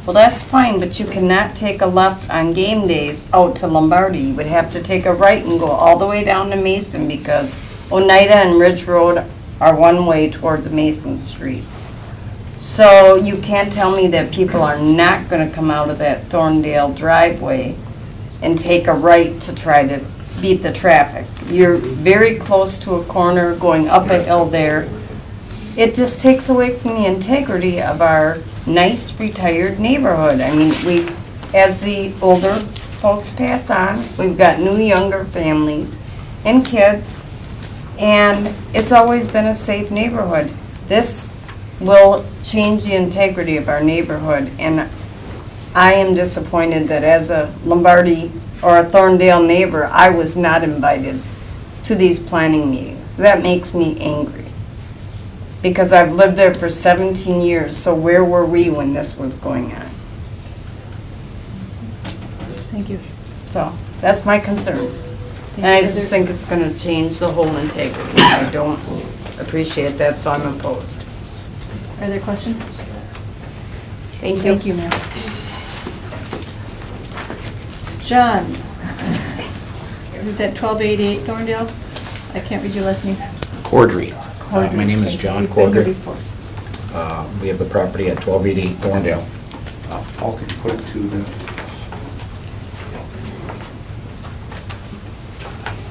Speaker 5: Well, that's fine, but you cannot take a left on game days out to Lombardi. You would have to take a right and go all the way down to Mason, because Oneida and Ridge Road are one way towards Mason Street. So you can't tell me that people are not gonna come out of that Thorndale driveway and take a right to try to beat the traffic. You're very close to a corner going up a hill there. It just takes away from the integrity of our nice retired neighborhood. I mean, as the older folks pass on, we've got new younger families and kids, and it's always been a safe neighborhood. This will change the integrity of our neighborhood, and I am disappointed that as a Lombardi or a Thorndale neighbor, I was not invited to these planning meetings. That makes me angry, because I've lived there for 17 years, so where were we when this was going on?
Speaker 2: Thank you.
Speaker 5: So, that's my concerns. And I just think it's gonna change the whole integrity. I don't appreciate that, so I'm opposed.
Speaker 2: Are there questions?
Speaker 5: Thank you.
Speaker 2: Thank you, ma'am. John, who's at 1288 Thorndale? I can't read your last name.
Speaker 6: Cordry. My name is
Speaker 2: Thank you.
Speaker 6: John
Speaker 2: You've been here
Speaker 6: Cordry.
Speaker 2: before.
Speaker 6: We have the property at 1288 Thorndale.
Speaker 20: Paul, could you put it to the,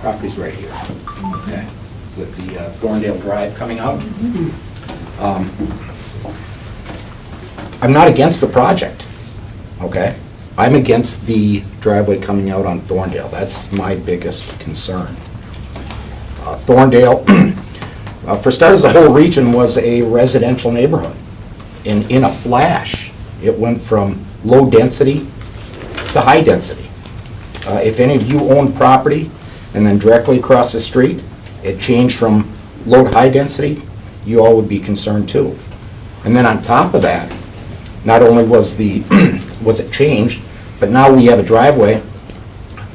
Speaker 6: Property's right here, okay, with the Thorndale Drive coming out. I'm not against the project, okay? I'm against the driveway coming out on Thorndale. That's my biggest concern. Thorndale, for starters, the whole region was a residential neighborhood. In a flash, it went from low density to high density. If any of you own property, and then directly across the street, it changed from low to high density, you all would be concerned too. And then on top of that, not only was it changed, but now we have a driveway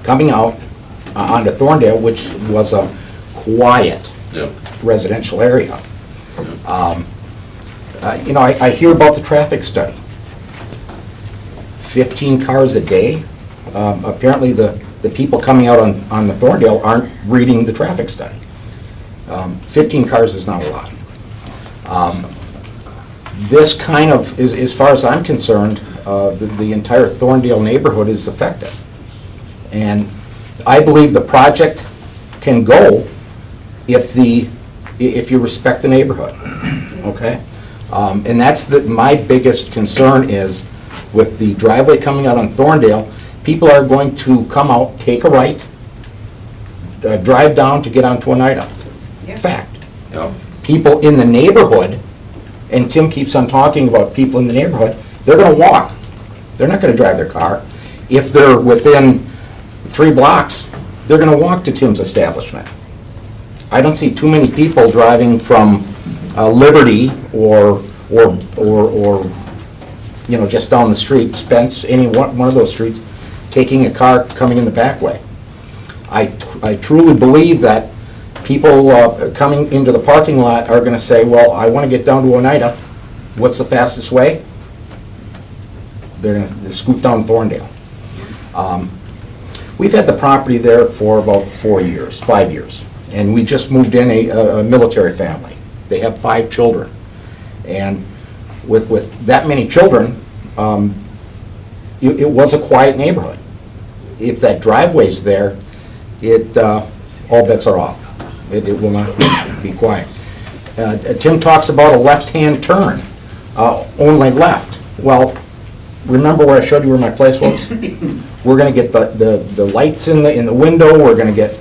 Speaker 6: coming out onto Thorndale, which was a quiet residential area. You know, I hear about the traffic study. 15 cars a day. Apparently the people coming out on the Thorndale aren't reading the traffic study. 15 cars is not a lot. This kind of, as far as I'm concerned, the entire Thorndale neighborhood is affected. And I believe the project can go if you respect the neighborhood, okay? And that's my biggest concern is with the driveway coming out on Thorndale, people are going to come out, take a right, drive down to get onto Oneida. Fact. People in the neighborhood, and Tim keeps on talking about people in the neighborhood, they're going to walk. They're not going to drive their car. If they're within 3 blocks, they're going to walk to Tim's establishment. I don't see too many people driving from Liberty or you know, just down the street, Spence, any one of those streets, taking a car coming in the back way. I truly believe that people coming into the parking lot are going to say, well, I want to get down to Oneida. What's the fastest way? They're going to scoot down Thorndale. We've had the property there for about 5 years, and we just moved in a military family. They have 5 children, and with that many children, it was a quiet neighborhood. If that driveway's there, all bets are off. It will not be quiet. Tim talks about a left-hand turn, only left. Well, remember where I showed you where my place was? We're going to get the lights in the window. We're going to get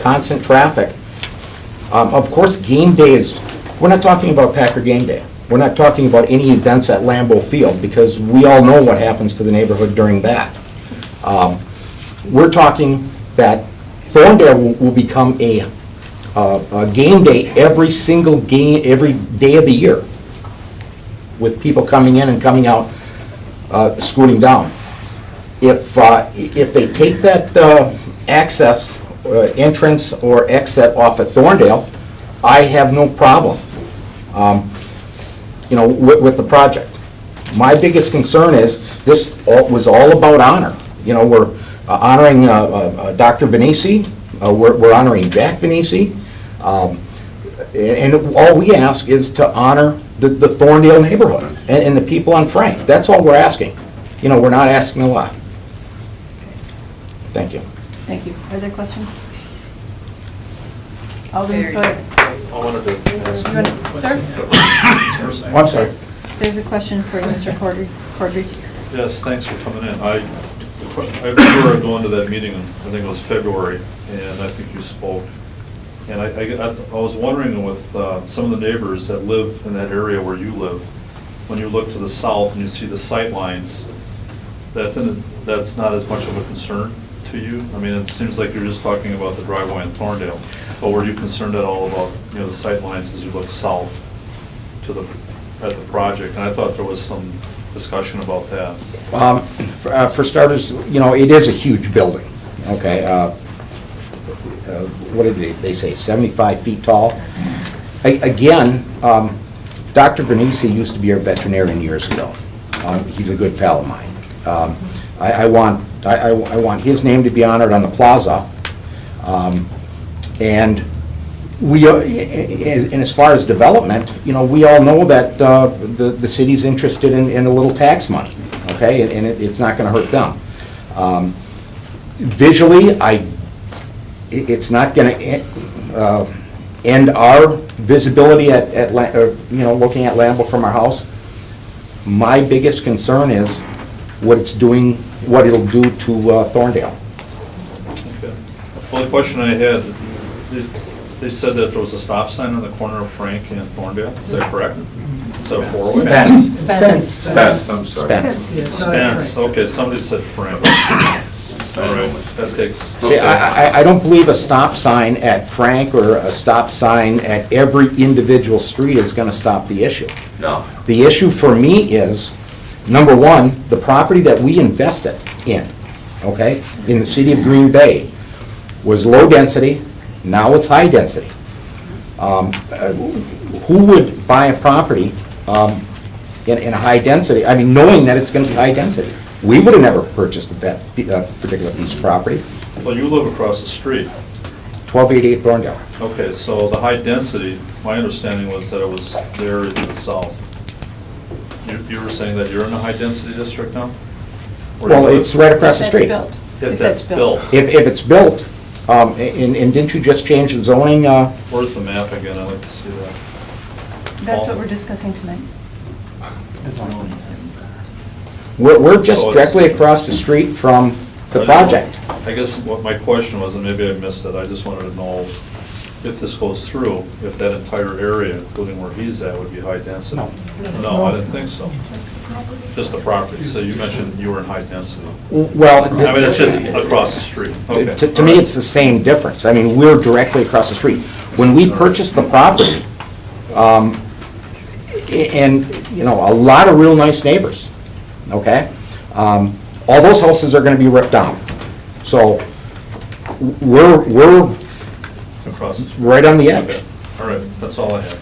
Speaker 6: constant traffic. Of course, game days, we're not talking about Packer game day. We're not talking about any events at Lambeau Field, because we all know what happens to the neighborhood during that. We're talking that Thorndale will become a game day every single game, every day of the year, with people coming in and coming out, scooting down. If they take that access, entrance or exit off at Thorndale, I have no problem, you know, with the project. My biggest concern is this was all about honor. You know, we're honoring Dr. Venesi, we're honoring Jack Venesi, and all we ask is to honor the Thorndale neighborhood and the people on Frank. That's all we're asking. You know, we're not asking a lot. Thank you.
Speaker 2: Thank you. Are there questions? Alderman Sawyer.
Speaker 13: I wanted to ask.
Speaker 2: Sir?
Speaker 6: I'm sorry.
Speaker 2: there's a question for you, Mr. Cordry.
Speaker 13: Yes, thanks for coming in. I remember going to that meeting, I think it was February, and I think you spoke. And I was wondering with some of the neighbors that live in that area where you live, when you look to the south and you see the sight lines, that's not as much of a concern to you? I mean, it seems like you're just talking about the driveway in Thorndale, but were you concerned at all about, the sight lines as you look south at the project? And I thought there was some discussion about that.
Speaker 6: For starters, it is a huge building, okay? What did they say, 75 feet tall? Again, Dr. Venisi used to be our veterinarian years ago. He's a good pal of mine. I want his name to be honored on the plaza. And as far as development, we all know that the city's interested in a little tax money, okay? And it's not going to hurt them. Visually, it's not going to end our visibility at looking at Lambeau from our house. My biggest concern is what it'll do to Thorndale.
Speaker 13: Okay. Well, the question I had, they said that there was a stop sign on the corner of Frank and Thorndale, is that correct? Is that a four-way?
Speaker 6: Spence.
Speaker 13: I'm sorry. Spence, okay, somebody said Frank. All right, that takes.
Speaker 6: See, I don't believe a stop sign at Frank or a stop sign at every individual street is gonna stop the issue.
Speaker 23: No.
Speaker 6: The issue for me is, number one, the property that we invested in, okay, in the city of Green Bay, was low density, now it's high density. Who would buy a property in a high density, I mean, knowing that it's gonna be high density? We would have never purchased that particular piece of property.
Speaker 13: Well, you live across the street.
Speaker 6: 1288 Thorndale.
Speaker 13: Okay, so the high density, my understanding was that it was there to the south. You were saying that you're in a high density district now?
Speaker 6: Well, it's right across the
Speaker 2: If
Speaker 6: street.
Speaker 2: that's built.
Speaker 13: If that's built.
Speaker 6: If it's built, and didn't you just change the zoning?
Speaker 13: Where's the map again? I'd like to see that.
Speaker 2: That's what we're discussing tonight.
Speaker 6: We're just directly across the street from the project.
Speaker 13: I guess what my question was, and maybe I missed it, I just wanted to know if this goes through, if that entire area, including where he's at, would be high density? No, I didn't think so. Just the property. So you mentioned you were in high density.
Speaker 6: Well,
Speaker 13: I mean, it's just across the street. Okay.
Speaker 6: To me, it's the same difference. I mean, we're directly across the street. When we purchased the property, and, a lot of real nice neighbors, okay? All those houses are gonna be ripped down. So, we're
Speaker 13: Across the street.
Speaker 6: right on the edge.
Speaker 13: Okay. All right, that's all I have.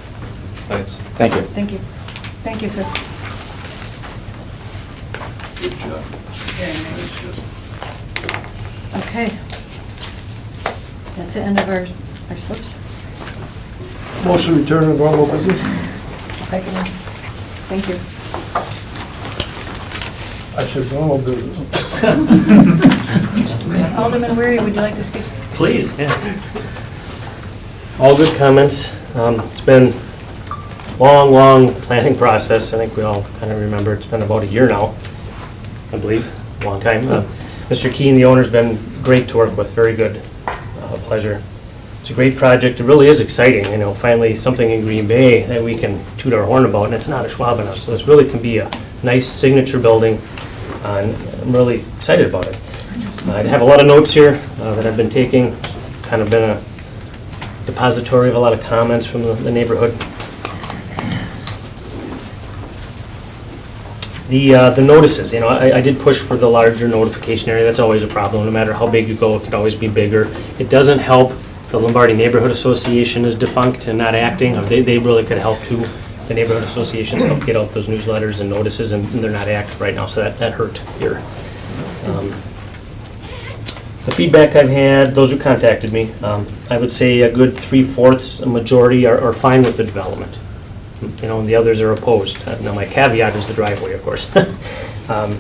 Speaker 13: Thanks.
Speaker 6: Thank you.
Speaker 2: Thank you. Thank you, sir.
Speaker 23: Good job.
Speaker 2: Okay. That's the end of our slips.
Speaker 7: Motion to return to normal business?
Speaker 2: Second. Thank you.
Speaker 7: I said normal business.
Speaker 2: Alderman Weary, would you like to speak?
Speaker 10: Please, yes. All good comments. It's been a long planning process. I think we all kind of remember it's been about a year now, I believe, a long time. Mr. Keane, the owner's been great to work with, very good, pleasure. It's a great project. It really is exciting, finally something in Green Bay that we can toot our horn about, and it's not a Schwab enough. So this really can be a nice signature building, and I'm really excited about it. I have a lot of notes here that I've been taking, kind of been a depository of a lot of comments from the neighborhood. The notices, I did push for the larger notification area. That's always a problem. No matter how big you go, it could always be bigger. It doesn't help. The Lombardi Neighborhood Association is defunct and not acting. They really could help too. The neighborhood associations help get out those newsletters and notices, and they're not active right now, so that hurt here. The feedback I've had, those who contacted me, I would say a good 3/4, a majority are fine with the development. And the others are opposed. Now, my caveat is the driveway, of course. A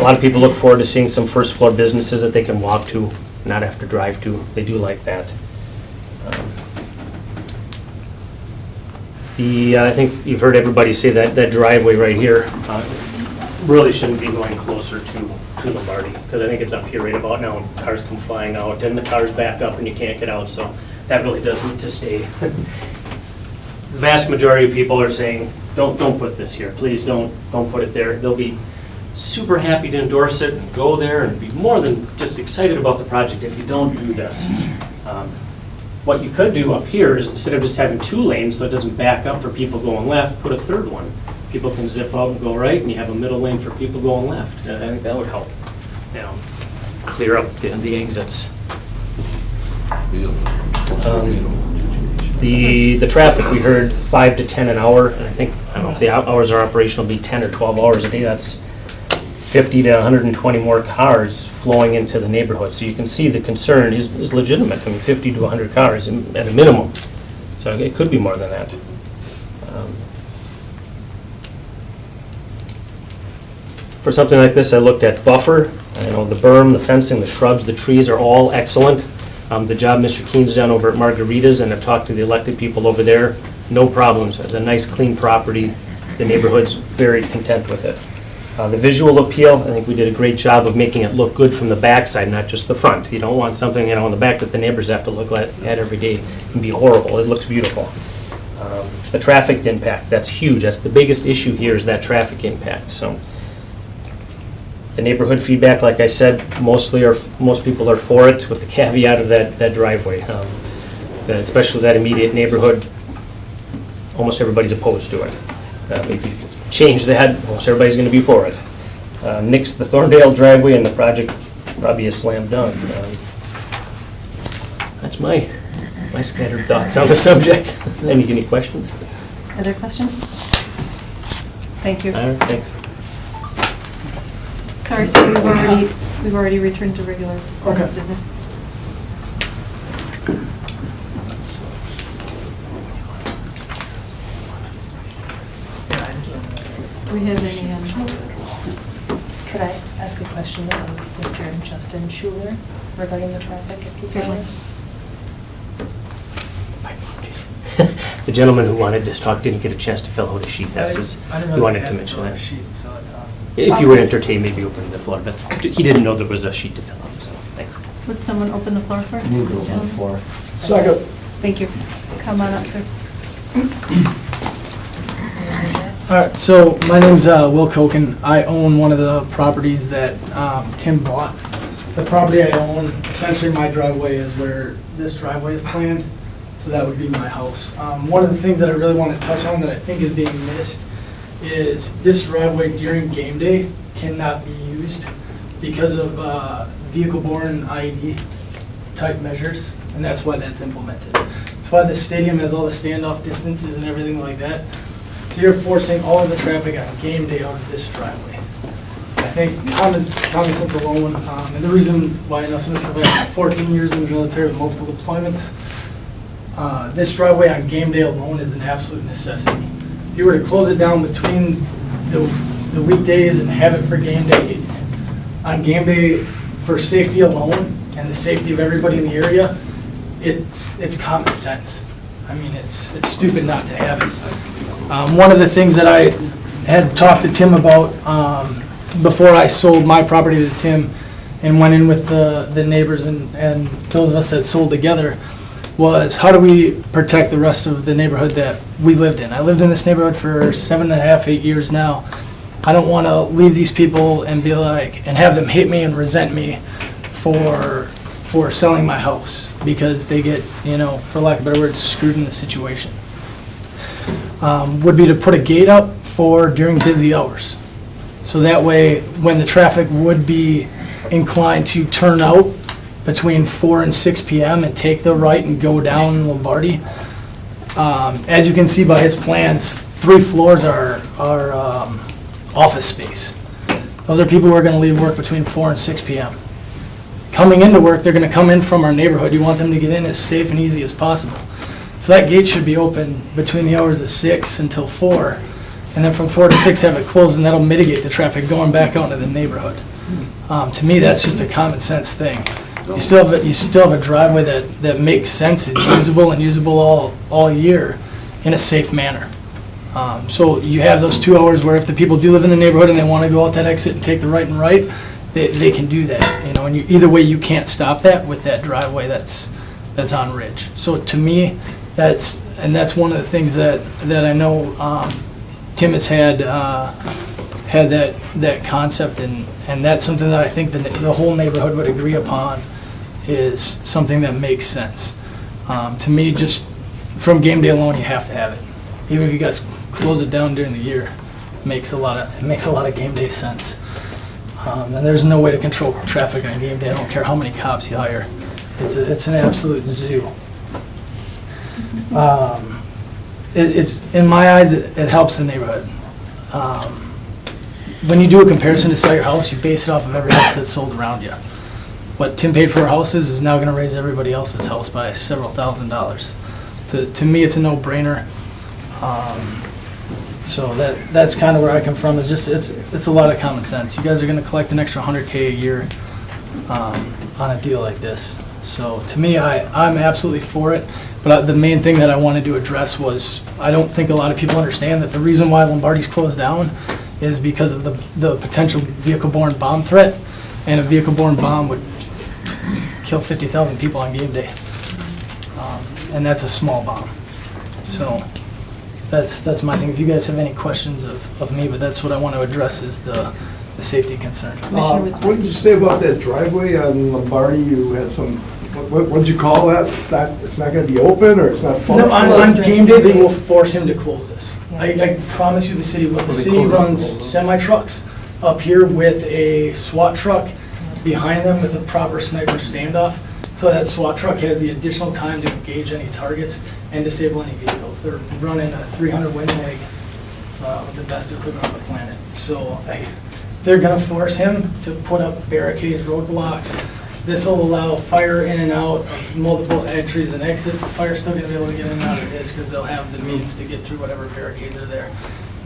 Speaker 10: lot of people look forward to seeing some first floor businesses that they can walk to, not have to drive to. They do like that. I think you've heard everybody say that driveway right here really shouldn't be going closer to Lombardi, because I think it's up here right about now, and cars come flying out, and the cars back up and you can't get out, so that really does need to stay. The vast majority of people are saying, don't put this here, please don't put it there. They'll be super happy to endorse it, and go there, and be more than just excited about the project if you don't do this. What you could do up here is, instead of just having 2 lanes so it doesn't back up for people going left, put a third one. People can zip out and go right, and you have a middle lane for people going left. I think that would help, clear up the exits. The traffic, we heard 5 to 10 an hour, and I don't know if the hours are operational, be 10 or 12 hours a day. That's 50 to 120 more cars flowing into the neighborhood. So you can see the concern is legitimate. I mean, 50 to 100 cars at a minimum. So it could be more than that. For something like this, I looked at buffer, the berm, the fencing, the shrubs, the trees are all excellent. The job Mr. Keen's done over at Margarita's, and I've talked to the elected people over there, no problems. It's a nice, clean property. The neighborhood's very content with it. The visual appeal, I think we did a great job of making it look good from the backside, not just the front. You don't want something, in the back that the neighbors have to look at every day and be horrible. It looks beautiful. The traffic impact, that's huge. That's the biggest issue here, is that traffic impact. So the neighborhood feedback, like I said, most people are for it, with the caveat of that driveway. Especially that immediate neighborhood, almost everybody's opposed to it. If you change that, almost everybody's going to be for it. Nix the Thorndale driveway, and the project probably a slam dunk. That's my scattered thoughts on the subject. Any questions?
Speaker 2: Other questions? Thank you.
Speaker 10: All right, thanks.
Speaker 2: Sorry, so we've already returned to regular business. Do we have any,
Speaker 22: Could I ask a question of Mr. Justin Schuler regarding the traffic at Peak Hours?
Speaker 10: The gentleman who wanted to talk didn't get a chance to fill out a sheet. He wanted to mention that. If you would entertain maybe opening the floor, but he didn't know there was a sheet to fill out, so thanks.
Speaker 2: would someone open the floor for it?
Speaker 14: Move to open the floor.
Speaker 7: Second.
Speaker 2: Thank you. Come on up, sir.
Speaker 8: All right, so my name's Will Koken. I own one of the properties that Tim bought. The property I own, essentially my driveway is where this driveway is planned, so that would be my house. One of the things that I really want to touch on that I think is being missed is this driveway during game day cannot be used because of vehicle-borne IED type measures, and that's why that's implemented. That's why the stadium has all the standoff distances and everything like that. So you're forcing all of the traffic on game day out of this driveway. I think common sense alone, and the reason why I know some of this stuff, I have 14 years in the military with multiple deployments. This driveway on game day alone is an absolute necessity. If you were to close it down between the weekdays and have it for game day, on game day for safety alone and the safety of everybody in the area, it's common sense. I mean, it's stupid not to have it. One of the things that I had talked to Tim about before I sold my property to Tim and went in with the neighbors and those of us that sold together was, how do we protect the rest of the neighborhood that we lived in? I lived in this neighborhood for 7.5, 8 years now. I don't want to leave these people and be like, and have them hate me and resent me for selling my house because they get, for lack of a better word, screwed in the situation. Would be to put a gate up for during busy hours. So that way, when the traffic would be inclined to turn out between 4 and 6 p.m. and take the right and go down Lombardi, as you can see by his plans, 3 floors are office space. Those are people who are going to leave work between 4 and 6 p.m. Coming into work, they're going to come in from our neighborhood. You want them to get in as safe and easy as possible. So that gate should be open between the hours of 6 until 4, and then from 4 to 6 have it closed, and that'll mitigate the traffic going back out into the neighborhood. To me, that's just a common sense thing. You still have a driveway that makes sense, is usable and usable all year, in a safe manner. So you have those 2 hours where if the people do live in the neighborhood and they want to go out that exit and take the right and right, they can do that, you know, and either way, you can't stop that with that driveway that's on Ridge. So to me, that's one of the things that I know Tim has had that concept, and that's something that I think the whole neighborhood would agree upon is something that makes sense. To me, just from game day alone, you have to have it. Even if you guys close it down during the year, it makes a lot of game day sense. And there's no way to control traffic on game day. I don't care how many cops you hire. It's an absolute zoo. It's in my eyes, it helps the neighborhood. When you do a comparison to sell your house, you base it off of every house that's sold around you. What Tim paid for houses is now going to raise everybody else's house by several $1,000s. To me, it's a no-brainer. So that's kind of where I come from. It's a lot of common sense. You guys are going to collect an extra $100K a year on a deal like this. So to me, I'm absolutely for it. But the main thing that I wanted to address was I don't think a lot of people understand that the reason why Lombardi's closed down is because of the potential vehicle-borne bomb threat, and a vehicle-borne bomb would kill 50,000 people on game day, and that's a small bomb. So that's my thing. If you guys have any questions of me, but that's what I want to address is the safety concern.
Speaker 7: What did you say about that driveway on Lombardi? You had some, what'd you call that? It's not going to be open, or it's not
Speaker 8: No,
Speaker 7: functional?
Speaker 8: on game day, they will force him to close this. I promise you the city will. The city runs semi-trucks up here with a SWAT truck behind them with a proper sniper standoff. So that SWAT truck has the additional time to engage any targets and disable any vehicles. They're running a 300 Winnebago with the best equipment on the planet. So they're gonna force him to put up barricades, roadblocks. This will allow fire in and out of multiple entries and exits. The fire's still gonna be able to get in and out of this because they'll have the means to get through whatever barricades are there.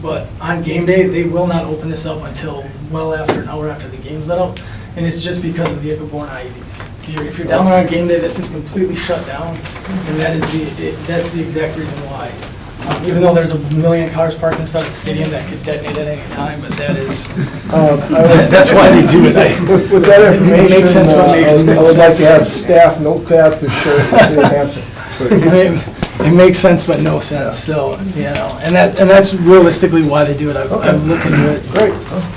Speaker 8: But on game day, they will not open this up until well after an hour after the game's let out. And it's just because of vehicle-borne IEDs. If you're down there on game day, this is completely shut down, and that's the exact reason why. Even though there's a million cars parked inside the stadium that could detonate at any time, but that's why they do it.
Speaker 7: With that information,
Speaker 8: It makes sense what makes
Speaker 7: I would like to
Speaker 8: sense.
Speaker 7: have staff note that to show the answer.
Speaker 8: It makes sense, but no sense, so, you know, and that's realistically why they do it. I've looked into it.
Speaker 7: Great.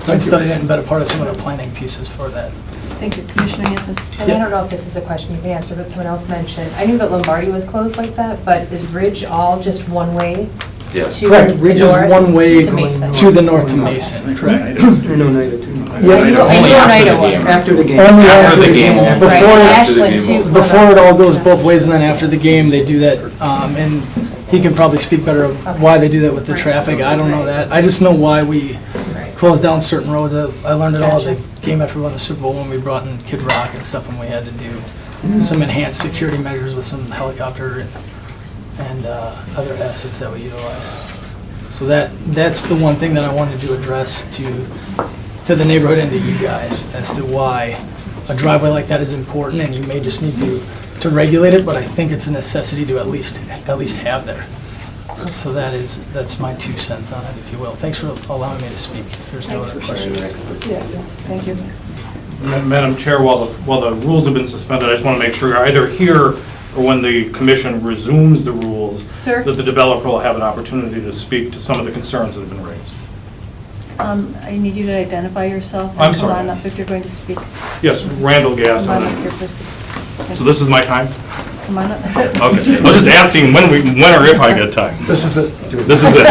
Speaker 8: I've studied it and been a part of some of the planning pieces for that.
Speaker 2: Thank you, Commissioner Hanson.
Speaker 22: And I don't know if this is a question you can answer, but someone else mentioned, I knew that Lombardi was closed like that, but is Ridge all just one way?
Speaker 11: Yes.
Speaker 22: To
Speaker 8: Correct,
Speaker 22: the
Speaker 8: Ridge is
Speaker 22: north
Speaker 8: one way
Speaker 22: to Mason?
Speaker 8: to the north to Mason, correct.
Speaker 22: I knew Oneida was.
Speaker 8: After the game.
Speaker 11: After
Speaker 8: Only after
Speaker 11: the
Speaker 8: the
Speaker 11: game.
Speaker 8: game.
Speaker 11: Right,
Speaker 8: Before,
Speaker 22: Ashland too.
Speaker 8: before it all goes both ways, and then after the game, they do that, and he can probably speak better of why they do that with the traffic. I don't know that. I just know why we close down certain roads. I learned it all at the game after we won the Super Bowl when we brought in Kid Rock and stuff, and we had to do some enhanced security measures with some helicopter and other assets that we utilize. So that's the one thing that I wanted to address to the neighborhood and to you guys as to why a driveway like that is important, and you may just need to regulate it, but I think it's a necessity to at least have there. So that's my 2 cents on it, if you will. Thanks for allowing me to speak. If there's no other questions.
Speaker 2: Yes, thank you.
Speaker 17: Madam Chair, while the rules have been suspended, I just want to make sure either here or when the commission resumes the rules,
Speaker 2: Sir?
Speaker 17: that the developer will have an opportunity to speak to some of the concerns that have been raised.
Speaker 2: I need you to identify yourself.
Speaker 17: I'm
Speaker 2: and
Speaker 17: sorry.
Speaker 2: Come on up if you're going to speak.
Speaker 17: Yes, Randall Gass.
Speaker 2: Come on up here, please.
Speaker 17: So this is my time?
Speaker 2: Come on up.
Speaker 17: Okay. I was just asking when or if I get time.
Speaker 7: This is it.
Speaker 17: This is it.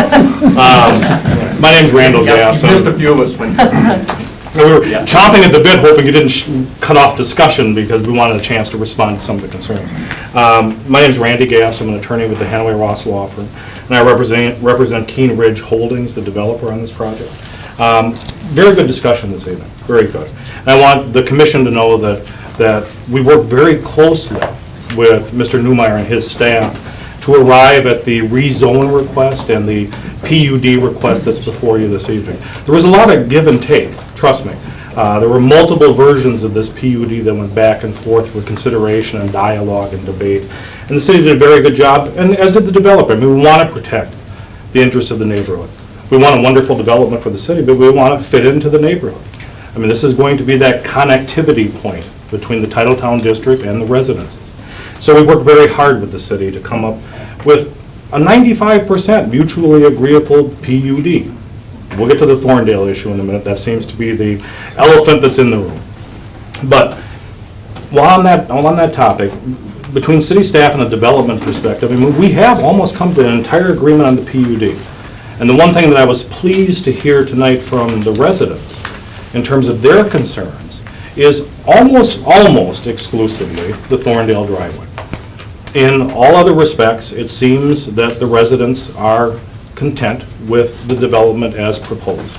Speaker 17: My name's Randall Gass.
Speaker 20: You missed a few of us when.
Speaker 17: We were chomping at the bit, hoping you didn't cut off discussion because we wanted a chance to respond to some of the concerns. My name's Randy Gass. I'm an attorney with the Hanaway Ross Law Firm, and I represent Keen Ridge Holdings, the developer on this project. Very good discussion this evening, very good. And I want the commission to know that we work very closely with Mr. Newmeyer and his staff to arrive at the rezone request and the PUD request that's before you this evening. There was a lot of give and take, trust me. There were multiple versions of this PUD that went back and forth for consideration and dialogue and debate. And the city did a very good job, and as did the developer. I mean, we want to protect the interests of the neighborhood. We want a wonderful development for the city, but we want to fit into the neighborhood. I mean, this is going to be that connectivity point between the Titletown district and the residences. So we worked very hard with the city to come up with a 95% mutually agreeable PUD. We'll get to the Thorndale issue in a minute. That seems to be the elephant that's in the room. But while on that topic, between city staff and the development perspective, I mean, we have almost come to an entire agreement on the PUD. And the one thing that I was pleased to hear tonight from the residents, in terms of their concerns, is almost exclusively the Thorndale driveway. In all other respects, it seems that the residents are content with the development as proposed.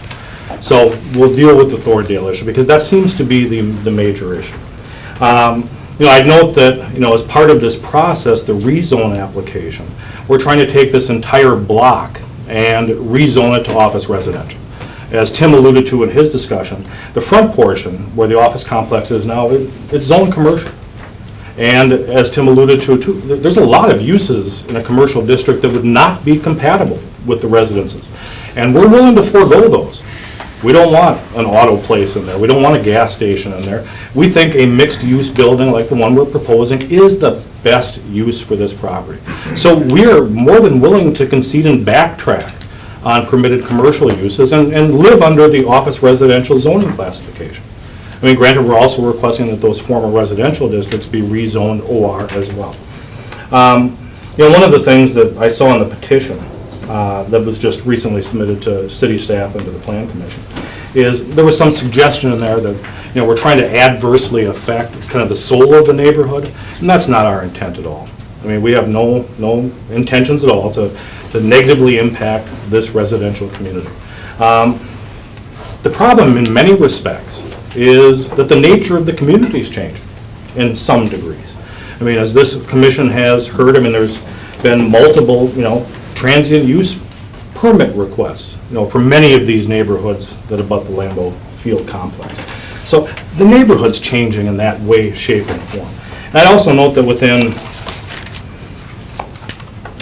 Speaker 17: So we'll deal with the Thorndale issue, because that seems to be the major issue. I'd note that, as part of this process, the rezone application, we're trying to take this entire block and rezone it to office residential. As Tim alluded to in his discussion, the front portion, where the office complex is now, it's zoned commercial. And as Tim alluded to, too, there's a lot of uses in a commercial district that would not be compatible with the residences. And we're willing to forego those. We don't want an auto place in there. We don't want a gas station in there. We think a mixed-use building like the one we're proposing is the best use for this property. So we're more than willing to concede and backtrack on permitted commercial uses and live under the office residential zoning classification. I mean, granted, we're also requesting that those former residential districts be rezoned OR as well. One of the things that I saw in the petition that was just recently submitted to city staff and to the Plan Commission is there was some suggestion in there that, we're trying to adversely affect kind of the soul of the neighborhood, and that's not our intent at all. I mean, we have no intentions at all to negatively impact this residential community. The problem in many respects is that the nature of the community is changing in some degrees. I mean, as this commission has heard, I mean, there's been multiple, transient use permit requests, for many of these neighborhoods that abut the Lambeau Field complex. So the neighborhood's changing in that way, shape, and form. And I'd also note that within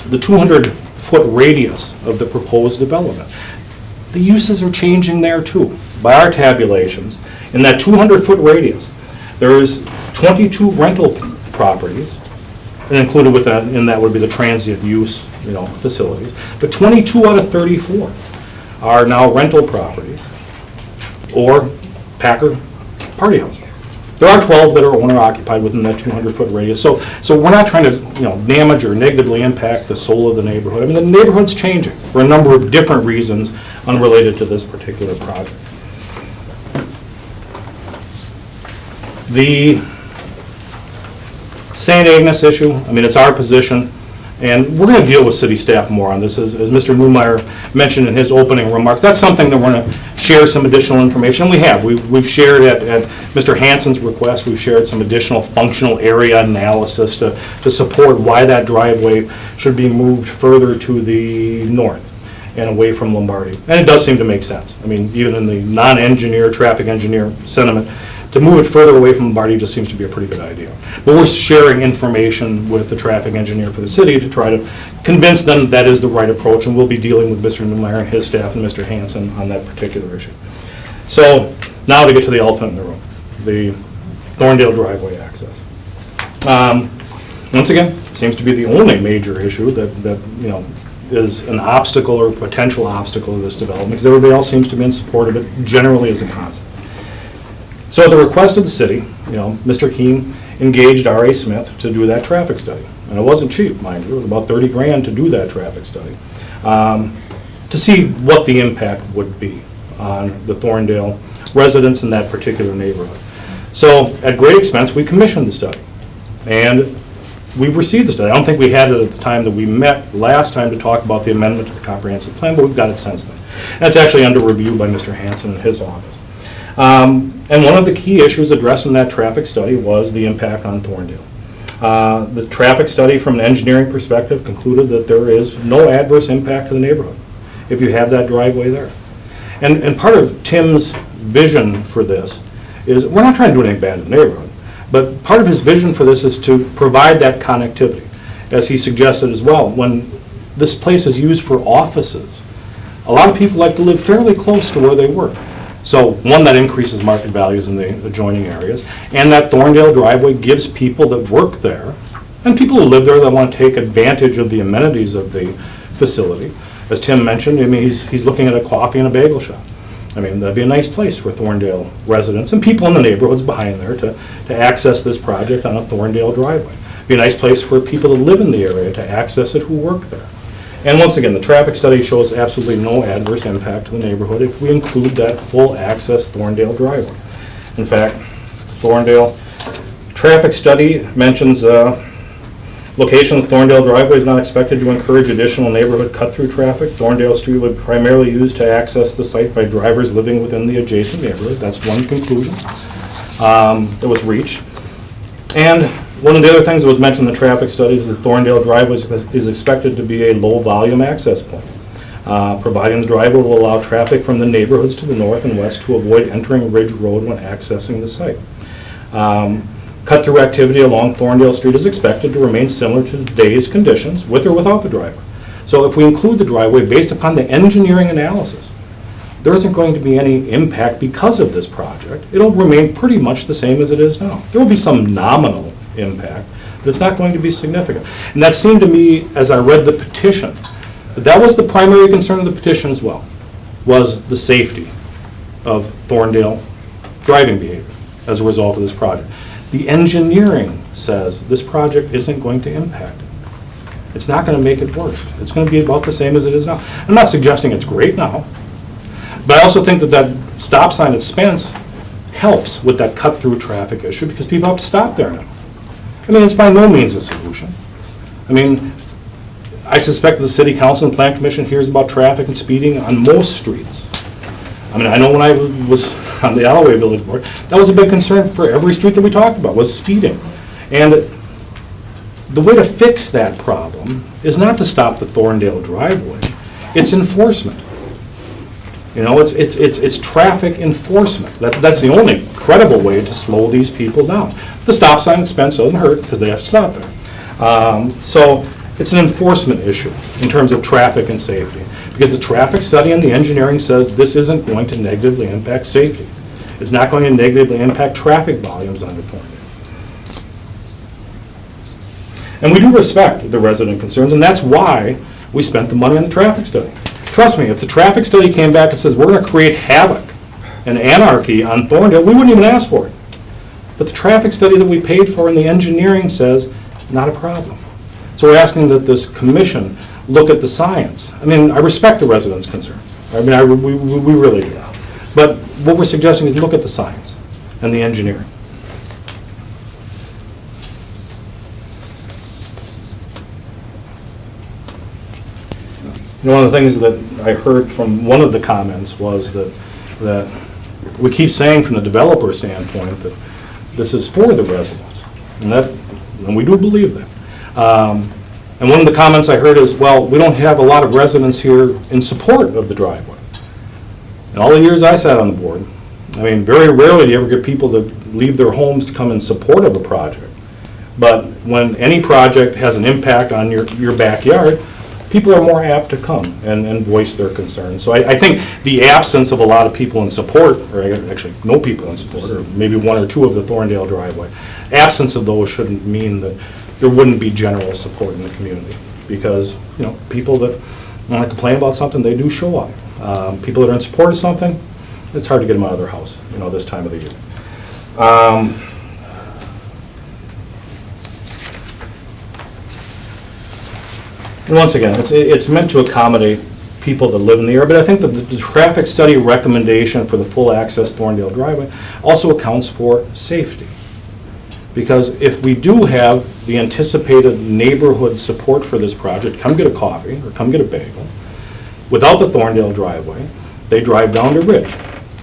Speaker 17: the 200-foot radius of the proposed development, the uses are changing there too. By our tabulations, in that 200-foot radius, there's 22 rental properties, and included in that would be the transient use, facilities. But 22 out of 34 are now rental properties or Packer party houses. There are 12 that are owner occupied within that 200-foot radius. So we're not trying to, damage or negatively impact the soul of the neighborhood. I mean, the neighborhood's changing for a number of different reasons unrelated to this particular project. The St. Agnes issue, I mean, it's our position, and we're going to deal with city staff more on this, as Mr. Newmeyer mentioned in his opening remarks. That's something that we're going to share some additional information, and we have. We've shared at Mr. Hansen's request, we've shared some additional functional area analysis to support why that driveway should be moved further to the north and away from Lombardi. And it does seem to make sense. I mean, even in the non-engineer, traffic engineer sentiment, to move it further away from Lombardi just seems to be a pretty good idea. But we're sharing information with the traffic engineer for the city to try to convince them that is the right approach, and we'll be dealing with Mr. Newmeyer and his staff and Mr. Hansen on that particular issue. So now to get to the elephant in the room, the Thorndale driveway access. Once again, seems to be the only major issue that is an obstacle or potential obstacle to this development, because everybody else seems to be in support of it generally as a concept. So at the request of the city, Mr. Keene engaged R.A. Smith to do that traffic study. And it wasn't cheap, mind you. It was about $30,000 to do that traffic study, to see what the impact would be on the Thorndale residents in that particular neighborhood. So at great expense, we commissioned the study. And we've received the study. I don't think we had it at the time that we met last time to talk about the amendment to the comprehensive plan, but we've got it since then. That's actually under review by Mr. Hansen in his office. And one of the key issues addressed in that traffic study was the impact on Thorndale. The traffic study from an engineering perspective concluded that there is no adverse impact to the neighborhood if you have that driveway there. And part of Tim's vision for this is, we're not trying to do anything bad in the neighborhood, but part of his vision for this is to provide that connectivity. as he suggested as well, when this place is used for offices, a lot of people like to live fairly close to where they work. So, one, that increases market values in the adjoining areas, and that Thorndale driveway gives people that work there, and people who live there that want to take advantage of the amenities of the facility. As Tim mentioned, I mean, he's looking at a coffee and a bagel shop. I mean, that'd be a nice place for Thorndale residents and people in the neighborhoods behind there to access this project on a Thorndale driveway. Be a nice place for people to live in the area to access it who work there. And once again, the traffic study shows absolutely no adverse impact to the neighborhood if we include that full access Thorndale driveway. In fact, Thorndale traffic study mentions location of Thorndale driveway is not expected to encourage additional neighborhood cut-through traffic. Thorndale Street would primarily used to access the site by drivers living within the adjacent neighborhood. That's one conclusion that was reached. And one of the other things that was mentioned in the traffic studies is the Thorndale driveway is expected to be a low-volume access point, providing the driveway will allow traffic from the neighborhoods to the north and west to avoid entering Ridge Road when accessing the site. Cut-through activity along Thorndale Street is expected to remain similar to today's conditions, with or without the driveway. So if we include the driveway based upon the engineering analysis, there isn't going to be any impact because of this project. It'll remain pretty much the same as it is now. There will be some nominal impact, but it's not going to be significant. And that seemed to me, as I read the petition, that was the primary concern of the petition as well, was the safety of Thorndale driving behavior as a result of this project. The engineering says this project isn't going to impact it. It's not going to make it worse. It's going to be about the same as it is now. I'm not suggesting it's great now, but I also think that stop sign at Spence helps with that cut-through traffic issue because people have to stop there now. I mean, it's by no means a solution. I mean, I suspect the City Council and Plan Commission hears about traffic and speeding on most streets. I mean, I know when I was on the Alloway Village Board, that was a big concern for every street that we talked about, was speeding. And the way to fix that problem is not to stop the Thorndale driveway, it's enforcement. You know, it's traffic enforcement. That's the only credible way to slow these people down. The stop sign at Spence doesn't hurt because they have to stop there. So it's an enforcement issue in terms of traffic and safety. Because the traffic study and the engineering says this isn't going to negatively impact safety. It's not going to negatively impact traffic volumes on the Thorndale. And we do respect the resident concerns, and that's why we spent the money on the traffic study. Trust me, if the traffic study came back and says we're going to create havoc and anarchy on Thorndale, we wouldn't even ask for it. But the traffic study that we paid for and the engineering says not a problem. So we're asking that this commission look at the science. I mean, I respect the residents' concerns. I mean, we really do. But what we're suggesting is look at the science and the engineering. One of the things that I heard from one of the comments was that we keep saying from the developer standpoint that this is for the residents, and we do believe that. And one of the comments I heard is, well, we don't have a lot of residents here in support of the driveway. In all the years I sat on the board, I mean, very rarely do you ever get people to leave their homes to come in support of a project. But when any project has an impact on your backyard, people are more apt to come and voice their concerns. So I think the absence of a lot of people in support, or actually no people in support, or maybe one or two of the Thorndale driveway, absence of those shouldn't mean that there wouldn't be general support in the community. Because, you know, people that want to complain about something, they do show up. People that are in support of something, it's hard to get them out of their house, you know, this time of the year. And once again, it's meant to accommodate people that live in the area, but I think that the traffic study recommendation for the full access Thorndale driveway also accounts for safety. Because if we do have the anticipated neighborhood support for this project, come get a coffee or come get a bagel, without the Thorndale driveway, they drive down to Ridge,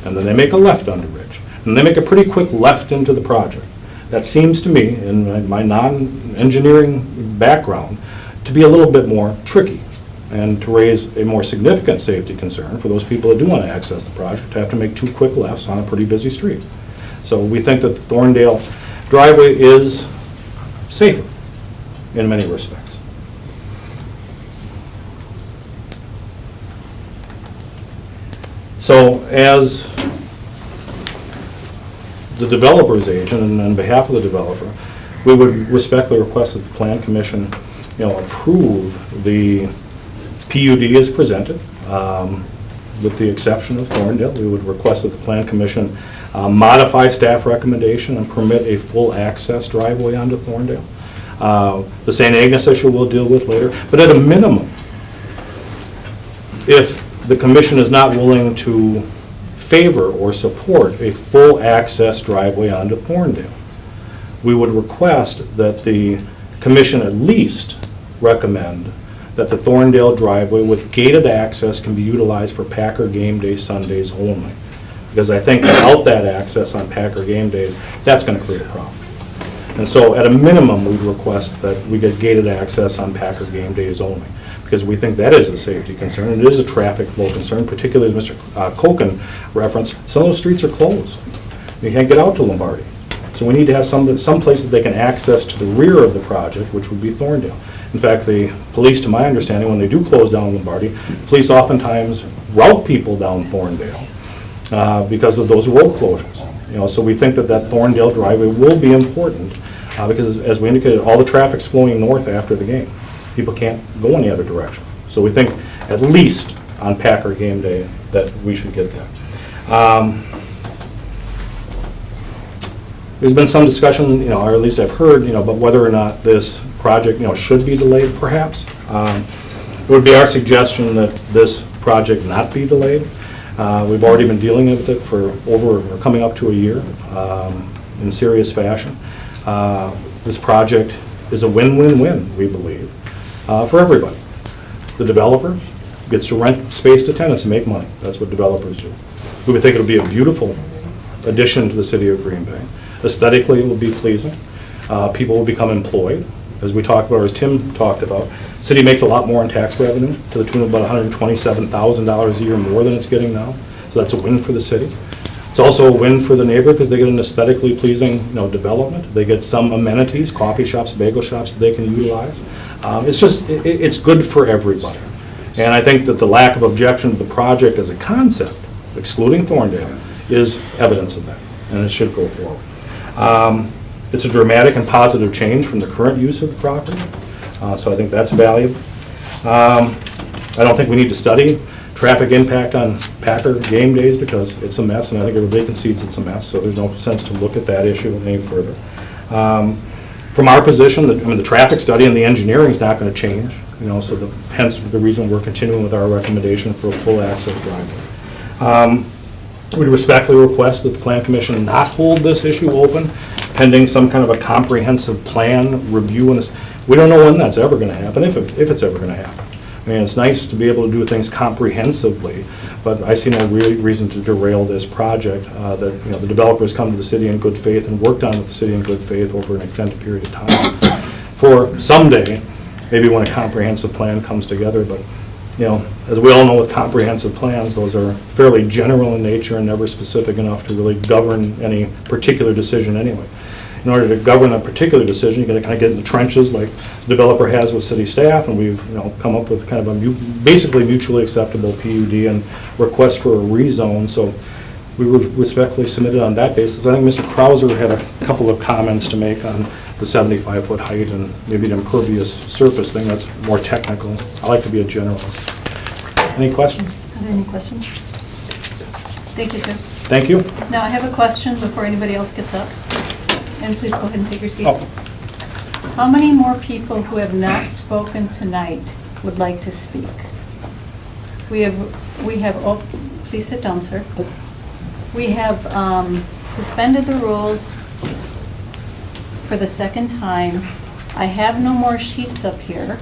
Speaker 17: and then they make a left onto Ridge, and they make a pretty quick left into the project. That seems to me, in my non-engineering background, to be a little bit more tricky and to raise a more significant safety concern for those people that do want to access the project to have to make two quick lefts on a pretty busy street. So we think that the Thorndale driveway is safer in many respects.
Speaker 13: So as the developer's agent and on behalf of the developer, we would respectfully request that the Plan Commission, approve the PUD as presented, with the exception of Thorndale. We would request that the Plan Commission modify staff recommendation and permit a full access driveway onto Thorndale. The St. Agnes issue we'll deal with later, but at a minimum, if the commission is not willing to favor or support a full access driveway onto Thorndale, we would request that the commission at least recommend that the Thorndale driveway with gated access can be utilized for Packer game day Sundays only. Because I think without that access on Packer game days, that's going to create a problem. And so at a minimum, we'd request that we get gated access on Packer game days only, because we think that is a safety concern, and it is a traffic flow concern, particularly as Mr. Kochen referenced, some of those streets are closed. You can't get out to Lombardi. So we need to have some place that they can access to the rear of the project, which would be Thorndale. In fact, the police, to my understanding, when they do close down Lombardi, police oftentimes route people down Thorndale because of those road closures. So we think that Thorndale driveway will be important because, as we indicated, all the traffic's flowing north after the game. People can't go any other direction. So we think at least on Packer game day that we should get that. There's been some discussion, or at least I've heard, about whether or not this project, should be delayed perhaps. It would be our suggestion that this project not be delayed. We've already been dealing with it for coming up to a year in serious fashion. This project is a win-win-win, we believe, for everybody. The developer gets to rent space to tenants and make money. That's what developers do. We would think it would be a beautiful addition to the city of Green Bay. Aesthetically, it will be pleasing. People will become employed, as we talked about, or as Tim talked about. City makes a lot more in tax revenue, to the tune of about $127,000 a year more than it's getting now. So that's a win for the city. It's also a win for the neighborhood because they get an aesthetically pleasing, development. They get some amenities, coffee shops, bagel shops that they can utilize. It's good for everybody. And I think that the lack of objection to the project as a concept, excluding Thorndale, is evidence of that, and it should go forward. It's a dramatic and positive change from the current use of the property, so I think that's valuable. I don't think we need to study traffic impact on Packer game days because it's a mess, and I think everybody concedes it's a mess, so there's no sense to look at that issue any further. From our position, the traffic study and the engineering is not going to change, so hence the reason we're continuing with our recommendation for a full access driveway. We respectfully request that the Plan Commission not hold this issue open pending some kind of a comprehensive plan review. And we don't know when that's ever going to happen, if it's ever going to happen. I mean, it's nice to be able to do things comprehensively, but I see no reason to derail this project that the developers come to the city in good faith and worked on with the city in good faith over an extended period of time. For someday, maybe when a comprehensive plan comes together, but as we all know with comprehensive plans, those are fairly general in nature and never specific enough to really govern any particular decision anyway. In order to govern a particular decision, you got to kind of get in the trenches like the developer has with city staff, and we've come up with kind of a basically mutually acceptable PUD and request for a rezone. So we would respectfully submit it on that basis. I think Mr. Krauser had a couple of comments to make on the 75-foot height and maybe an impervious surface thing. That's more technical. I like to be a generalist. Any questions?
Speaker 2: Are there any questions? Thank you, sir.
Speaker 13: Thank you.
Speaker 2: Now, I have a question before anybody else gets up. And please go ahead and take your seat. How many more people who have not spoken tonight would like to speak? We have, please sit down, sir. We have suspended the rules for the second time. I have no more sheets up here,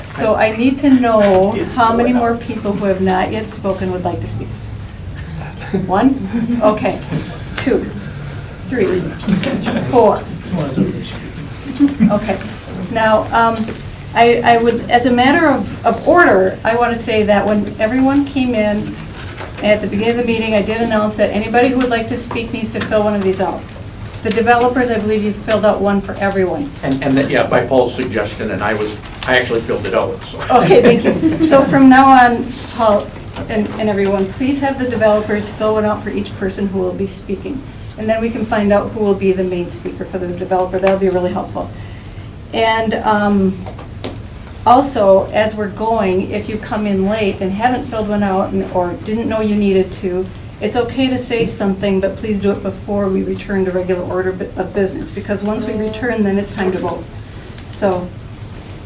Speaker 2: so I need to know how many more people who have not yet spoken would like to speak. 1? Okay. 2, 3, 4. Okay. Now, I would, as a matter of order, I want to say that when everyone came in at the beginning of the meeting, I did announce that anybody who would like to speak needs to fill one of these out. The developers, I believe you filled out one for everyone.
Speaker 12: And yeah, by Paul's suggestion, and I actually filled it out, so.
Speaker 2: Okay, thank you. So from now on, Paul, and everyone, please have the developers fill one out for each person who will be speaking. And then we can find out who will be the main speaker for the developer. That'll be really helpful. And also, as we're going, if you come in late and haven't filled one out or didn't know you needed to, it's okay to say something, but please do it before we return to regular order of business, because once we return, then it's time to vote. So,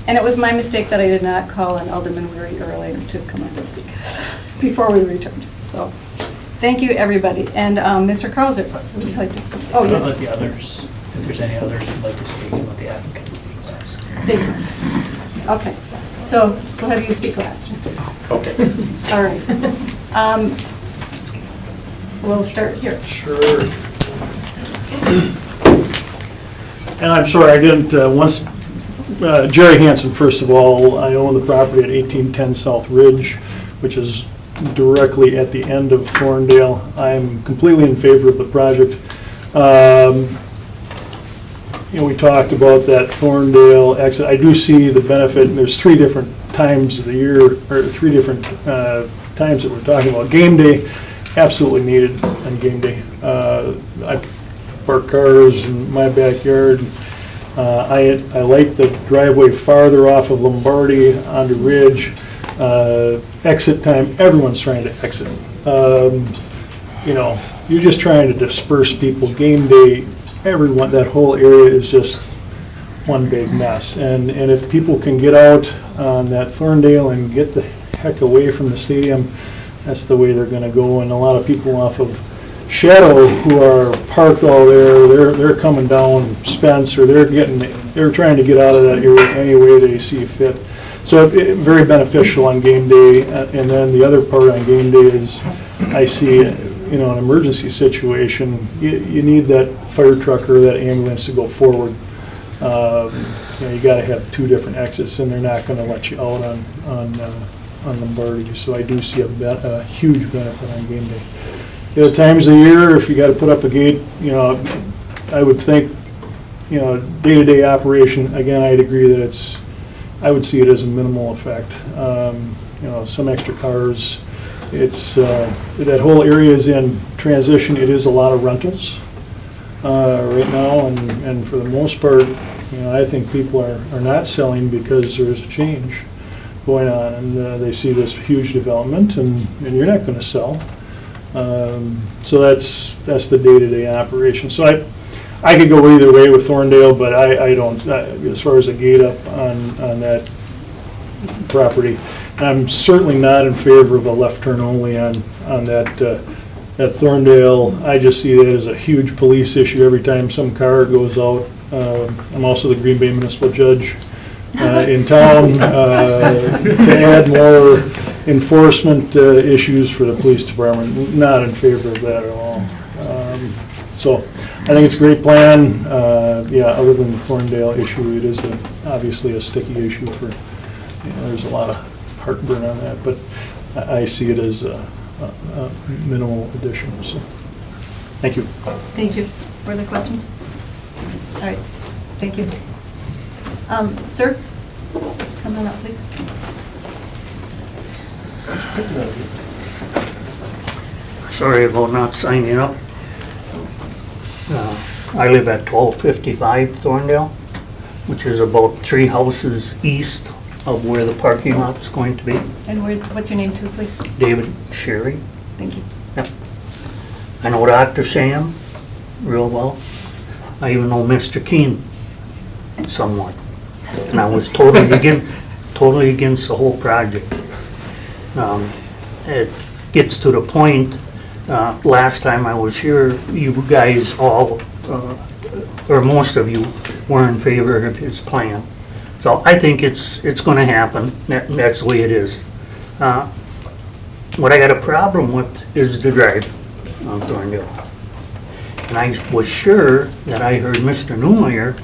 Speaker 2: and it was my mistake that I did not call on Alderman Weary earlier to come up and speak before we returned. So, thank you, everybody. And Mr. Krauser, would you like to? Oh,
Speaker 15: I'll
Speaker 2: yes.
Speaker 15: let the others, if there's any others who'd like to speak, let the applicant speak last.
Speaker 2: Thank you. Okay, so we'll have you speak last.
Speaker 15: Okay.
Speaker 2: All right. We'll start here.
Speaker 12: Sure. And I'm sorry, I didn't, Jerry Hansen, first of all, I own the property at 1810 South Ridge, which is directly at the end of Thorndale. I'm completely in favor of the project. We talked about that Thorndale exit. I do see the benefit, and there's 3 different times of the year, or 3 different times that we're talking about. Game day, absolutely needed on game day. I park cars in my backyard. I like the driveway farther off of Lombardi onto Ridge. Exit time, everyone's trying to exit. You're just trying to disperse people. Game day, everyone, that whole area is just one big mess. And if people can get out on that Thorndale and get the heck away from the stadium, that's the way they're gonna go. And a lot of people off of Shadow who are parked all there, they're coming down Spence, or they're trying to get out of that area any way they see fit. So very beneficial on game day. And then the other part on game day is, I see, an emergency situation, you need that fire truck or that ambulance to go forward. You gotta have 2 different exits, and they're not gonna let you out on Lombardi. So I do see a huge benefit on game day. The other times of the year, if you gotta put up a gate, I would think, day-to-day operation, again, I'd agree that I would see it as a minimal effect. Some extra cars. It's, that whole area is in transition. It is a lot of rentals right now, and for the most part, I think people are not selling because there's a change going on, and they see this huge development, and you're not gonna sell. So that's the day-to-day operation. So I could go either way with Thorndale, but I don't, as far as a gate up on that property. And I'm certainly not in favor of a left turn only on that Thorndale. I just see that as a huge police issue every time some car goes out. I'm also the Green Bay municipal judge in town, to add more enforcement issues for the police department. Not in favor of that at all. So I think it's a great plan. Other than the Thorndale issue, it is obviously a sticky issue for, there's a lot of heartburn on that, but I see it as a minimal addition, so, thank you.
Speaker 2: Thank you. Further questions? All right, thank you. Sir, come on up, please.
Speaker 16: Sorry about not signing up. I live at 1255 Thorndale, which is about 3 houses east of where the parking lot's going to be.
Speaker 2: And what's your name too, please?
Speaker 16: David Sherry.
Speaker 2: Thank you.
Speaker 16: Yep. I know Dr. Sam real well. I even know Mr. Keene somewhat. And I was totally against the whole project. It gets to the point, last time I was here, you guys all, or most of you, were in favor of his plan. So I think it's gonna happen. That's the way it is. What I got a problem with is the drive on Thorndale. And I was sure that I heard Mr. Newmeyer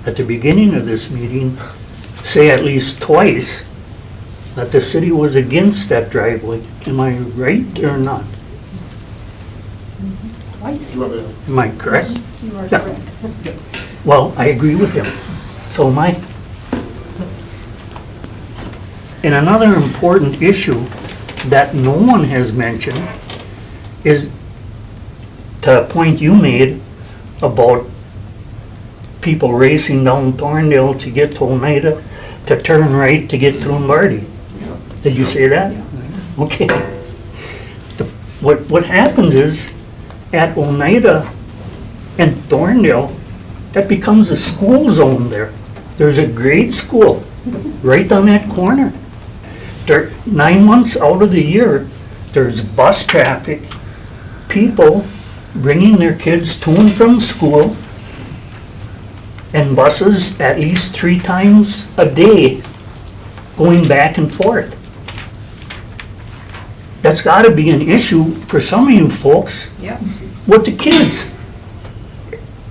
Speaker 16: at the beginning of this meeting say at least twice that the city was against that driveway. Am I right or not?
Speaker 3: Twice.
Speaker 16: Am I correct?
Speaker 3: You are
Speaker 16: Yeah.
Speaker 3: correct.
Speaker 16: Well, I agree with him. So am I. And another important issue that no one has mentioned is to a point you made about people racing down Thorndale to get to Oneida, to turn right to get to Lombardi. Did you say that? Okay. What happens is, at Oneida and Thorndale, that becomes a school zone there. There's a grade school right on that corner. 9 months out of the year, there's bus traffic, people bringing their kids to and from school, and buses at least 3 times a day going back and forth. That's gotta be an issue for some of you folks
Speaker 5: Yep.
Speaker 16: with the kids.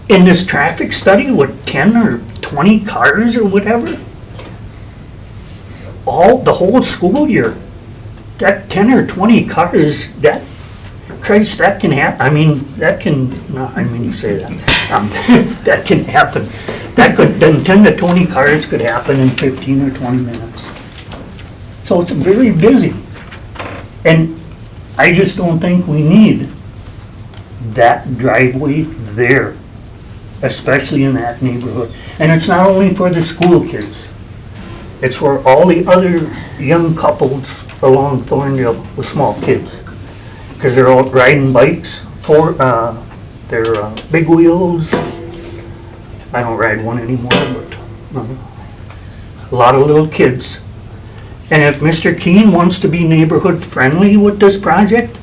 Speaker 16: In this traffic study with 10 or 20 cars or whatever, the whole school year, that 10 or 20 cars, that can happen. I mean, that can, no, I mean to say that. That can happen. Then 10 to 20 cars could happen in 15 or 20 minutes. So it's very busy. And I just don't think we need that driveway there, especially in that neighborhood. And it's not only for the school kids. It's for all the other young couples along Thorndale with small kids. Because they're out riding bikes, they're big wheels. I don't ride one anymore, but a lot of little kids. And if Mr. Keene wants to be neighborhood friendly with this project,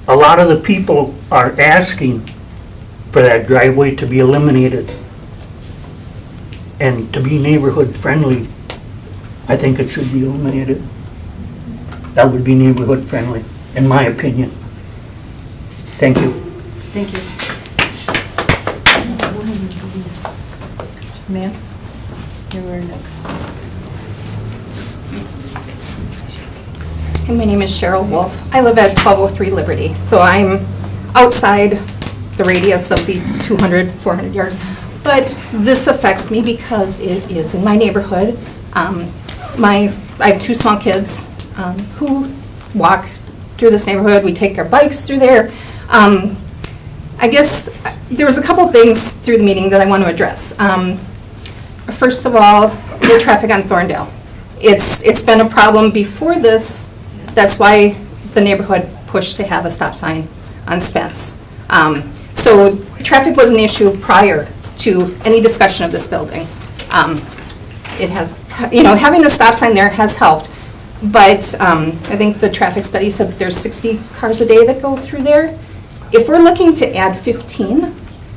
Speaker 16: a lot of the people are asking for that driveway to be eliminated. And to be neighborhood friendly, I think it should be eliminated. That would be neighborhood friendly, in my opinion. Thank you.
Speaker 2: Thank you. Ma'am? You were next.
Speaker 18: Hey, my name is Cheryl Wolf. I live at 1203 Liberty, so I'm outside the radius of the 200, 400 yards. But this affects me because it is in my neighborhood. I have 2 small kids who walk through this neighborhood. We take our bikes through there. I guess there was a couple things through the meeting that I want to address. First of all, the traffic on Thorndale. It's been a problem before this. That's why the neighborhood pushed to have a stop sign on Spence. So traffic was an issue prior to any discussion of this building. It has, having a stop sign there has helped. But I think the traffic study said that there's 60 cars a day that go through there. If we're looking to add 15,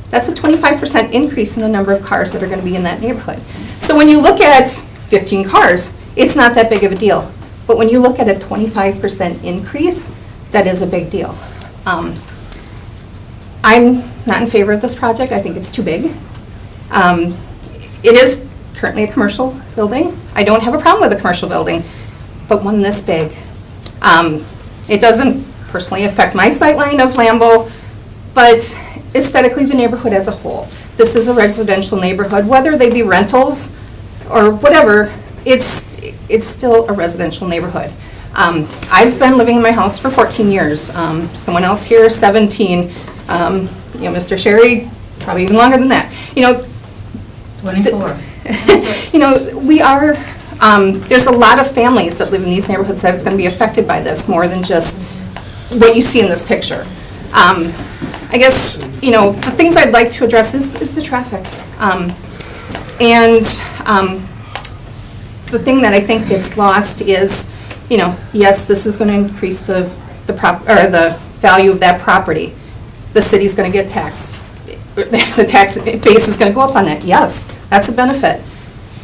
Speaker 18: that's a 25% increase in the number of cars that are going to be in that neighborhood. So when you look at 15 cars, it's not that big of a deal. But when you look at a 25% increase, that is a big deal. I'm not in favor of this project. I think it's too big. It is currently a commercial building. I don't have a problem with a commercial building, but one this big. It doesn't personally affect my sightline of Lambeau, but aesthetically the neighborhood as a whole. This is a residential neighborhood, whether they be rentals or whatever, it's still a residential neighborhood. I've been living in my house for 14 years. Someone else here, 17. Mr. Sherry, probably even longer than that.
Speaker 5: 24.
Speaker 18: We are, there's a lot of families that live in these neighborhoods that is going to be affected by this more than just what you see in this picture. I guess, the things I'd like to address is the traffic. The thing that I think gets lost is, yes, this is going to increase the value of that property. The city's going to get taxed. The tax base is going to go up on that. Yes, that's a benefit.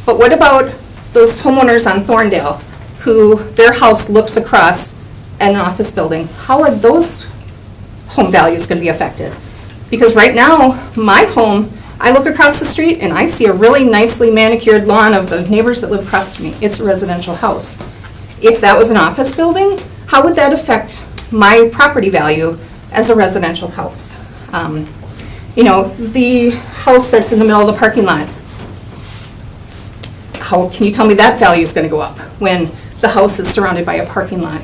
Speaker 18: But what about those homeowners on Thorndale who their house looks across at an office building? How are those home values going to be affected? Because right now, my home, I look across the street and I see a really nicely manicured lawn of the neighbors that live across from me. It's a residential house. If that was an office building, how would that affect my property value as a residential house? The house that's in the middle of the parking lot, how can you tell me that value is going to go up when the house is surrounded by a parking lot?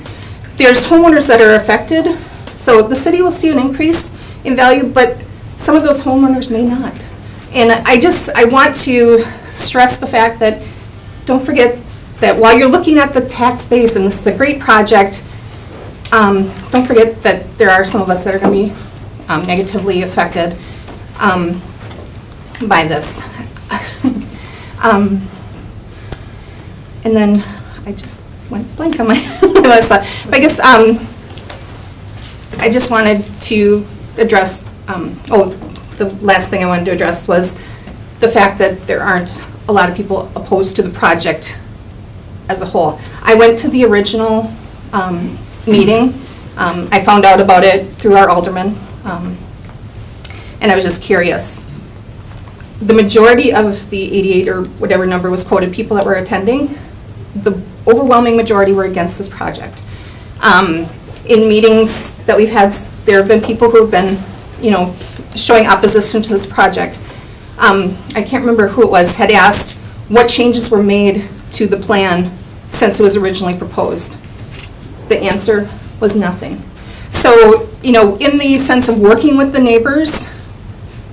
Speaker 18: There's homeowners that are affected, so the city will see an increase in value, but some of those homeowners may not. And I want to stress the fact that, don't forget that while you're looking at the tax base, and this is a great project, don't forget that there are some of us that are going to be negatively affected by this. And then I just went blank on my last thought. But I guess I just wanted to address, the last thing I wanted to address was the fact that there aren't a lot of people opposed to the project as a whole. I went to the original meeting. I found out about it through our alderman, and I was just curious. The majority of the 88 or whatever number was quoted, people that were attending, the overwhelming majority were against this project. In meetings that we've had, there have been people who have been, showing opposition to this project. I can't remember who it was, had asked what changes were made to the plan since it was originally proposed. The answer was nothing. So, in the sense of working with the neighbors,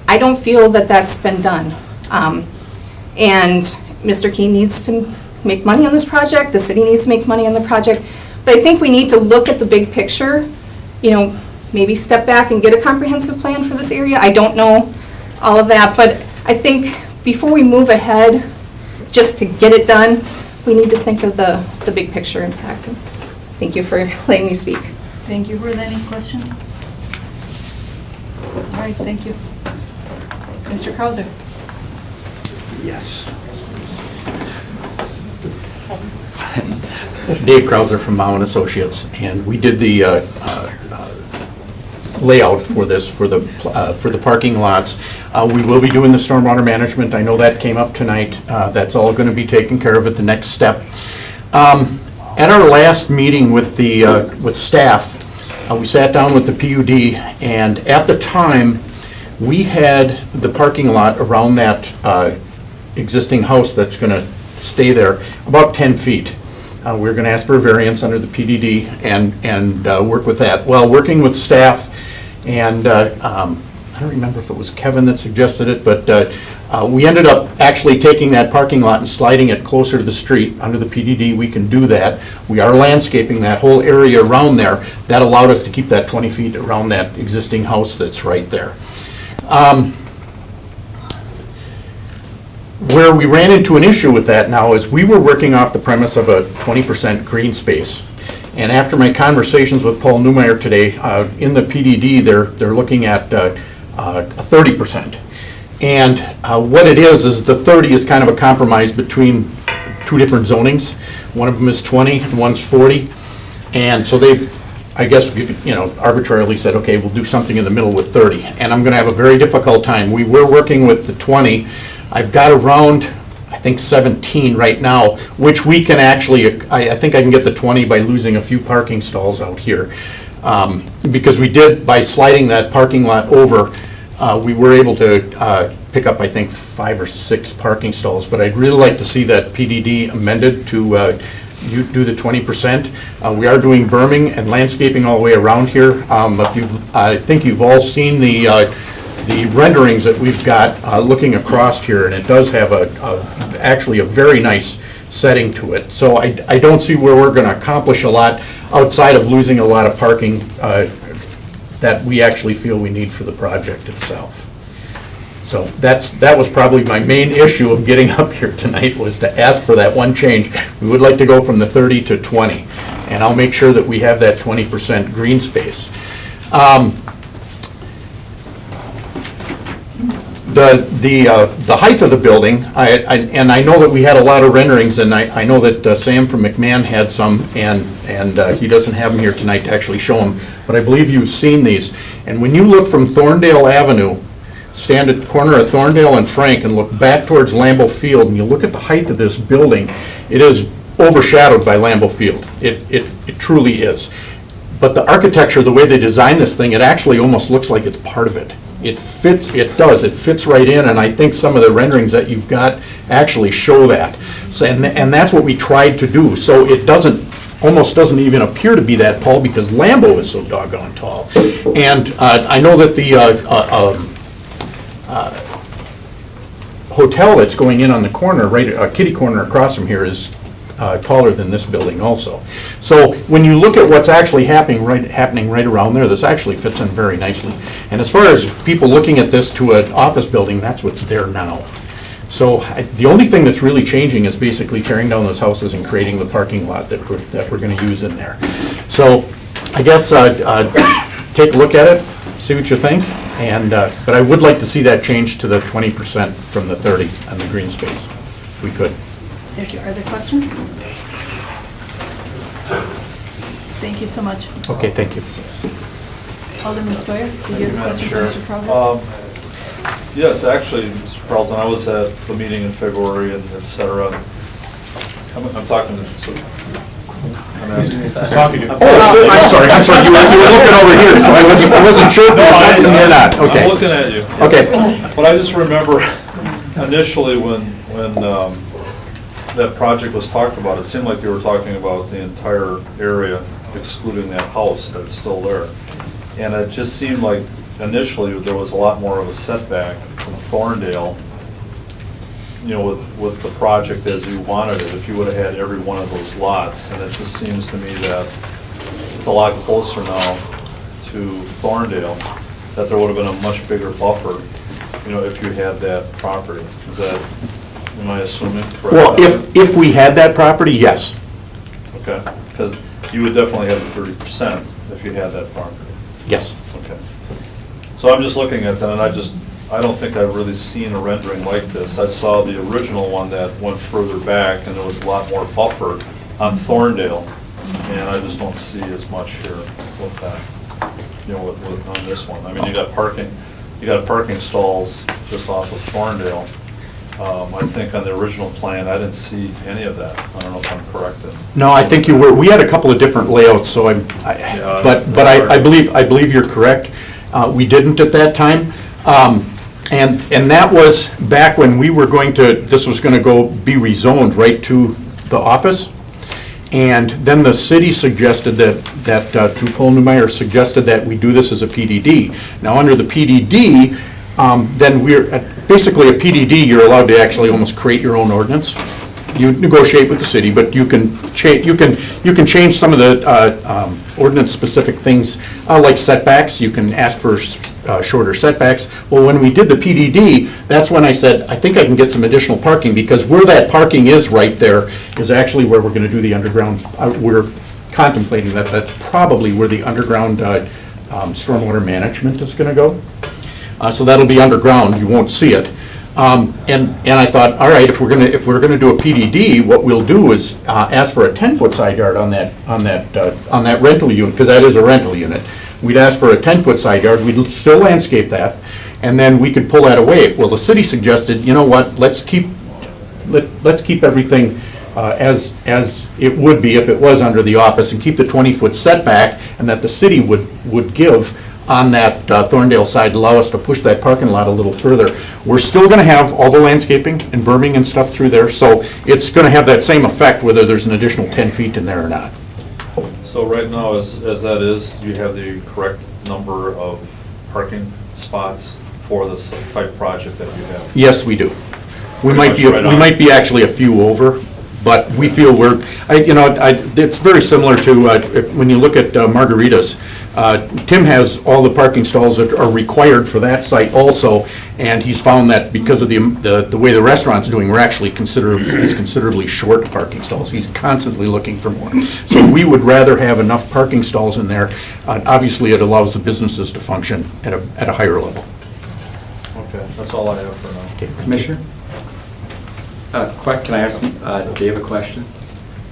Speaker 18: I don't feel that that's been done. And Mr. Keene needs to make money on this project, the city needs to make money on the project, but I think we need to look at the big picture, maybe step back and get a comprehensive plan for this area. I don't know all of that, but I think before we move ahead, just to get it done, we need to think of the big picture impact. Thank you for letting me speak.
Speaker 2: Thank you. Were there any questions? All right, thank you. Mr. Krauser.
Speaker 9: Yes. Dave Krauser from Mao and Associates, and we did the layout for this, for the parking lots. We will be doing the stormwater management. I know that came up tonight. That's all going to be taken care of at the next step. At our last meeting with with staff, we sat down with the PUD, and at the time, we had the parking lot around that existing house that's going to stay there about 10 feet. We're going to ask for a variance under the PDD and work with that. Well, working with staff, and I don't remember if it was Kevin that suggested it, but we ended up actually taking that parking lot and sliding it closer to the street. Under the PDD, we can do that. We are landscaping that whole area around there. That allowed us to keep that 20 feet around that existing house that's right there. Where we ran into an issue with that now is we were working off the premise of a 20% green space. And after my conversations with Paul Newmeyer today, in the PDD, they're looking at a 30%. And what it is the 30 is kind of a compromise between two different zonings. One of them is 20 and one's 40. And so they, I guess, arbitrarily said, okay, we'll do something in the middle with 30. And I'm going to have a very difficult time. We were working with the 20. I've got around, I think, 17 right now, which we can actually, I think I can get the 20 by losing a few parking stalls out here. Because we did, by sliding that parking lot over, we were able to pick up, I think, 5 or 6 parking stalls. But I'd really like to see that PDD amended to do the 20%. We are doing berming and landscaping all the way around here. I think you've all seen the renderings that we've got looking across here, and it does have actually a very nice setting to it. So I don't see where we're going to accomplish a lot outside of losing a lot of parking that we actually feel we need for the project itself. So that was probably my main issue of getting up here tonight, was to ask for that one change. We would like to go from the 30 to 20, and I'll make sure that we have that 20% green space. The height of the building, and I know that we had a lot of renderings, and I know that Sam from McMahon had some, and he doesn't have them here tonight to actually show them, but I believe you've seen these. And when you look from Thorndale Avenue, stand at the corner of Thorndale and Frank, and look back towards Lambeau Field, and you look at the height of this building, it is overshadowed by Lambeau Field. It truly is. But the architecture, the way they designed this thing, it actually almost looks like it's part of it. it fits right in, and I think some of the renderings that you've got actually show that. So, and that's what we tried to do, so it almost doesn't even appear to be that tall because Lambeau is so doggone tall. And I know that the hotel that's going in on the corner, right, kitty corner across from here is taller than this building also. So when you look at what's actually happening right around there, this actually fits in very nicely. And as far as people looking at this to an office building, that's what's there now. So the only thing that's really changing is basically tearing down those houses and creating the parking lot that we're going to use in there. So I guess take a look at it, see what you think, and but I would like to see that change to the 20% from the 30 on the green space, if we could.
Speaker 2: Thank you. Are there questions? Thank you so much.
Speaker 9: Okay, thank you.
Speaker 2: Alderman Stoyer, did you have a question for Mr. Crowder?
Speaker 13: Yes, actually, Mr. Carlton, I was at the meeting in February and et cetera. I'm talking to, so, I'm talking to.
Speaker 9: Oh, I'm sorry, you were looking over here, so I wasn't sure if you were looking or not, okay.
Speaker 13: I'm looking at you.
Speaker 9: Okay.
Speaker 13: But I just remember initially when that project was talked about, it seemed like they were talking about the entire area excluding that house that's still there. And it just seemed like initially there was a lot more of a setback from Thorndale, you know, with the project as you wanted it, if you would have had every one of those lots. And it just seems to me that it's a lot closer now to Thorndale, that there would have been a much bigger buffer, you know, if you had that property. Is that, am I assuming correctly?
Speaker 9: Well, if we had that property, yes.
Speaker 13: Okay, because you would definitely have the 30% if you had that property.
Speaker 9: Yes.
Speaker 13: Okay. So I'm just looking at that, and I don't think I've really seen a rendering like this. I saw the original one that went further back, and there was a lot more buffer on Thorndale, and I just don't see as much here with that, you know, on this one. I mean, you got parking stalls just off of Thorndale. I think on the original plan, I didn't see any of that. I don't know if I'm correct.
Speaker 9: No, I think you were. We had a couple of different layouts, so I believe you're correct. We didn't at that time. And that was back when we were this was going to be rezoned right to the office. And then the city suggested through Paul Newmeyer suggested that we do this as a PDD. Now, under the PDD, then basically a PDD, you're allowed to actually almost create your own ordinance. You negotiate with the city, but you can change some of the ordinance-specific things, like setbacks. You can ask for shorter setbacks. Well, when we did the PDD, that's when I said, I think I can get some additional parking, because where that parking is right there is actually where we're going to do the underground. We're contemplating that that's probably where the underground stormwater management is going to go. So that'll be underground. You won't see it. And I thought, all right, if we're gonna do a PDD, what we'll do is ask for a 10-foot side yard on that rental unit, because that is a rental unit. We'd ask for a 10-foot side yard. We'd still landscape that, and then we could pull that away. Well, the city suggested, you know what? Let's keep everything as it would be if it was under the office, and keep the 20-foot setback, and that the city would give on that Thorndale side, allow us to push that parking lot a little further. We're still going to have all the landscaping and berming and stuff through there, so it's going to have that same effect whether there's an additional 10 feet in there or not.
Speaker 13: So right now, as that is, do you have the correct number of parking spots for this type project that you have?
Speaker 9: Yes, we do. We might be actually a few over, but we feel it's very similar to when you look at Margaritas. Tim has all the parking stalls that are required for that site also, and he's found that because of the way the restaurant's doing, we're actually considerably short of parking stalls. He's constantly looking for more. So we would rather have enough parking stalls in there. Obviously, it allows the businesses to function at a higher level.
Speaker 13: Okay, that's all I have for now.
Speaker 9: Okay,
Speaker 4: Commissioner? Can I ask Dave a question?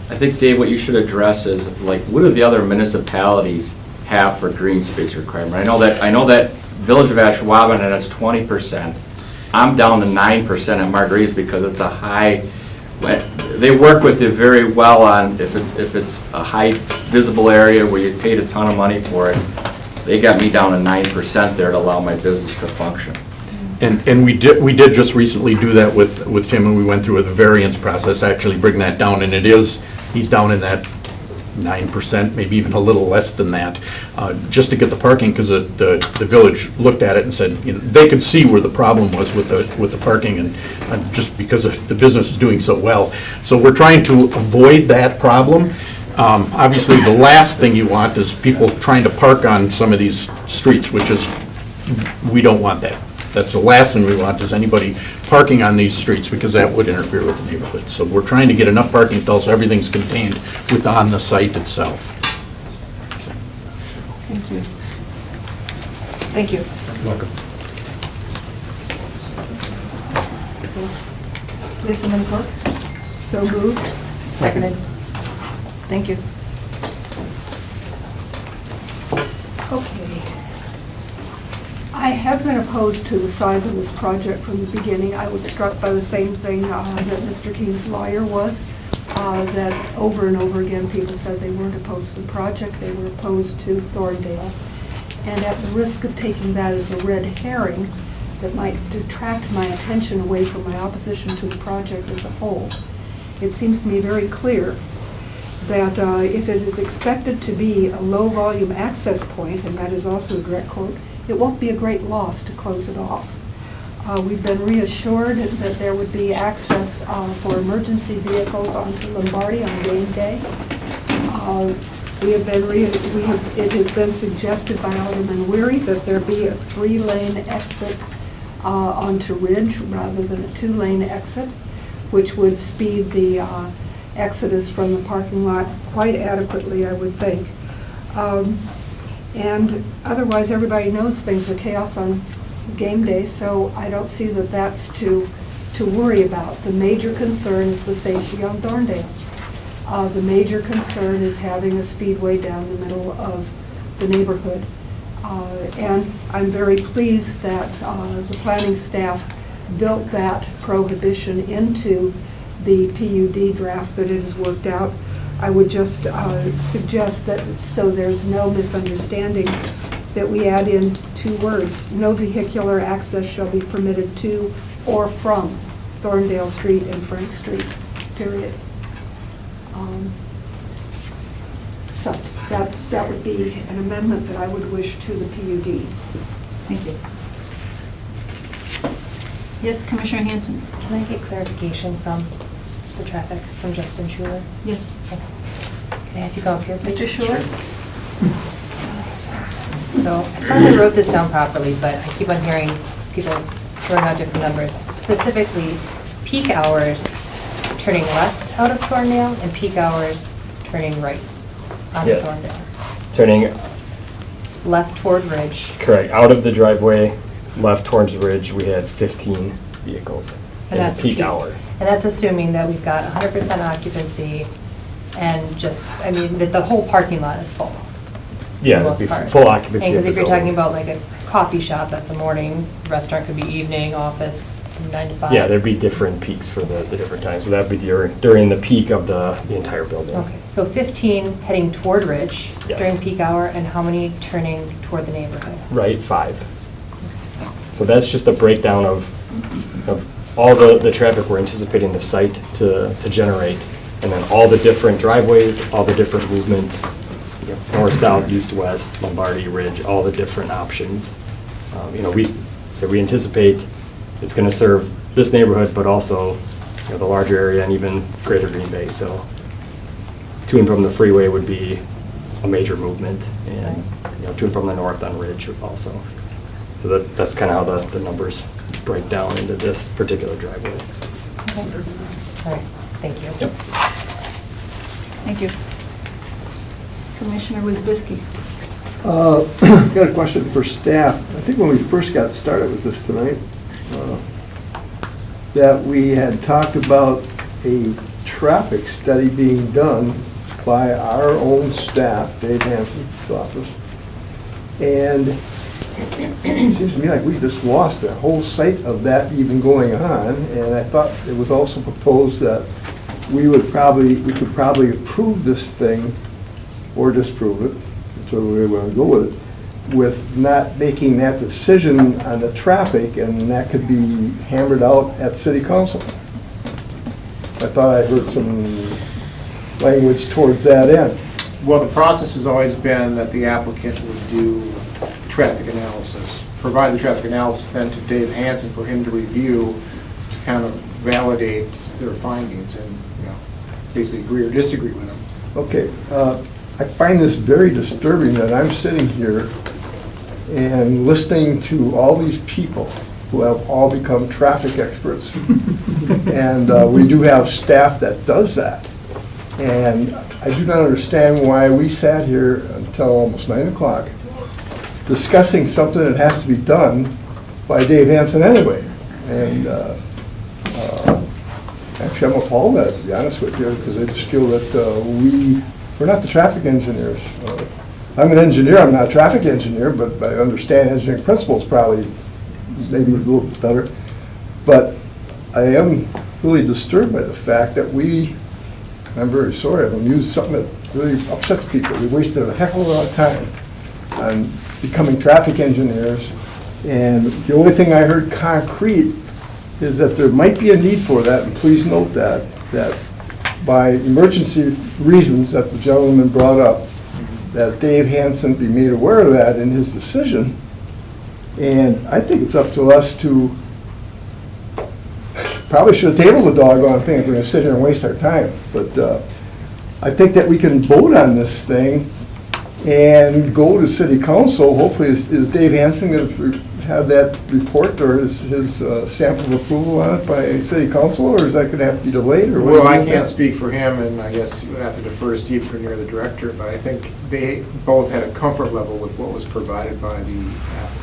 Speaker 4: I think, Dave, what you should address is, like, what do the other municipalities have for green space requirement? I know that Village of Ashwaubenon has 20%. I'm down to 9% at Margaritas because it's a high. They work with you very well on if it's a high visible area where you paid a ton of money for it. they got me down to 9% there to allow my business to function.
Speaker 9: And we did just recently do that with Tim, and we went through a variance process, actually bring that down, and he's down in that 9%, maybe even a little less than that, just to get the parking, because the village looked at it and said, you know, they could see where the problem was with the parking, and just because of the business is doing so well. So we're trying to avoid that problem. Obviously, the last thing you want is people trying to park on some of these streets, which is, we don't want that. That's the last thing we want, is anybody parking on these streets, because that would interfere with the neighborhood. So we're trying to get enough parking stalls so everything's contained on the site itself.
Speaker 2: Thank you. Thank you.
Speaker 9: Welcome.
Speaker 2: Lisa, want to close?
Speaker 3: So moved.
Speaker 2: Seconded. Thank you.
Speaker 3: Okay. I have been opposed to the size of this project from the beginning. I was struck by the same thing that Mr. Keene's lawyer was, that over and over again, people said they weren't opposed to the project, they were opposed to Thorndale. And at the risk of taking that as a red herring that might detract my attention away from my opposition to the project as a whole, it seems to me very clear that if it is expected to be a low-volume access point, and that is also a direct quote, it won't be a great loss to close it off. We've been reassured that there would be access for emergency vehicles onto Lombardi on game day. It has been suggested by Alderman Weary that there be a 3-lane exit onto Ridge rather than a 2-lane exit, which would speed the exodus from the parking lot quite adequately, I would think. And otherwise, everybody knows things are chaos on game day, so I don't see that that's to worry about. The major concern is the safety on Thorndale. The major concern is having a speedway down the middle of the neighborhood. And I'm very pleased that the planning staff built that prohibition into the PUD draft that it has worked out. I would just suggest that, so there's no misunderstanding, that we add in 2 words. No vehicular access shall be permitted to or from Thorndale Street and Frank Street, period. So that would be an amendment that I would wish to the PUD.
Speaker 2: Thank you. Yes, Commissioner Hanson.
Speaker 22: Can I get clarification from the traffic, from Justin Schuler?
Speaker 2: Yes.
Speaker 22: Okay. Can I have you go up here, please?
Speaker 2: Mr. Schuler?
Speaker 22: So I thought I wrote this down properly, but I keep on hearing people throwing out different numbers. Specifically, peak hours turning left out of Thorndale and peak hours turning right out of Thorndale.
Speaker 10: Turning
Speaker 22: Left toward Ridge.
Speaker 10: correct out of the driveway, left towards Ridge, we had 15 vehicles
Speaker 22: And
Speaker 10: in
Speaker 22: that's
Speaker 10: the peak hour.
Speaker 22: And that's assuming that we've got 100% occupancy and just, I mean, that the whole parking lot is full.
Speaker 10: Yeah,
Speaker 22: for the
Speaker 10: it'd be
Speaker 22: most part.
Speaker 10: full occupancy of
Speaker 22: Because
Speaker 10: the
Speaker 22: if you're
Speaker 10: building.
Speaker 22: talking about like a coffee shop, that's a morning, restaurant could be evening, office, 9 to 5.
Speaker 10: Yeah, there'd be different peaks for the different times, so that'd be during the peak of the entire building.
Speaker 22: Okay, so 15 heading toward Ridge
Speaker 10: Yes.
Speaker 22: during peak hour, and how many turning toward the neighborhood?
Speaker 10: Right, 5. So that's just a breakdown of all the traffic we're anticipating the site to generate, and then all the different driveways, all the different movements, you know, north, south, east, west, Lombardi, Ridge, all the different options. We anticipate it's going to serve this neighborhood, but also, you know, the larger area and even greater Green Bay. So to and from the freeway would be a major movement, and, you know, to and from the north on Ridge also. So that's kind of how the numbers break down into this particular driveway.
Speaker 22: Okay. All right, thank you.
Speaker 10: Yep.
Speaker 2: Thank you. Commissioner Wisbisky.
Speaker 7: Got a question for staff. I think when we first got started with this tonight, that we had talked about a traffic study being done by our own staff, Dave Hanson's office. And it seems to me like we just lost the whole sight of that even going on. And I thought it was also proposed that we could probably approve this thing or disprove it, whichever way we want to go with it, with not making that decision on the traffic, and that could be hammered out at city council? I thought I heard some language towards that end.
Speaker 1: Well, the process has always been that the applicant would do traffic analysis, provide the traffic analysis then to Dave Hansen for him to review, to kind of validate their findings and, basically agree or disagree with them.
Speaker 7: Okay, I find this very disturbing that I'm sitting here and listening to all these people who have all become traffic experts. And we do have staff that does that. And I do not understand why we sat here until almost 9 o'clock discussing something that has to be done by Dave Hansen anyway. And actually, I'm appalled at it, to be honest with you, because I just feel that we're not the traffic engineers. I'm an engineer, I'm not a traffic engineer, but I understand engineering principles probably maybe a little bit better. But I am really disturbed by the fact that I'm very sorry, I've used something that really upsets people. We wasted a heck of a lot of time on becoming traffic engineers, and the only thing I heard concrete is that there might be a need for that, and please note that by emergency reasons that the gentleman brought up, that Dave Hansen be made aware of that in his decision. And I think it's up to us to, probably should have tabled the doggone thing if we're gonna sit here and waste our time. But I think that we can vote on this thing and go to city council. Hopefully, is Dave Hansen gonna have that report or his sample of approval on it by city council, or is that gonna have to be delayed, or what?
Speaker 1: Well, I can't speak for him, and I guess you would have to defer to Steve Grenier, the director, but I think they both had a comfort level with what was provided by the applicant.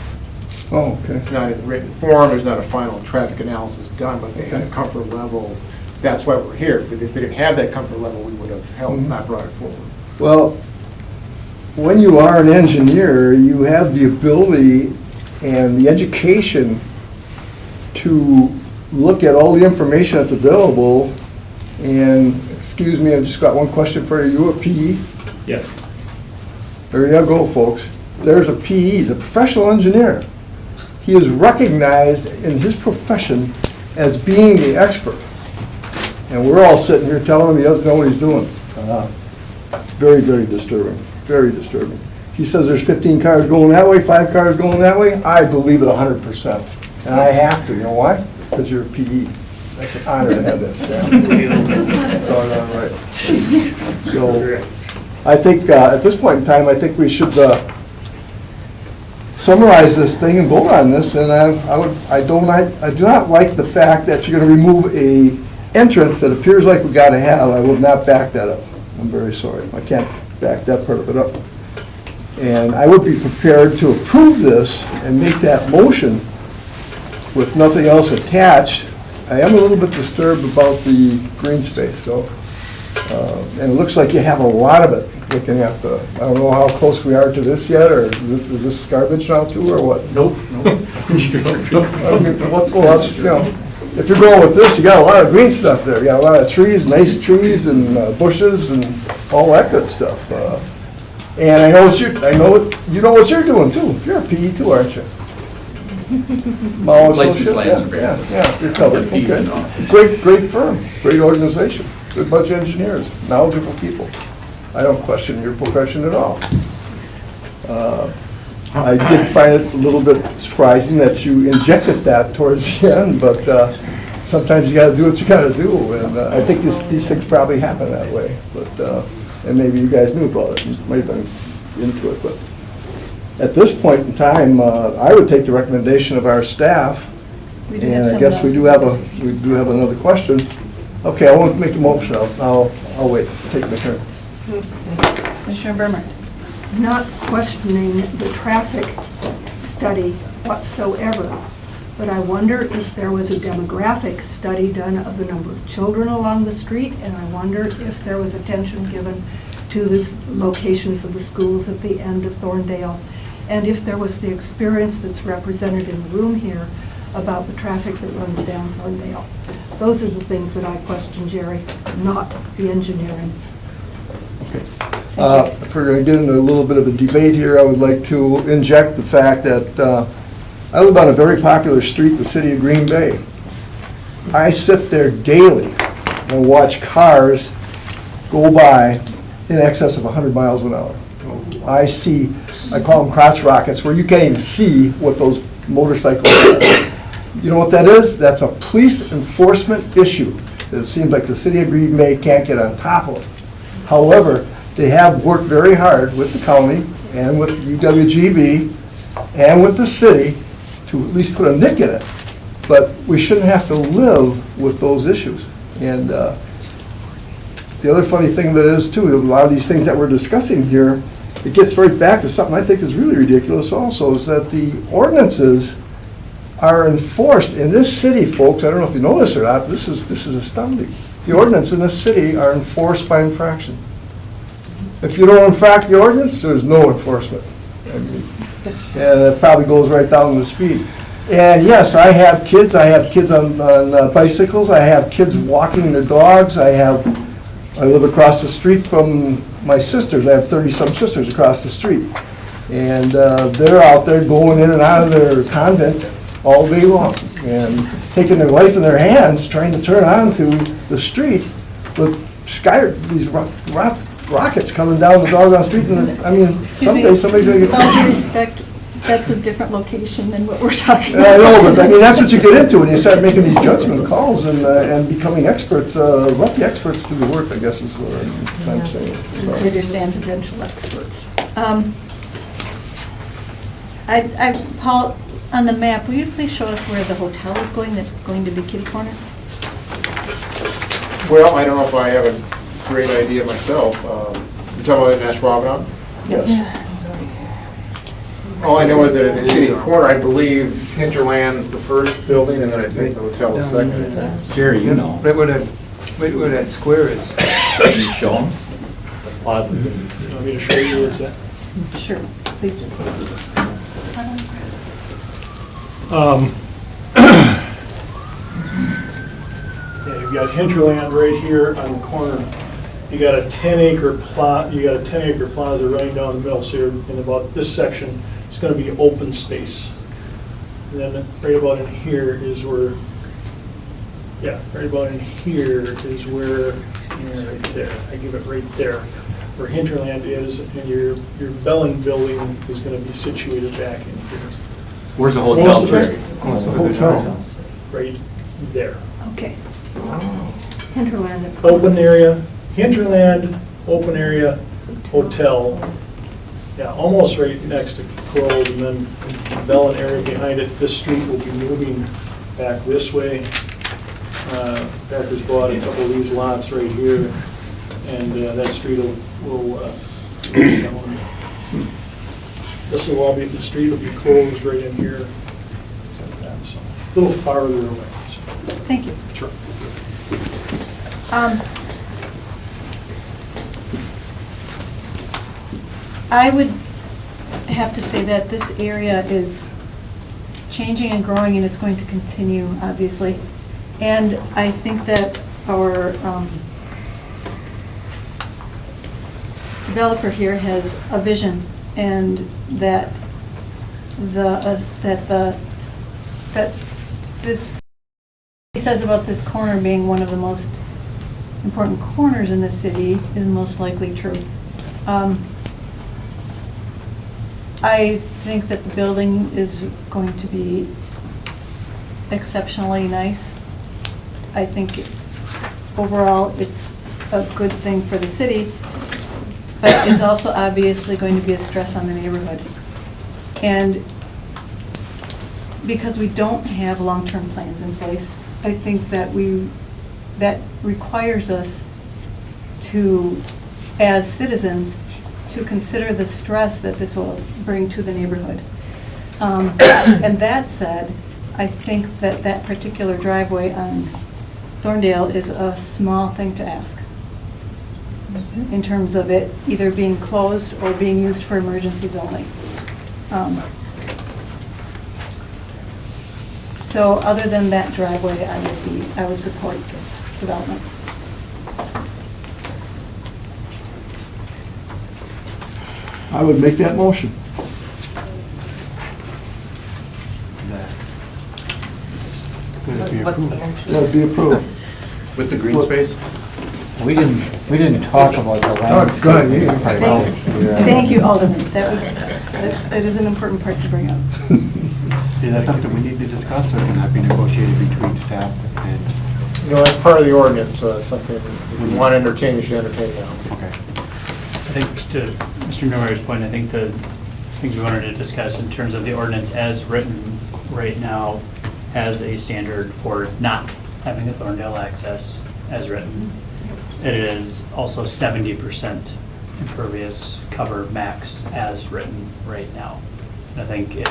Speaker 7: Oh, okay.
Speaker 1: It's not in written form, there's not a final traffic analysis done, but they had a comfort level. That's why we're here. If they didn't have that comfort level, we would have not brought it forward.
Speaker 7: Well, when you are an engineer, you have the ability and the education to look at all the information that's available. And, excuse me, I've just got one question for you. You a PE?
Speaker 10: Yes.
Speaker 7: There you go, folks. There's a PE, he's a professional engineer. He is recognized in his profession as being the expert. And we're all sitting here telling him he doesn't know what he's doing. Very, very disturbing, very disturbing. He says there's 15 cars going that way, 5 cars going that way. I believe it 100%. And I have to, you know why? Because you're a PE. That's an honor to have that stamp. Doggone right. So, I think, at this point in time, I think we should summarize this thing and vote on this, and I do not like the fact that you're gonna remove a entrance that appears like we gotta have. I will not back that up. I'm very sorry. I can't back that part of it up. And I would be prepared to approve this and make that motion with nothing else attached. I am a little bit disturbed about the green space, so, and it looks like you have a lot of it, looking at I don't know how close we are to this yet, or is this garbage now too, or what?
Speaker 11: Nope.
Speaker 7: If you're going with this, you got a lot of green stuff there. You got a lot of trees, nice trees and bushes and all that good stuff. And I know you know what you're doing too. You're a PE too, aren't you?
Speaker 11: Licensed land surveyor.
Speaker 7: Yeah, you're covered, okay. Great firm, great organization, good bunch of engineers, knowledgeable people. I don't question your profession at all. I did find it a little bit surprising that you injected that towards the end, but sometimes you gotta do what you gotta do, and I think these things probably happen that way, but, and maybe you guys knew about it, you might have been into it, but at this point in time, I would take the recommendation of our staff, and I guess we do have another question. Okay, I won't make the motion, I'll wait, take my turn.
Speaker 2: Commissioner Bernhardt.
Speaker 3: Not questioning the traffic study whatsoever, but I wonder if there was a demographic study done of the number of children along the street, and I wonder if there was attention given to the locations of the schools at the end of Thorndale, and if there was the experience that's represented in the room here about the traffic that runs down Thorndale. Those are the things that I question, Jerry, not the engineering.
Speaker 7: Okay. If we're going to get into a little bit of a debate here, I would like to inject the fact that I live on a very popular street in the city of Green Bay. I sit there daily and watch cars go by in excess of 100 miles an hour. I see, I call them crotch rockets, where you can't even see what those motorcycles are. You know what that is? That's a police enforcement issue that it seems like the city of Green Bay can't get on top of. However, they have worked very hard with the county and with UWGB and with the city to at least put a nick in it. But we shouldn't have to live with those issues. And the other funny thing that is too, a lot of these things that we're discussing here, it gets right back to something I think is really ridiculous also, is that the ordinances are enforced in this city, folks. I don't know if you know this or not, this is astounding. The ordinances in this city are enforced by infraction. If you don't infract the ordinance, there's no enforcement. I mean, and it probably goes right down to the speed. And yes, I have kids on bicycles, I have kids walking their dogs, I live across the street from my sisters, I have 30-some sisters across the street. And they're out there going in and out of their convent all day long and taking their life in their hands, trying to turn onto the street with these rockets coming down the doggone street. And I mean, someday somebody's going to get...
Speaker 2: With all due respect, that's a different location than what we're talking about.
Speaker 7: I know, but I mean, that's what you get into when you start making these judgment calls and becoming experts. Let the experts do the work, I guess is what I'm saying. So.
Speaker 2: Understand potential experts. Paul, on the map, will you please show us where the hotel is going that's going to be kitty corner?
Speaker 1: Well, I don't know if I have a great idea myself. You talking about in Ashwaubenon?
Speaker 2: Yes.
Speaker 1: All I know is that it's kitty corner. I believe Hinterland's the first building, and then I think the hotel is second.
Speaker 4: Jerry, you know.
Speaker 6: Right where that square is.
Speaker 4: Can you show them?
Speaker 10: The plaza's in.
Speaker 12: You want me to show you where it's at?
Speaker 2: Sure, please do.
Speaker 12: Yeah, you've got Hinterland right here on the corner. You got a 10-acre plaza running down the middle. So you're in about this section, it's going to be open space. And then right about in here is where, right about in here is where, right there. I give it right there, where Hinterland is, and your Bellin building is going to be situated back in here.
Speaker 4: Where's the hotel, Jerry?
Speaker 7: The hotel.
Speaker 12: Right there.
Speaker 2: Okay.
Speaker 3: Hinterland.
Speaker 12: Open area, Hinterland, open area, hotel. Yeah, almost right next to Kroll, and then Bellin area behind it. This street will be moving back this way. Packers bought a couple of these lots right here, and that street will this will all be, the street will be closed right in here, things like that, so a little farther away. So.
Speaker 2: Thank you.
Speaker 12: Sure.
Speaker 2: I would have to say that this area is changing and growing, and it's going to continue, obviously. And I think that our developer here has a vision, and that this he says about this corner being one of the most important corners in the city is most likely true. I think that the building is going to be exceptionally nice. I think overall it's a good thing for the city, but it's also obviously going to be a stress on the neighborhood. And because we don't have long-term plans in place, I think that that requires us to, as citizens, to consider the stress that this will bring to the neighborhood. And that said, I think that that particular driveway on Thorndale is a small thing to ask in terms of it either being closed or being used for emergencies only. So other than that driveway, I would support this development.
Speaker 7: I would make that motion.
Speaker 22: What's the motion?
Speaker 7: That'd be approved.
Speaker 9: With the green space?
Speaker 14: We didn't talk about the landscape.
Speaker 7: Oh, it's good, yeah.
Speaker 2: Thank you, Alderman. That is an important part to bring up.
Speaker 20: Is that something we need to discuss, or can that be negotiated between staff and?
Speaker 1: You know, that's part of the ordinance, so it's something, if you want to entertain, you should entertain now.
Speaker 20: Okay.
Speaker 15: I think to Mr. Neumeier's point, I think the things we wanted to discuss in terms of the ordinance as written right now has a standard for not having a Thorndale access as written. It is also 70% impervious cover max as written right now. And I think if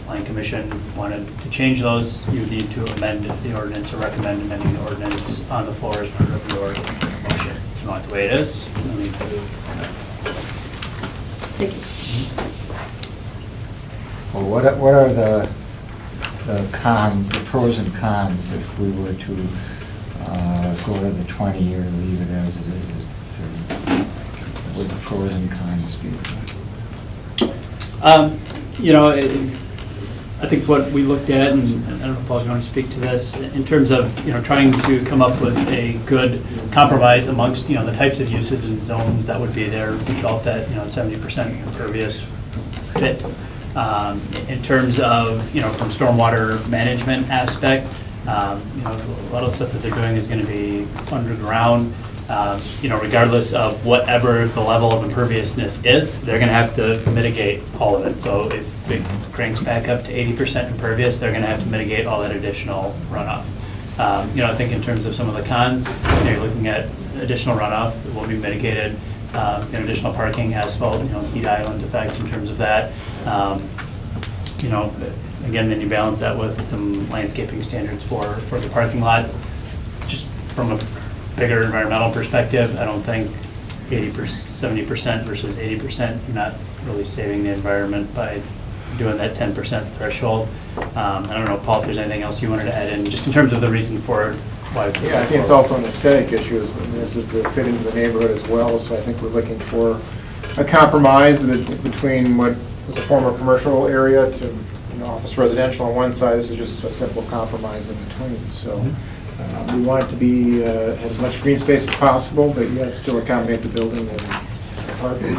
Speaker 15: Planning Commission wanted to change those, you need to amend the ordinance or recommend amending the ordinance on the floor as part of your motion. If you want it the way it is, you need to do that.
Speaker 2: Thank you.
Speaker 14: Well, what are the cons, the pros and cons if we were to go to the 20 or leave it as it is at 30? Would the pros and cons be?
Speaker 15: You know, I think what we looked at, and I don't know if Paul's going to speak to this, in terms of, you know, trying to come up with a good compromise amongst, you know, the types of uses and zones that would be there. We felt that, you know, 70% impervious fit. In terms of, you know, from stormwater management aspect, you know, a lot of the stuff that they're doing is going to be underground. You know, regardless of whatever the level of imperviousness is, they're going to have to mitigate all of it. So if it cranks back up to 80% impervious, they're going to have to mitigate all that additional runoff. You know, I think in terms of some of the cons, you know, you're looking at additional runoff that will be mitigated, you know, additional parking, asphalt, you know, heat island effect in terms of that. You know, again, then you balance that with some landscaping standards for the parking lots. Just from a bigger environmental perspective, I don't think 70% versus 80%, you're not really saving the environment by doing that 10% threshold. I don't know, Paul, if there's anything else you wanted to add in, just in terms of the reason for why.
Speaker 1: Yeah, I think it's also an aesthetic issue, this is to fit into the neighborhood as well, so I think we're looking for a compromise between what was a former commercial area to, you know, office residential on one side. This is just a simple compromise in between, so. We want it to be, have as much green space as possible, but yet still accommodate the building and parking.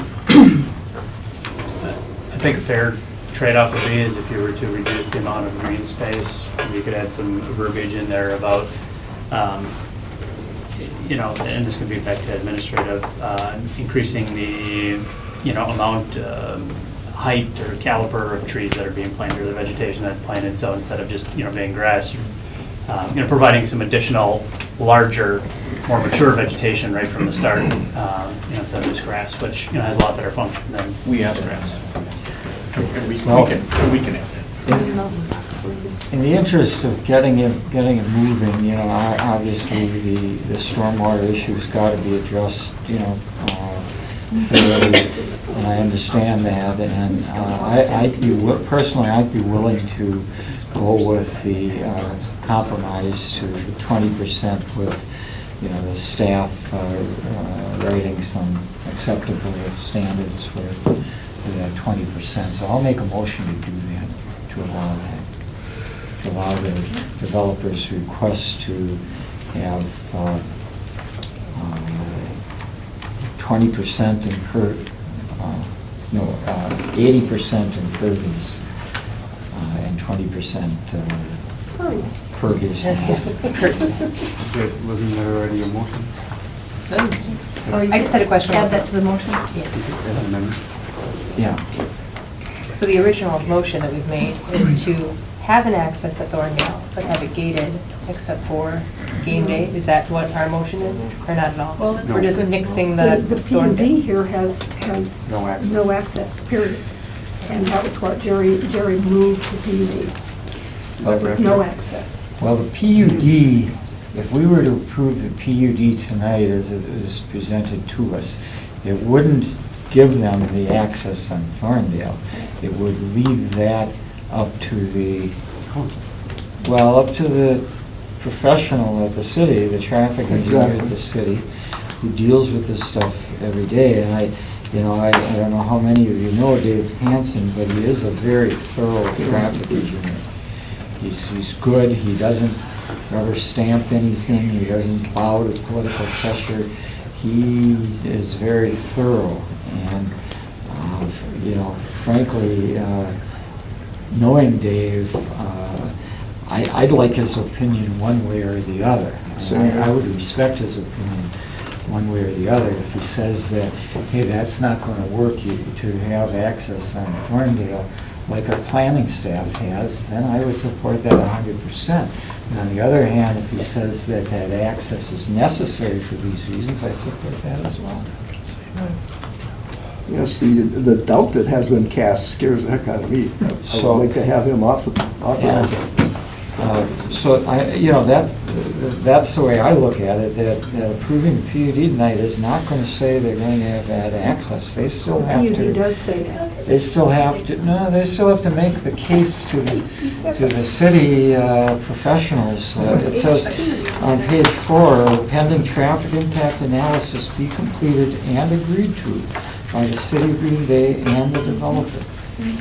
Speaker 15: I think a fair trade-off would be is if you were to reduce the amount of green space, you could add some verbiage in there about, you know, and this could be back to administrative, increasing the, you know, amount, height or caliper of trees that are being planted or the vegetation that's planted. So instead of just, you know, being grass, you're you know, providing some additional larger, more mature vegetation right from the start, you know, instead of just grass, which, you know, has a lot better function than grass.
Speaker 9: And we can add that.
Speaker 14: In the interest of getting it moving, you know, obviously the stormwater issue's got to be addressed, you know, thoroughly, and I understand that, and personally, I'd be willing to go with the compromise to 20% with, you know, the staff writing some acceptable standards for that 20%. So I'll make a motion to do that, to allow that, to allow the developers' request to have 20% 80% impervious and 20% perviousness.
Speaker 20: Wasn't there already a motion?
Speaker 22: I just had a question.
Speaker 2: Add that to the motion?
Speaker 14: Yeah.
Speaker 22: So the original motion that we've made is to have an access at Thorndale, but have it gated except for game day. Is that what our motion is, or not at all?
Speaker 3: Well,
Speaker 22: We're just nixing the
Speaker 3: The
Speaker 22: Thorndale.
Speaker 3: PUD here has no access, period. And that was what Jerry moved the PUD, with no access.
Speaker 14: Well, the PUD, if we were to approve the PUD tonight as it is presented to us, it wouldn't give them the access on Thorndale. It would leave that up to the, well, up to the professional at the city, the traffic engineer at the city, who deals with this stuff every day. And I don't know how many of you know Dave Hansen, but he is a very thorough traffic engineer. He's good, he doesn't rubber stamp anything, he doesn't bow to political pressure. He is very thorough, and, frankly, knowing Dave, I'd like his opinion one way or the other. I would respect his opinion one way or the other. If he says that, hey, that's not going to work to have access on Thorndale like our planning staff has, then I would support that 100%. And on the other hand, if he says that that access is necessary for these reasons, I support that as well.
Speaker 7: Yes, the doubt that has been cast scares the heck out of me. I would like to have him off the that's the way I look at it, that approving the PUD tonight is not going to say they're going to have that access. They still have to.
Speaker 3: PUD does say that.
Speaker 14: They still have to, they still have to make the case to the city professionals. It says on page 4, pending traffic impact analysis be completed and agreed to by the city of Green Bay and the developer.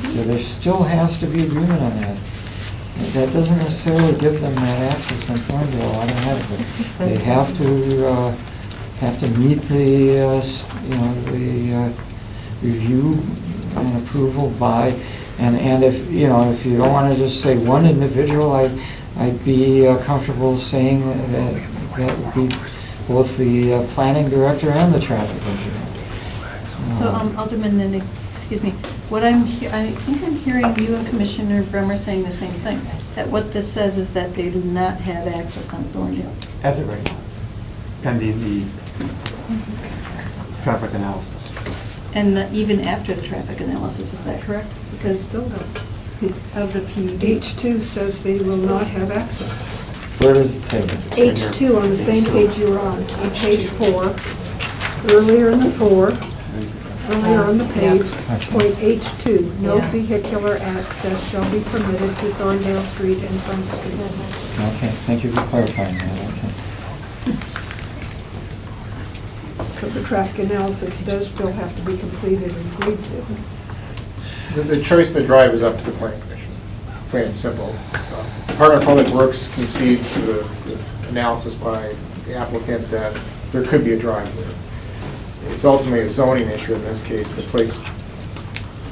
Speaker 14: So there still has to be agreement on that. That doesn't necessarily give them that access on Thorndale automatically. They have to meet the review and approval by, and if you don't want to just say one individual, I'd be comfortable saying that would be both the planning director and the traffic engineer.
Speaker 2: So, Alderman Nennig, excuse me, I think I'm hearing you and Commissioner Bremer saying the same thing, that what this says is that they do not have access on Thorndale.
Speaker 20: As of right now, pending the traffic analysis.
Speaker 2: And even after the traffic analysis, is that correct? Because
Speaker 3: Still don't.
Speaker 2: of the PUD.
Speaker 3: H2 says they will not have access.
Speaker 14: Where does it say that?
Speaker 3: H2 on the same page you were on page 4, earlier in the 4, earlier on the page, point H2, no vehicular access shall be permitted to Thorndale Street and Front Street.
Speaker 14: Okay, thank you for clarifying that.
Speaker 3: So the traffic analysis does still have to be completed and agreed to.
Speaker 1: The choice of the drive is up to the planning commission, plain and simple. Department of Public Works concedes to the analysis by the applicant that there could be a drive there. It's ultimately a zoning issue in this case, to place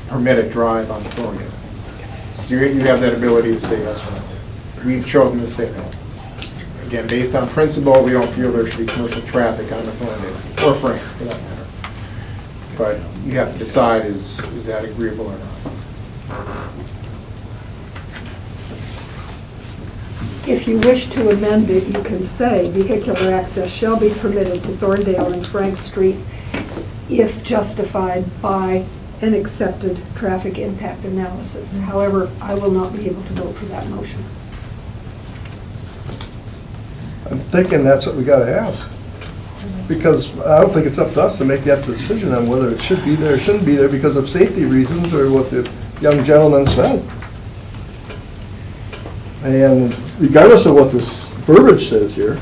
Speaker 1: permitted drive on Thorndale. So you have that ability to say yes or no. We've chosen to say no. Again, based on principle, we don't feel there should be commercial traffic on the Thorndale, or Frank, for that matter. But you have to decide, is that agreeable or not?
Speaker 3: If you wish to amend it, you can say vehicular access shall be permitted to Thorndale and Frank Street if justified by an accepted traffic impact analysis. However, I will not be able to vote for that motion.
Speaker 7: I'm thinking that's what we gotta have. Because I don't think it's up to us to make that decision on whether it should be there or shouldn't be there because of safety reasons or what the young gentleman said. And regardless of what this verbiage says here,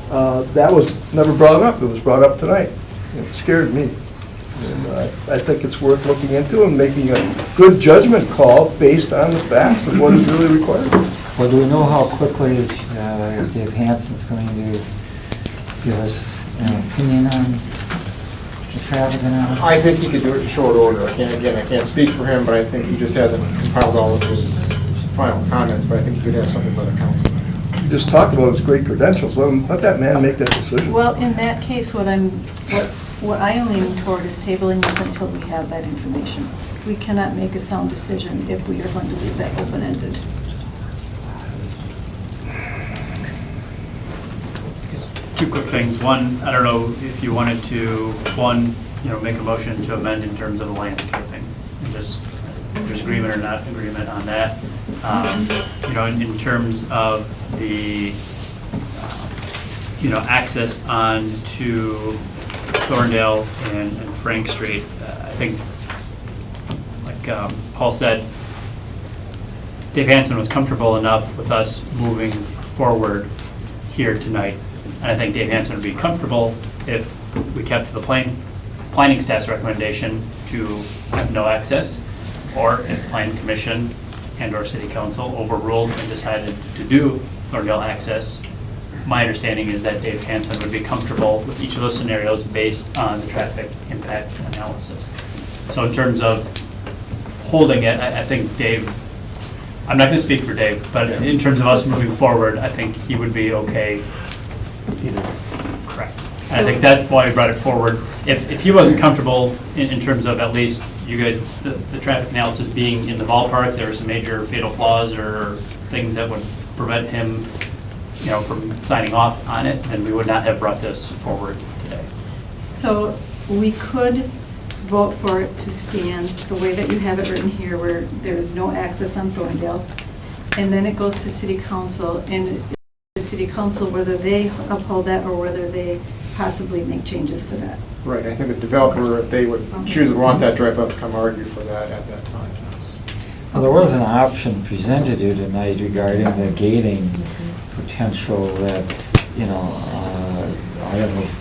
Speaker 7: that was never brought up. It was brought up tonight. It scared me. And I think it's worth looking into and making a good judgment call based on the facts of what is really required.
Speaker 14: Well, do we know how quickly Dave Hansen's going to give us an opinion on the traffic analysis?
Speaker 1: I think he could do it in short order. I can't speak for him, but I think he just hasn't compiled all of his final comments, but I think he could have something for the council.
Speaker 7: You just talked about his great credentials. Let that man make that decision.
Speaker 2: Well, in that case, what I am leaning toward is tabling this until we have that information. We cannot make a sound decision if we are going to leave that open-ended.
Speaker 15: Two quick things. One, I don't know if you wanted to, make a motion to amend in terms of the landscaping. And just, if there's agreement or not agreement on that. In terms of the, access on to Thorndale and Frank Street, I think, like Paul said, Dave Hansen was comfortable enough with us moving forward here tonight. And I think Dave Hansen would be comfortable if we kept to the plan planning staff's recommendation to have no access, or if planning commission and/or city council overruled and decided to do Thorndale access, my understanding is that Dave Hansen would be comfortable with each of those scenarios based on the traffic impact analysis. So in terms of holding it, I think Dave, I'm not going to speak for Dave, but in terms of us moving forward, I think he would be okay. Correct. And I think that's why we brought it forward. If he wasn't comfortable in terms of at least you guys, the traffic analysis being in the ballpark, there were some major fatal flaws or things that would prevent him, you know, from signing off on it, then we would not have brought this forward today.
Speaker 2: So we could vote for it to stand the way that you have it written here, where there is no access on Thorndale, and then it goes to city council, and the city council, whether they uphold that or whether they possibly make changes to that.
Speaker 1: Right, I think the developer, if they would choose to want that drive up, come argue for that at that time.
Speaker 14: Well, there was an option presented here tonight regarding the gating potential that, you know, I don't know if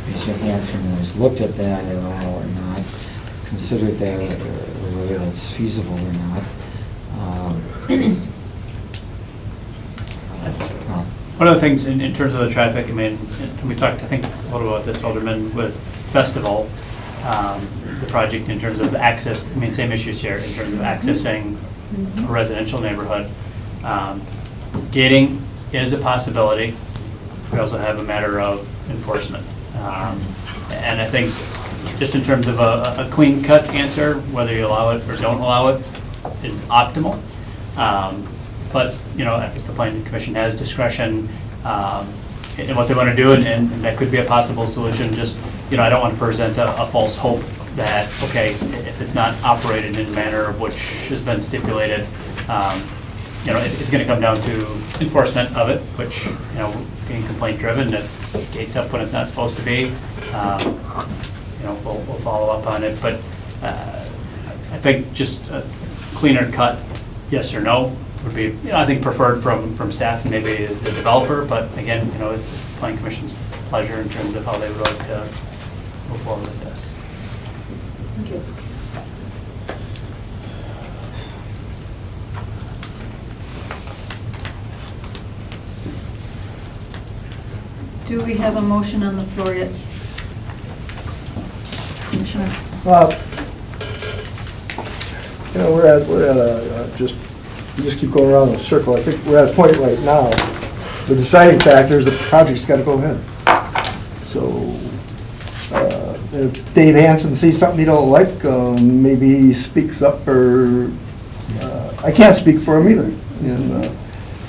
Speaker 14: Mr. Hanson has looked at that at all or not, considered that, or whether that's feasible or not.
Speaker 15: One of the things in terms of the traffic, I mean, and we talked, I think, a little about this, Alderman, with Festival, the project in terms of access, I mean, same issues here in terms of accessing a residential neighborhood. Gating is a possibility. We also have a matter of enforcement. And I think just in terms of a clean cut answer, whether you allow it or don't allow it is optimal. But, you know, I guess the planning commission has discretion in what they want to do, and that could be a possible solution. Just, you know, I don't want to present a false hope that, okay, if it's not operated in a manner of which has been stipulated, you know, it's going to come down to enforcement of it, which, you know, being complaint driven, if it gates up when it's not supposed to be, you know, we'll follow up on it. But I think just a cleaner cut, yes or no, would be, you know, I think preferred from staff and maybe the developer. But again, you know, it's the planning commission's pleasure in terms of how they would like to move forward with this.
Speaker 2: Thank you. Do we have a motion on the floor yet? Commissioner?
Speaker 7: You know, we're at a, we just keep going around in a circle. I think we're at a point right now, the deciding factor is that the project's got to go ahead. So if Dave Hansen sees something he don't like, maybe he speaks up, or I can't speak for him either. And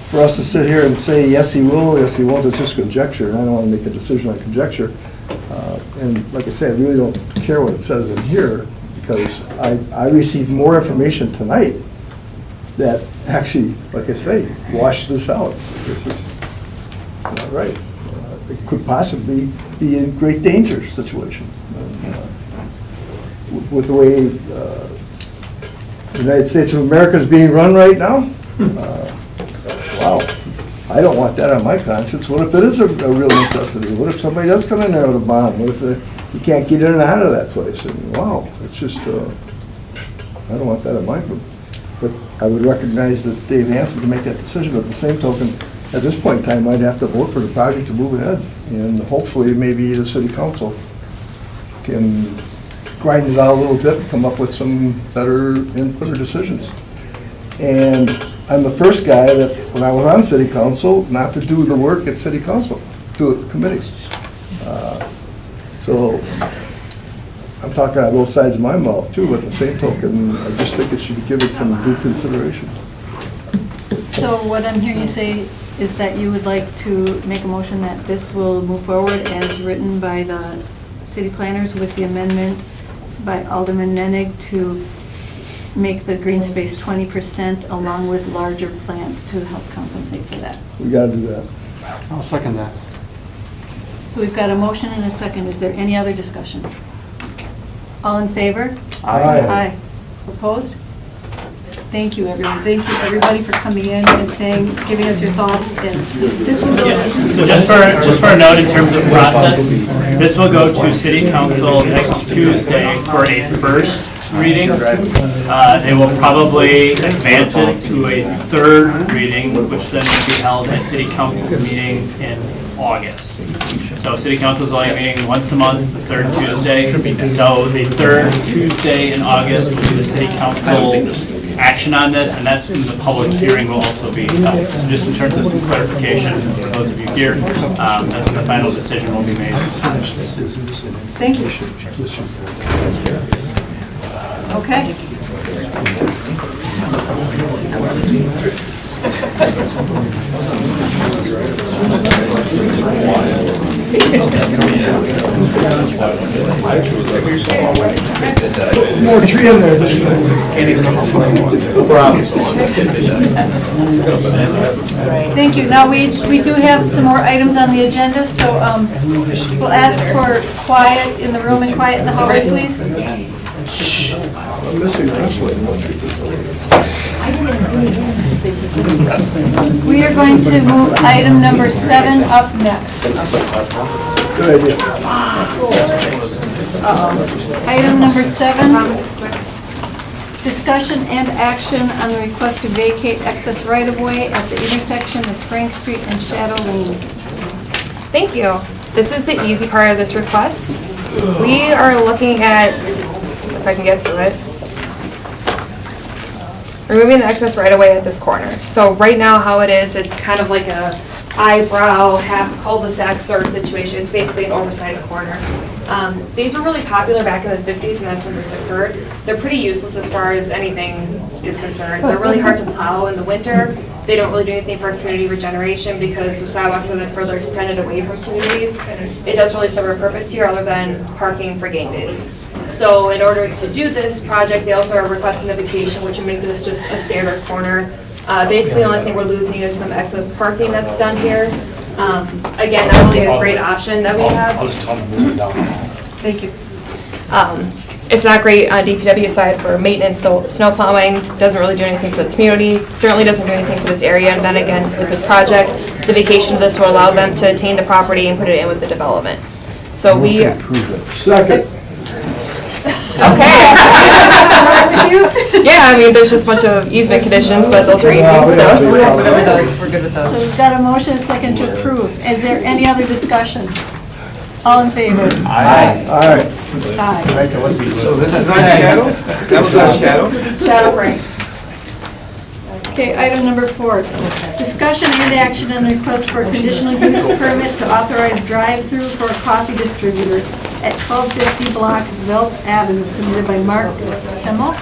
Speaker 7: for us to sit here and say, yes, he will, yes, he won't, it's just conjecture, and I don't want to make a decision on conjecture. And like I said, I really don't care what it says in here, because I received more information tonight that actually, like I say, washes this out. This is not right. It could possibly be a great danger situation. With the way the United States of America is being run right now, wow, I don't want that on my conscience. What if it is a real necessity? What if somebody does come in there with a bomb? What if you can't get in and out of that place? And wow, it's just, I don't want that on my group. But I would recognize that Dave Hansen can make that decision, but at the same token, at this point in time, I'd have to vote for the project to move ahead. And hopefully, maybe the city council can grind it out a little bit and come up with some better input or decisions. And I'm the first guy that, when I was on city council, not to do the work at city council, do it committees. So I'm talking on both sides of my mouth too, but at the same token, I just think it should be given some due consideration.
Speaker 2: So what I'm hearing you say is that you would like to make a motion that this will move forward as written by the city planners with the amendment by Alderman Nennig to make the green space 20% along with larger plants to help compensate for that.
Speaker 7: We gotta do that.
Speaker 20: I'll second that.
Speaker 2: So we've got a motion and a second. Is there any other discussion? All in favor?
Speaker 7: Aye.
Speaker 2: Aye. Opposed? Thank you, everyone. Thank you, everybody, for coming in and saying, giving us your thoughts. And this will go.
Speaker 15: So just for a note in terms of process, This will go to city council next Tuesday for a first reading. They will probably advance it to a third reading, which then will be held at city council's meeting in August. So city council is only meeting once a month, the third Tuesday. So the third Tuesday in August will be the city council action on this, and that's when the public hearing will also be held. So just in terms of some clarification for those of you here, that's when the final decision will be made.
Speaker 2: Thank you. Okay.
Speaker 7: More tree in there.
Speaker 2: Thank you. Now, we do have some more items on the agenda, so we'll ask for quiet in the room and quiet in the hallway, please.
Speaker 7: I'm missing wrestling.
Speaker 2: We are going to move item number 7 up next.
Speaker 7: Good idea.
Speaker 2: Item number 7, discussion and action on the request to vacate excess right-of-way at the intersection of Frank Street and Shadow Lane.
Speaker 19: Thank you. This is the easy part of this request. We are looking at, if I can get to it, removing the excess right-of-way at this corner. So right now how it is, it's kind of like a eyebrow, half cul-de-sac sort of situation. It's basically an oversized corner. These were really popular back in the 50s, and that's when this occurred. They're pretty useless as far as anything is concerned. They're really hard to plow in the winter. They don't really do anything for community regeneration because the sidewalks are then further extended away from communities. It doesn't really serve a purpose here other than parking for game days. So in order to do this project, they also are requesting a vacation, which would make this just a standard corner. Basically, the only thing we're losing is some excess parking that's done here. Again, not really a great option that we have.
Speaker 17: I'll just tell them to move it down.
Speaker 2: Thank you.
Speaker 19: It's not great on DPW side for maintenance, so snow plowing doesn't really do anything for the community, certainly doesn't do anything for this area, and then again, with this project, the vacation of this will allow them to attain the property and put it in with the development. So we...
Speaker 7: Second.
Speaker 19: Okay. Yeah, I mean, there's just a bunch of easement conditions, but those are easy, so.
Speaker 22: We're good with those, we're good with
Speaker 2: So
Speaker 22: those.
Speaker 2: we've got a motion and a second to approve. Is there any other discussion? All in favor?
Speaker 6: Aye.
Speaker 2: Aye.
Speaker 6: So this is on Shadow? That was on Shadow?
Speaker 19: Shadow Frank.
Speaker 2: Okay, item number 4, discussion and action on the request for a conditional use permit to authorize drive-through for a coffee distributor at 1250 block Veldt Avenue, submitted by Mark Semmel.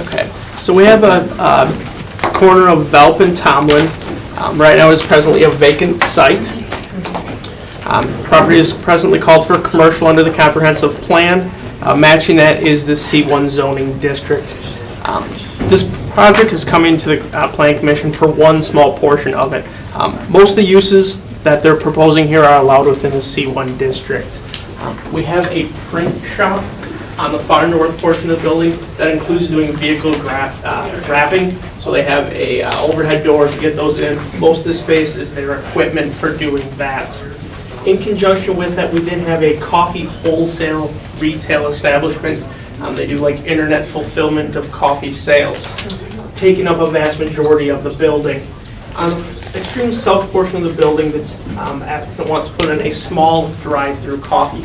Speaker 21: Okay, so we have a corner of Velp and Tomlin. Right now is presently a vacant site. Property is presently called for commercial under the comprehensive plan. Matching that is the C1 zoning district. This project is coming to the Plan Commission for one small portion of it. Most of the uses that they're proposing here are allowed within the C1 district. We have a print shop on the far north portion of the building that includes doing vehicle wrapping. So they have a overhead door to get those in. Most of the space is their equipment for doing that. In conjunction with that, we did have a coffee wholesale retail establishment. They do like internet fulfillment of coffee sales, taking up a vast majority of the building. On the extreme south portion of the building that wants to put in a small drive-through coffee,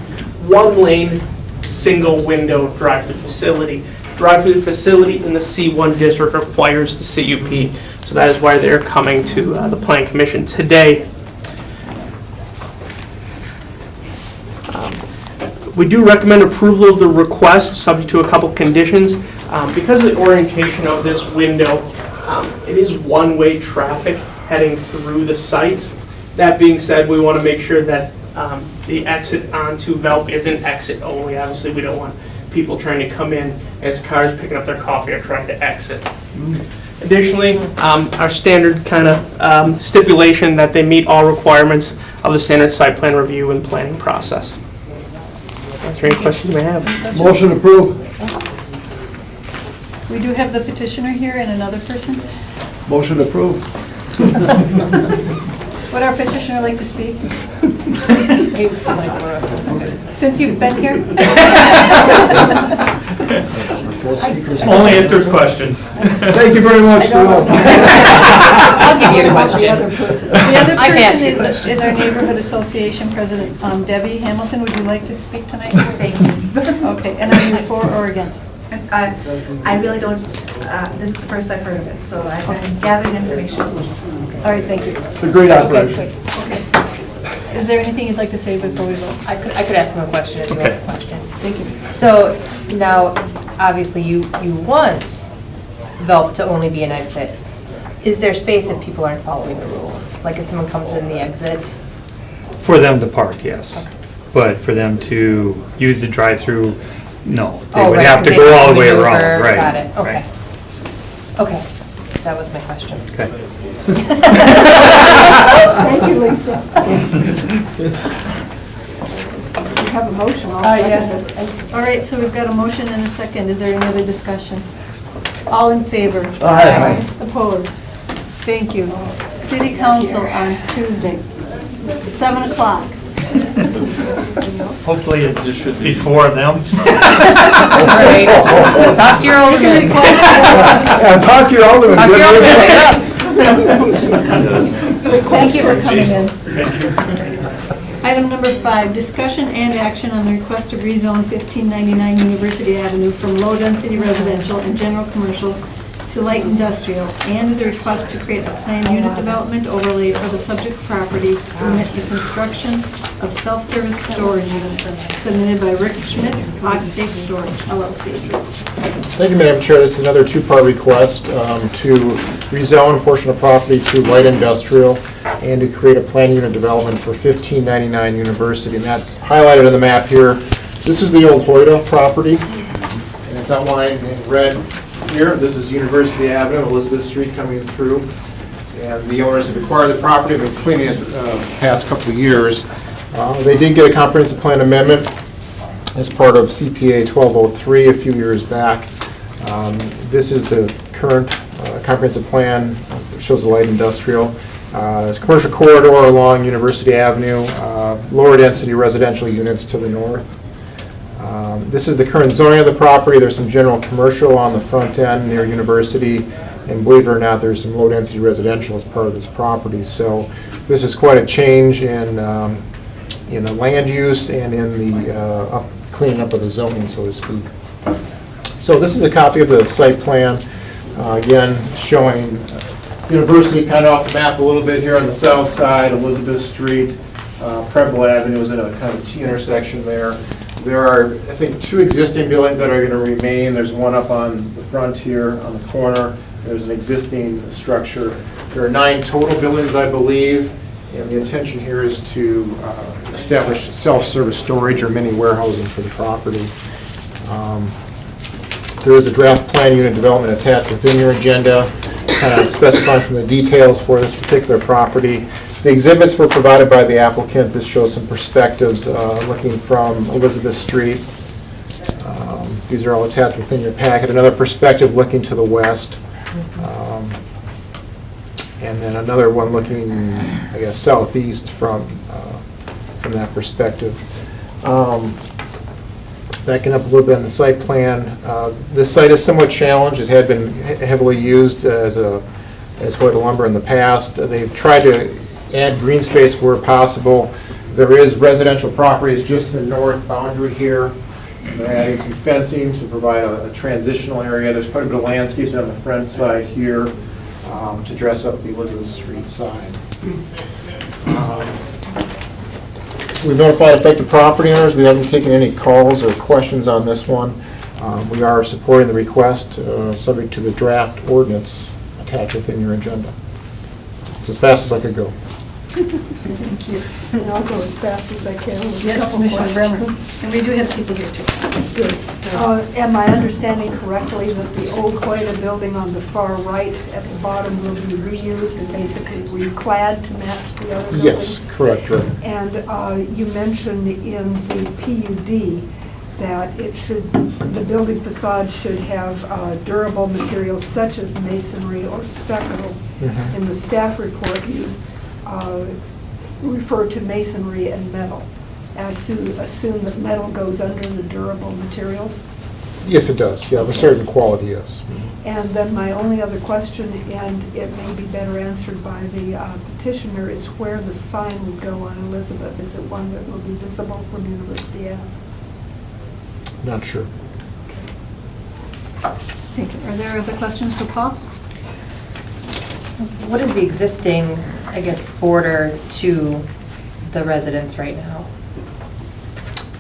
Speaker 21: one lane, single window drive-through facility. Drive-through facility in the C1 district requires the CUP, so that is why they're coming to the Plan Commission today. We do recommend approval of the request, subject to a couple conditions. Because of the orientation of this window, it is one-way traffic heading through the site. That being said, we want to make sure that the exit onto Velp isn't exit only. Obviously, we don't want people trying to come in as cars picking up their coffee are trying to exit. Additionally, our standard kind of stipulation that they meet all requirements of the standard site plan review and planning process. Answer any questions you may have.
Speaker 7: Motion approved.
Speaker 2: We do have the petitioner here and another person.
Speaker 7: Motion approved.
Speaker 2: Would our petitioner like to speak? Since you've been here?
Speaker 17: Only if there's questions.
Speaker 7: Thank you very much.
Speaker 22: I'll give you a question.
Speaker 2: The other
Speaker 22: I can ask
Speaker 2: person
Speaker 22: you a question.
Speaker 2: is our Neighborhood Association President, Debbie Hamilton. Would you like to speak tonight? Thank you. Okay, and are you for or against?
Speaker 8: I really don't, this is the first I've heard of it, so I've been gathering information.
Speaker 2: All right, thank you.
Speaker 7: It's a great operation.
Speaker 2: Is there anything you'd like to say before we vote?
Speaker 22: I could ask him a question if he wants a question.
Speaker 2: Thank you.
Speaker 22: So now, obviously, you want VELP to only be an exit. Is there space if people aren't following the rules? Like if someone comes in the exit?
Speaker 6: For them to park, yes. But for them to use the drive-through, no. They
Speaker 22: Oh,
Speaker 6: would
Speaker 22: right,
Speaker 6: have to
Speaker 22: 'cause
Speaker 6: go
Speaker 22: they
Speaker 6: all the way
Speaker 22: maneuver,
Speaker 6: around, right.
Speaker 22: Got it, okay.
Speaker 6: right.
Speaker 22: Okay, that was my question.
Speaker 6: Okay.
Speaker 3: Thank you, Lisa. You have a motion, I'll second it.
Speaker 2: All right, so we've got a motion and a second. Is there any other discussion? All in favor?
Speaker 7: Aye.
Speaker 2: Opposed? Thank you. City Council on Tuesday, 7 o'clock.
Speaker 6: Hopefully it's before them.
Speaker 22: Right. Talk to your alderman.
Speaker 7: Talk to your alderman.
Speaker 22: Talk to your alderman,
Speaker 2: Thank you for coming in. Item number 5, discussion and action on the request to rezone 1599 University Avenue from low-density residential and general commercial to light industrial, and the request to create a planned unit development overlay for the subject property to permit the construction of self-service storage units, submitted by Rick Schmitz, Safe Storage, LLC.
Speaker 1: Thank you, Madam Chair. This is another two-part request to rezone a portion of property to light industrial and to create a planned unit development for 1599 University. And that's highlighted on the map here. This is the old Hoyda property, and it's outlined in red here. This is University Avenue, Elizabeth Street coming through. And the owners have acquired the property, have been cleaning it the past couple of years. They did get a comprehensive plan amendment as part of CPA 1203 a few years back. This is the current comprehensive plan. It shows the light industrial. There's a commercial corridor along University Avenue, lower density residential units to the north. This is the current zoning of the property. There's some general commercial on the front end near University, and believe it or not, there's some low density residential as part of this property. So this is quite a change in the land use and in the cleaning up of the zoning, so to speak. So this is a copy of the site plan, again, showing University kind of off the map a little bit here on the south side, Elizabeth Street, Preble Avenue is in a kind of T intersection there. There are, I think, 2 existing buildings that are going to remain. There's one up on the front here on the corner. There's an existing structure. There are 9 total buildings, I believe, and the intention here is to establish self-service storage or mini warehousing for the property. There is a draft plan unit development attached within your agenda, kind of specifying some of the details for this particular property. The exhibits were provided by the applicant. This shows some perspectives looking from Elizabeth Street. These are all attached within your packet. Another perspective looking to the west. And then another one looking, I guess, southeast from that perspective. Backing up a little bit on the site plan, this site is somewhat challenged. It had been heavily used as Hoyda lumber in the past. They've tried to add green space where possible. There is residential properties just in the north boundary here. They're adding some fencing to provide a transitional area. There's quite a bit of landscaping on the front side here to dress up the Elizabeth Street side. We've notified affected property owners. We haven't taken any calls or questions on this one. We are supporting the request, subject to the draft ordinance attached within your agenda. It's as fast as I could go.
Speaker 3: Thank you. And I'll go as fast as I can with a
Speaker 2: Yes,
Speaker 3: couple
Speaker 2: Commissioner Bremer.
Speaker 3: questions.
Speaker 2: And we do have people here too.
Speaker 3: Good. Am I understanding correctly that the old Hoyda building on the far right at the bottom will be reused and basically reclad to match the other buildings?
Speaker 1: Yes, correct, right.
Speaker 3: And you mentioned in the PUD that the building facade should have durable materials such as masonry or stucco.
Speaker 1: Mhm.
Speaker 3: In the staff report, you refer to masonry and metal. I assume that metal goes under the durable materials.
Speaker 1: Yes, it does. Yeah, of a certain quality, yes.
Speaker 3: And then my only other question, and it may be better answered by the petitioner, is where the sign would go on Elizabeth. Is it one that will be visible from University Ave?
Speaker 1: Not sure.
Speaker 2: Thank you. Are there other questions for Paul?
Speaker 22: What is the existing, I guess, border to the residents right now?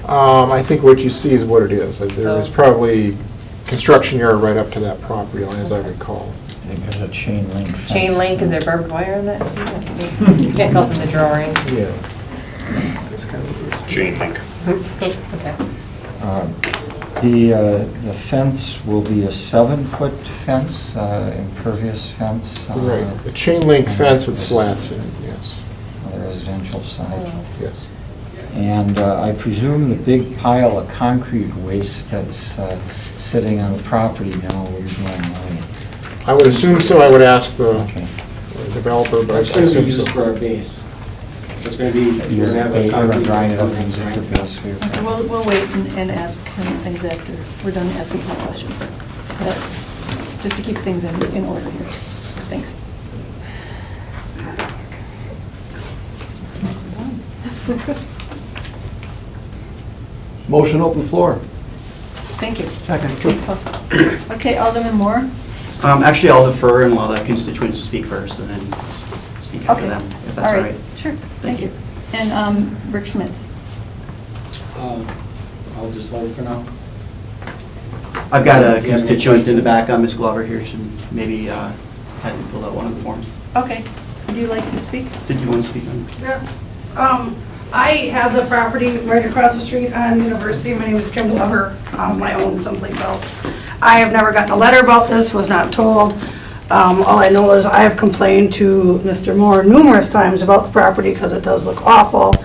Speaker 1: I think what you see is what it is. There is probably construction yard right up to that property line, as I recall.
Speaker 14: I think there's a chain link fence.
Speaker 22: Chain link, is there barbed wire in that too? You can't tell from the drawing.
Speaker 1: Yeah.
Speaker 13: Chain link.
Speaker 22: Okay.
Speaker 14: The fence will be a 7-foot fence, impervious fence.
Speaker 1: Right, a chain link fence with slats in it, yes.
Speaker 14: On the residential side.
Speaker 1: Yes.
Speaker 14: And I presume the big pile of concrete waste that's sitting on the property now will be going away.
Speaker 1: I would assume so. I would ask the developer, but I
Speaker 5: It's going to be
Speaker 1: assume so.
Speaker 5: used for our base. It's going to be,
Speaker 14: You're
Speaker 5: we're going to have
Speaker 14: going
Speaker 5: a
Speaker 14: to
Speaker 5: concrete
Speaker 14: grind it up and
Speaker 5: building
Speaker 14: use it for
Speaker 5: right
Speaker 14: base.
Speaker 2: Okay, we'll wait and ask him things after we're done asking him questions. Just to keep things in order here. Thanks.
Speaker 7: Motion open floor.
Speaker 2: Thank you.
Speaker 5: Second.
Speaker 2: Thanks, Paul. Okay, Alderman Moore?
Speaker 5: Actually, I'll defer and allow the constituents to speak first and then speak after
Speaker 2: Okay.
Speaker 5: them, if that's all right.
Speaker 2: Sure, thank you. And Rick Schmitz?
Speaker 5: I'll just hold for now. I've got a constituent in the back, Ms. Glover here, should maybe hadn't filled out one of the forms.
Speaker 2: Okay. Would you like to speak?
Speaker 5: Did you want to speak on?
Speaker 16: Yeah. I have the property right across the street on University. My name is Kim Glover. I own someplace else. I have never gotten a letter about this, was not told. All I know is I have complained to Mr. Moore numerous times about the property because it does look awful.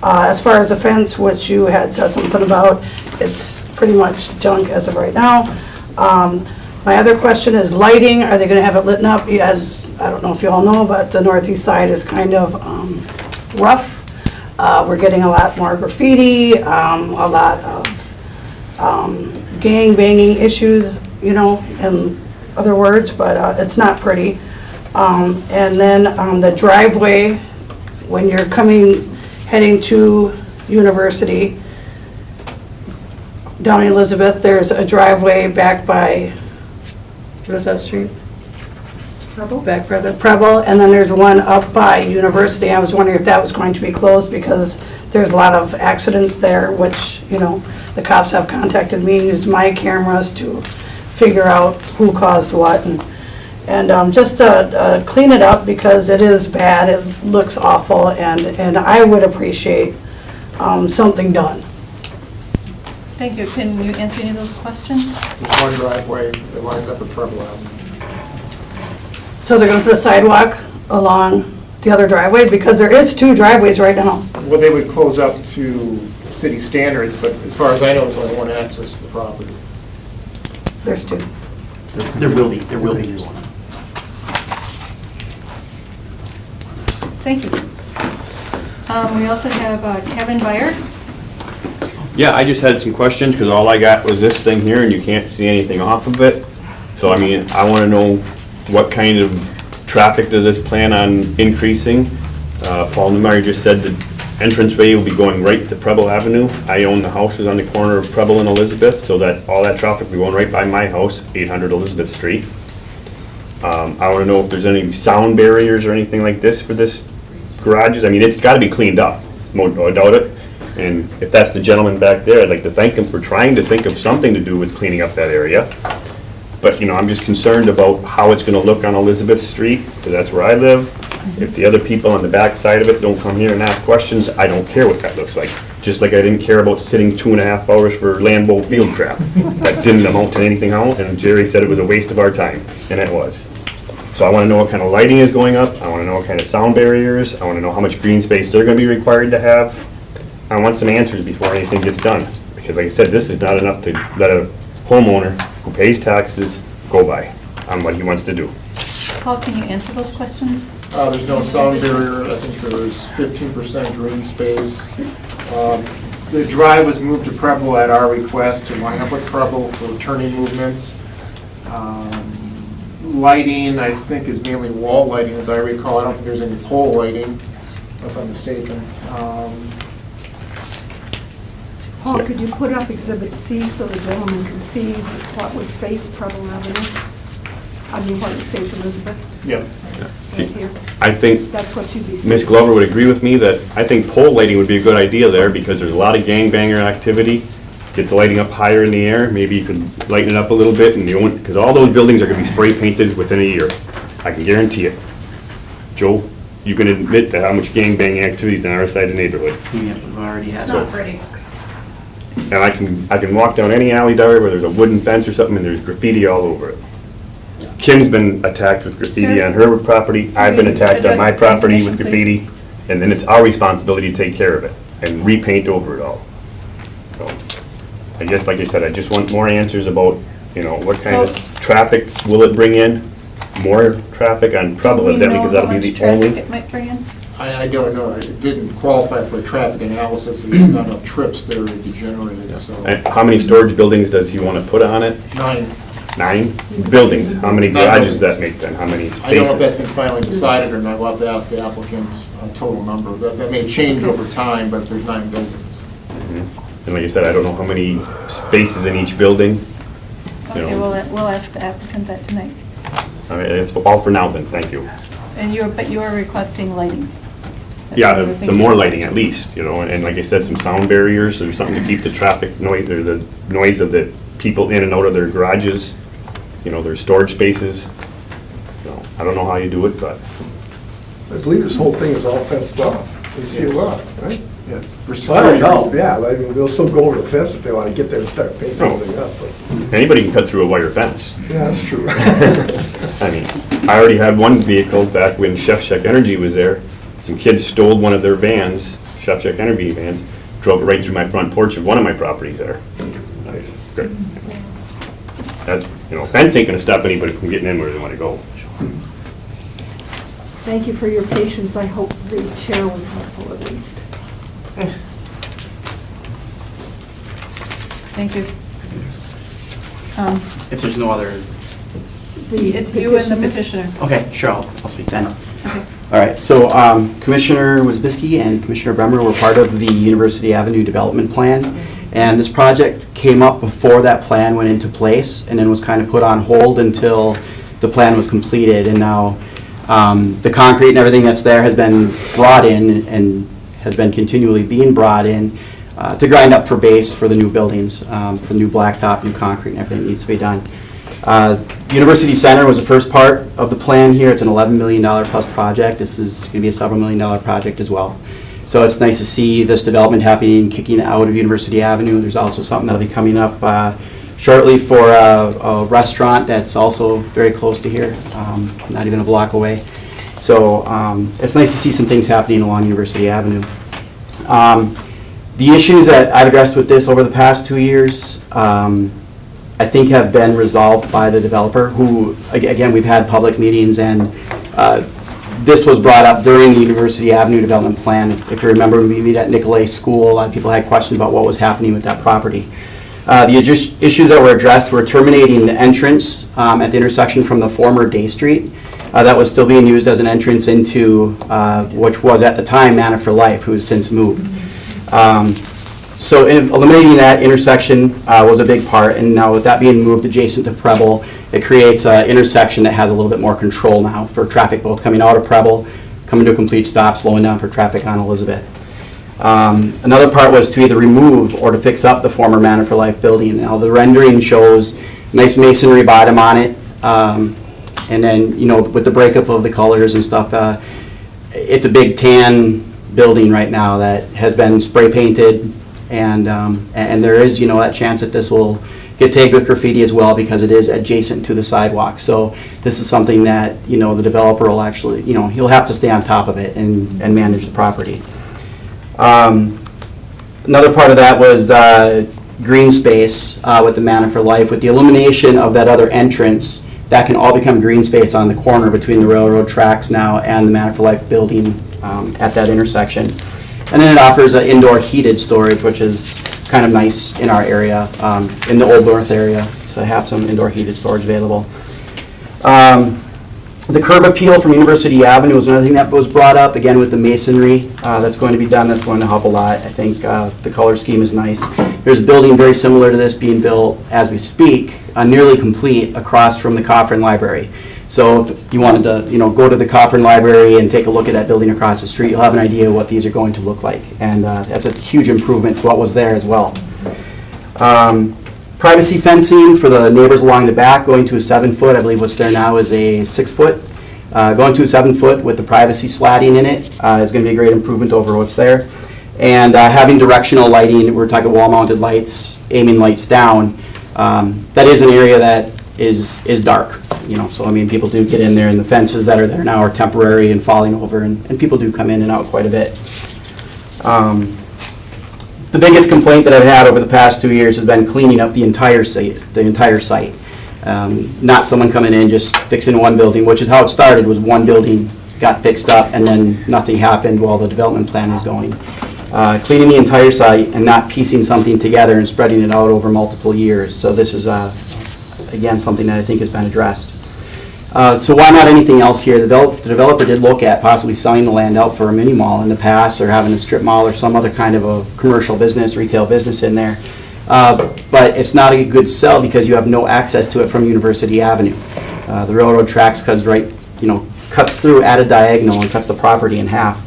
Speaker 16: As far as the fence, which you had said something about, it's pretty much junk as of right now. My other question is lighting. Are they going to have it lit up? As I don't know if you all know, but the northeast side is kind of rough. We're getting a lot more graffiti, a lot of gang banging issues, you know, in other words, but it's not pretty. And then the driveway, when you're heading to University, down in Elizabeth, there's a driveway back by, what is that street? Preble? Back further, Preble, and then there's one up by University. I was wondering if that was going to be closed because there's a lot of accidents there, which, you know, the cops have contacted me and used my cameras to figure out who caused what, and just to clean it up because it is bad, it looks awful, and I would appreciate something done.
Speaker 2: Thank you. Can you answer any of those questions?
Speaker 1: There's one driveway that lines up with Preble Avenue.
Speaker 16: So they're gonna put a sidewalk along the other driveway? Because there is 2 driveways right now.
Speaker 1: Well, they would close up to city standards, but as far as I know, there's only one access to the property.
Speaker 16: There's 2.
Speaker 5: There will be one.
Speaker 2: Thank you. We also have Kevin Byer.
Speaker 23: Yeah, I just had some questions, because all I got was this thing here, and you can't see anything off of it. So, I mean, I want to know what kind of traffic does this plan on increasing? Paul Newmeyer just said the entranceway will be going right to Preble Avenue. I own the houses on the corner of Preble and Elizabeth, so that all that traffic will be going right by my house, 800 Elizabeth Street. I want to know if there's any sound barriers or anything like this for this garages. I mean, it's got to be cleaned up, no doubt it. And if that's the gentleman back there, I'd like to thank him for trying to think of something to do with cleaning up that area. But, you know, I'm just concerned about how it's going to look on Elizabeth Street, because that's where I live. If the other people on the back side of it don't come here and ask questions, I don't care what that looks like. Just like I didn't care about sitting 2.5 hours for Lambeau field crap. That didn't amount to anything else, and Jerry said it was a waste of our time, and it was. So I want to know what kind of lighting is going up. I want to know what kind of sound barriers. I want to know how much green space they're going to be required to have. I want some answers before anything gets done. Because like I said, this is not enough to let a homeowner who pays taxes go by on what he wants to do.
Speaker 2: Paul, can you answer those questions?
Speaker 1: There's no sound barrier. I think there was 15% green space. The drive was moved to Preble at our request to line up with Preble for turning movements. Lighting, I think, is mainly wall lighting, as I recall. I don't think there's any pole lighting, unless I'm mistaken.
Speaker 3: Paul, could you put up Exhibit C so the gentleman can see what would face Preble Avenue? I mean, what would face Elizabeth?
Speaker 1: Yep.
Speaker 3: Right here.
Speaker 23: I think
Speaker 3: That's what you'd be
Speaker 23: Ms.
Speaker 3: seeing.
Speaker 23: Glover would agree with me that I think pole lighting would be a good idea there because there's a lot of gangbanger activity. Get the lighting up higher in the air, maybe you could lighten it up a little bit and you won't, because all those buildings are gonna be spray painted within a year. I can guarantee it. Joe, you can admit that how much gangbang activities in our side of the neighborhood.
Speaker 5: Yeah, we've already had
Speaker 8: It's
Speaker 5: that.
Speaker 8: not pretty.
Speaker 23: And I can walk down any alley there where there's a wooden fence or something and there's graffiti all over it. Kim's been attacked with graffiti
Speaker 2: Sir?
Speaker 23: on her property,
Speaker 2: Sir,
Speaker 23: I've been
Speaker 2: you
Speaker 23: attacked on
Speaker 2: address
Speaker 23: my
Speaker 2: the
Speaker 23: property
Speaker 2: commission,
Speaker 23: with
Speaker 2: please.
Speaker 23: graffiti, and then it's our responsibility to take care of it and repaint over it all. So, I guess, like I said, I just want more answers about, what kind of traffic will it bring in? More traffic on Preble,
Speaker 2: Do we
Speaker 23: evidently,
Speaker 2: know
Speaker 23: because that'll
Speaker 2: how
Speaker 23: be
Speaker 2: much
Speaker 23: the only.
Speaker 2: traffic it might bring in?
Speaker 1: I don't know. It didn't qualify for a traffic analysis. There's not enough trips there to be generated, so.
Speaker 23: And how many storage buildings does he want to put on it?
Speaker 1: 9.
Speaker 23: 9 buildings. How many
Speaker 1: 9
Speaker 23: garages
Speaker 1: buildings.
Speaker 23: that make then? How many spaces?
Speaker 1: I don't know if that's been finally decided or not. We'll have to ask the applicant a total number. That may change over time, but there's 9 buildings.
Speaker 23: And like I said, I don't know how many spaces in each building.
Speaker 2: Okay, we'll ask the applicant that tonight.
Speaker 23: All right, it's all for now then, thank you.
Speaker 2: But you are requesting lighting? That's what
Speaker 23: Yeah,
Speaker 2: we're
Speaker 23: some
Speaker 2: thinking.
Speaker 23: more lighting at least, and like I said, some sound barriers or something to keep the traffic noise, or the noise of the people in and out of their garages, their storage spaces. I don't know how you do it, but
Speaker 7: I believe this whole thing is all fenced off and sealed off, right?
Speaker 1: Yeah. For
Speaker 7: I don't
Speaker 1: security
Speaker 7: know,
Speaker 1: reasons.
Speaker 7: yeah, I mean, they'll still go over the fence if they want to get there and start painting
Speaker 23: No.
Speaker 7: everything up, but,
Speaker 23: anybody can cut through a wire fence.
Speaker 7: yeah, that's true.
Speaker 23: I mean, I already had one vehicle back when Chef Check Energy was there. Some kids stole one of their vans, Chef Check Energy vans, drove it right through my front porch of one of my properties there. Nice, good. That, fence ain't gonna stop anybody from getting in where they wanna go.
Speaker 3: Thank you for your patience. I hope the chair was helpful at least.
Speaker 2: Thank you.
Speaker 5: If there's no other,
Speaker 2: It's you and the petitioner.
Speaker 5: okay, sure, I'll speak then. All right, so Commissioner Wisbicki and Commissioner Bremer were part of the University Avenue Development Plan, and this project came up before that plan went into place, and then was kind of put on hold until the plan was completed, and now the concrete and everything that's there has been brought in, and has been continually being brought in to grind up for base for the new buildings, for new blacktop, new concrete, and everything that needs to be done. University Center was the first part of the plan here. It's an $11 million plus project. This is going to be a several million-dollar project as well. So it's nice to see this development happening, kicking out of University Avenue. There's also something that'll be coming up shortly for a restaurant that's also very close to here, not even a block away. So it's nice to see some things happening along University Avenue. The issues that I've addressed with this over the past 2 years, I think have been resolved by the developer, who, again, we've had public meetings, and this was brought up during the University Avenue Development Plan. If you remember, we meet at Nicolay School, a lot of people had questions about what was happening with that property. The issues that were addressed were terminating the entrance at the intersection from the former Day Street. That was still being used as an entrance into, which was at the time Manna for Life, who has since moved. So eliminating that intersection was a big part, and now with that being moved adjacent to Preble, it creates an intersection that has a little bit more control now for traffic, both coming out of Preble, coming to a complete stop, slowing down for traffic on Elizabeth. Another part was to either remove or to fix up the former Manna for Life building. Now the rendering shows nice masonry bottom on it, and then, with the breakup of the colors and stuff, it's a big tan building right now that has been spray painted. And there is, that chance that this will get tagged with graffiti as well, because it is adjacent to the sidewalk. So this is something that, the developer will actually, he'll have to stay on top of it and manage the property. Another part of that was green space with the Manna for Life. With the elimination of that other entrance That can all become green space on the corner between the railroad tracks now and the Manor for Life building at that intersection. And then it offers an indoor heated storage, which is kind of nice in our area, in the Old North area, to have some indoor heated storage available. The curb appeal from University Avenue was another thing that was brought up, again with the masonry that's going to be done. That's going to help a lot. I think the color scheme is nice. There's a building very similar to this being built as we speak, nearly complete, across from the Coffin Library. So if you wanted to, go to the Coffin Library and take a look at that building across the street, you'll have an idea what these are going to look like. And that's a huge improvement to what was there as well. Privacy fencing for the neighbors along the back, going to a 7-foot. I believe what's there now is a 6-foot. Going to a 7-foot with the privacy slatting in it is going to be a great improvement over what's there. And having directional lighting, we're talking wall-mounted lights, aiming lights down. That is an area that is dark, so I mean, people do get in there, and the fences that are there now are temporary and falling over, and people do come in and out quite a bit. The biggest complaint that I've had over the past 2 years has been cleaning up the entire site. Not someone coming in just fixing one building, which is how it started, was one building got fixed up and then nothing happened while the development plan was going. Cleaning the entire site and not piecing something together and spreading it out over multiple years. So this is, again, something that I think has been addressed. So why not anything else here? The developer did look at possibly selling the land out for a mini mall in the past, or having a strip mall or some other kind of a commercial business, retail business in there. But it's not a good sell because you have no access to it from University Avenue. The railroad tracks cuts through at a diagonal and cuts the property in half.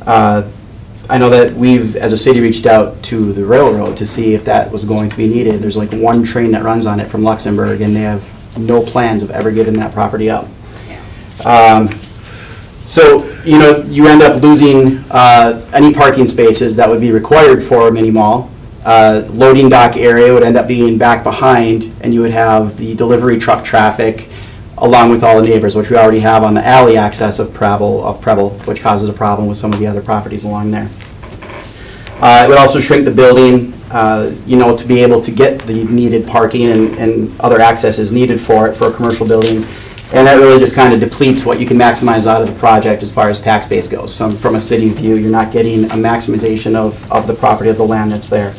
Speaker 5: I know that we've, as a city, reached out to the railroad to see if that was going to be needed. There's like one train that runs on it from Luxembourg, and they have no plans of ever giving that property up. So, you end up losing any parking spaces that would be required for a mini mall. Loading dock area would end up being back behind, and you would have the delivery truck traffic along with all the neighbors, which we already have on the alley access of Preble, which causes a problem with some of the other properties along there. It would also shrink the building, to be able to get the needed parking and other accesses needed for it for a commercial building. And that really just kind of depletes what you can maximize out of the project as far as tax base goes. So from a city view, you're not getting a maximization of the property of the land that's there.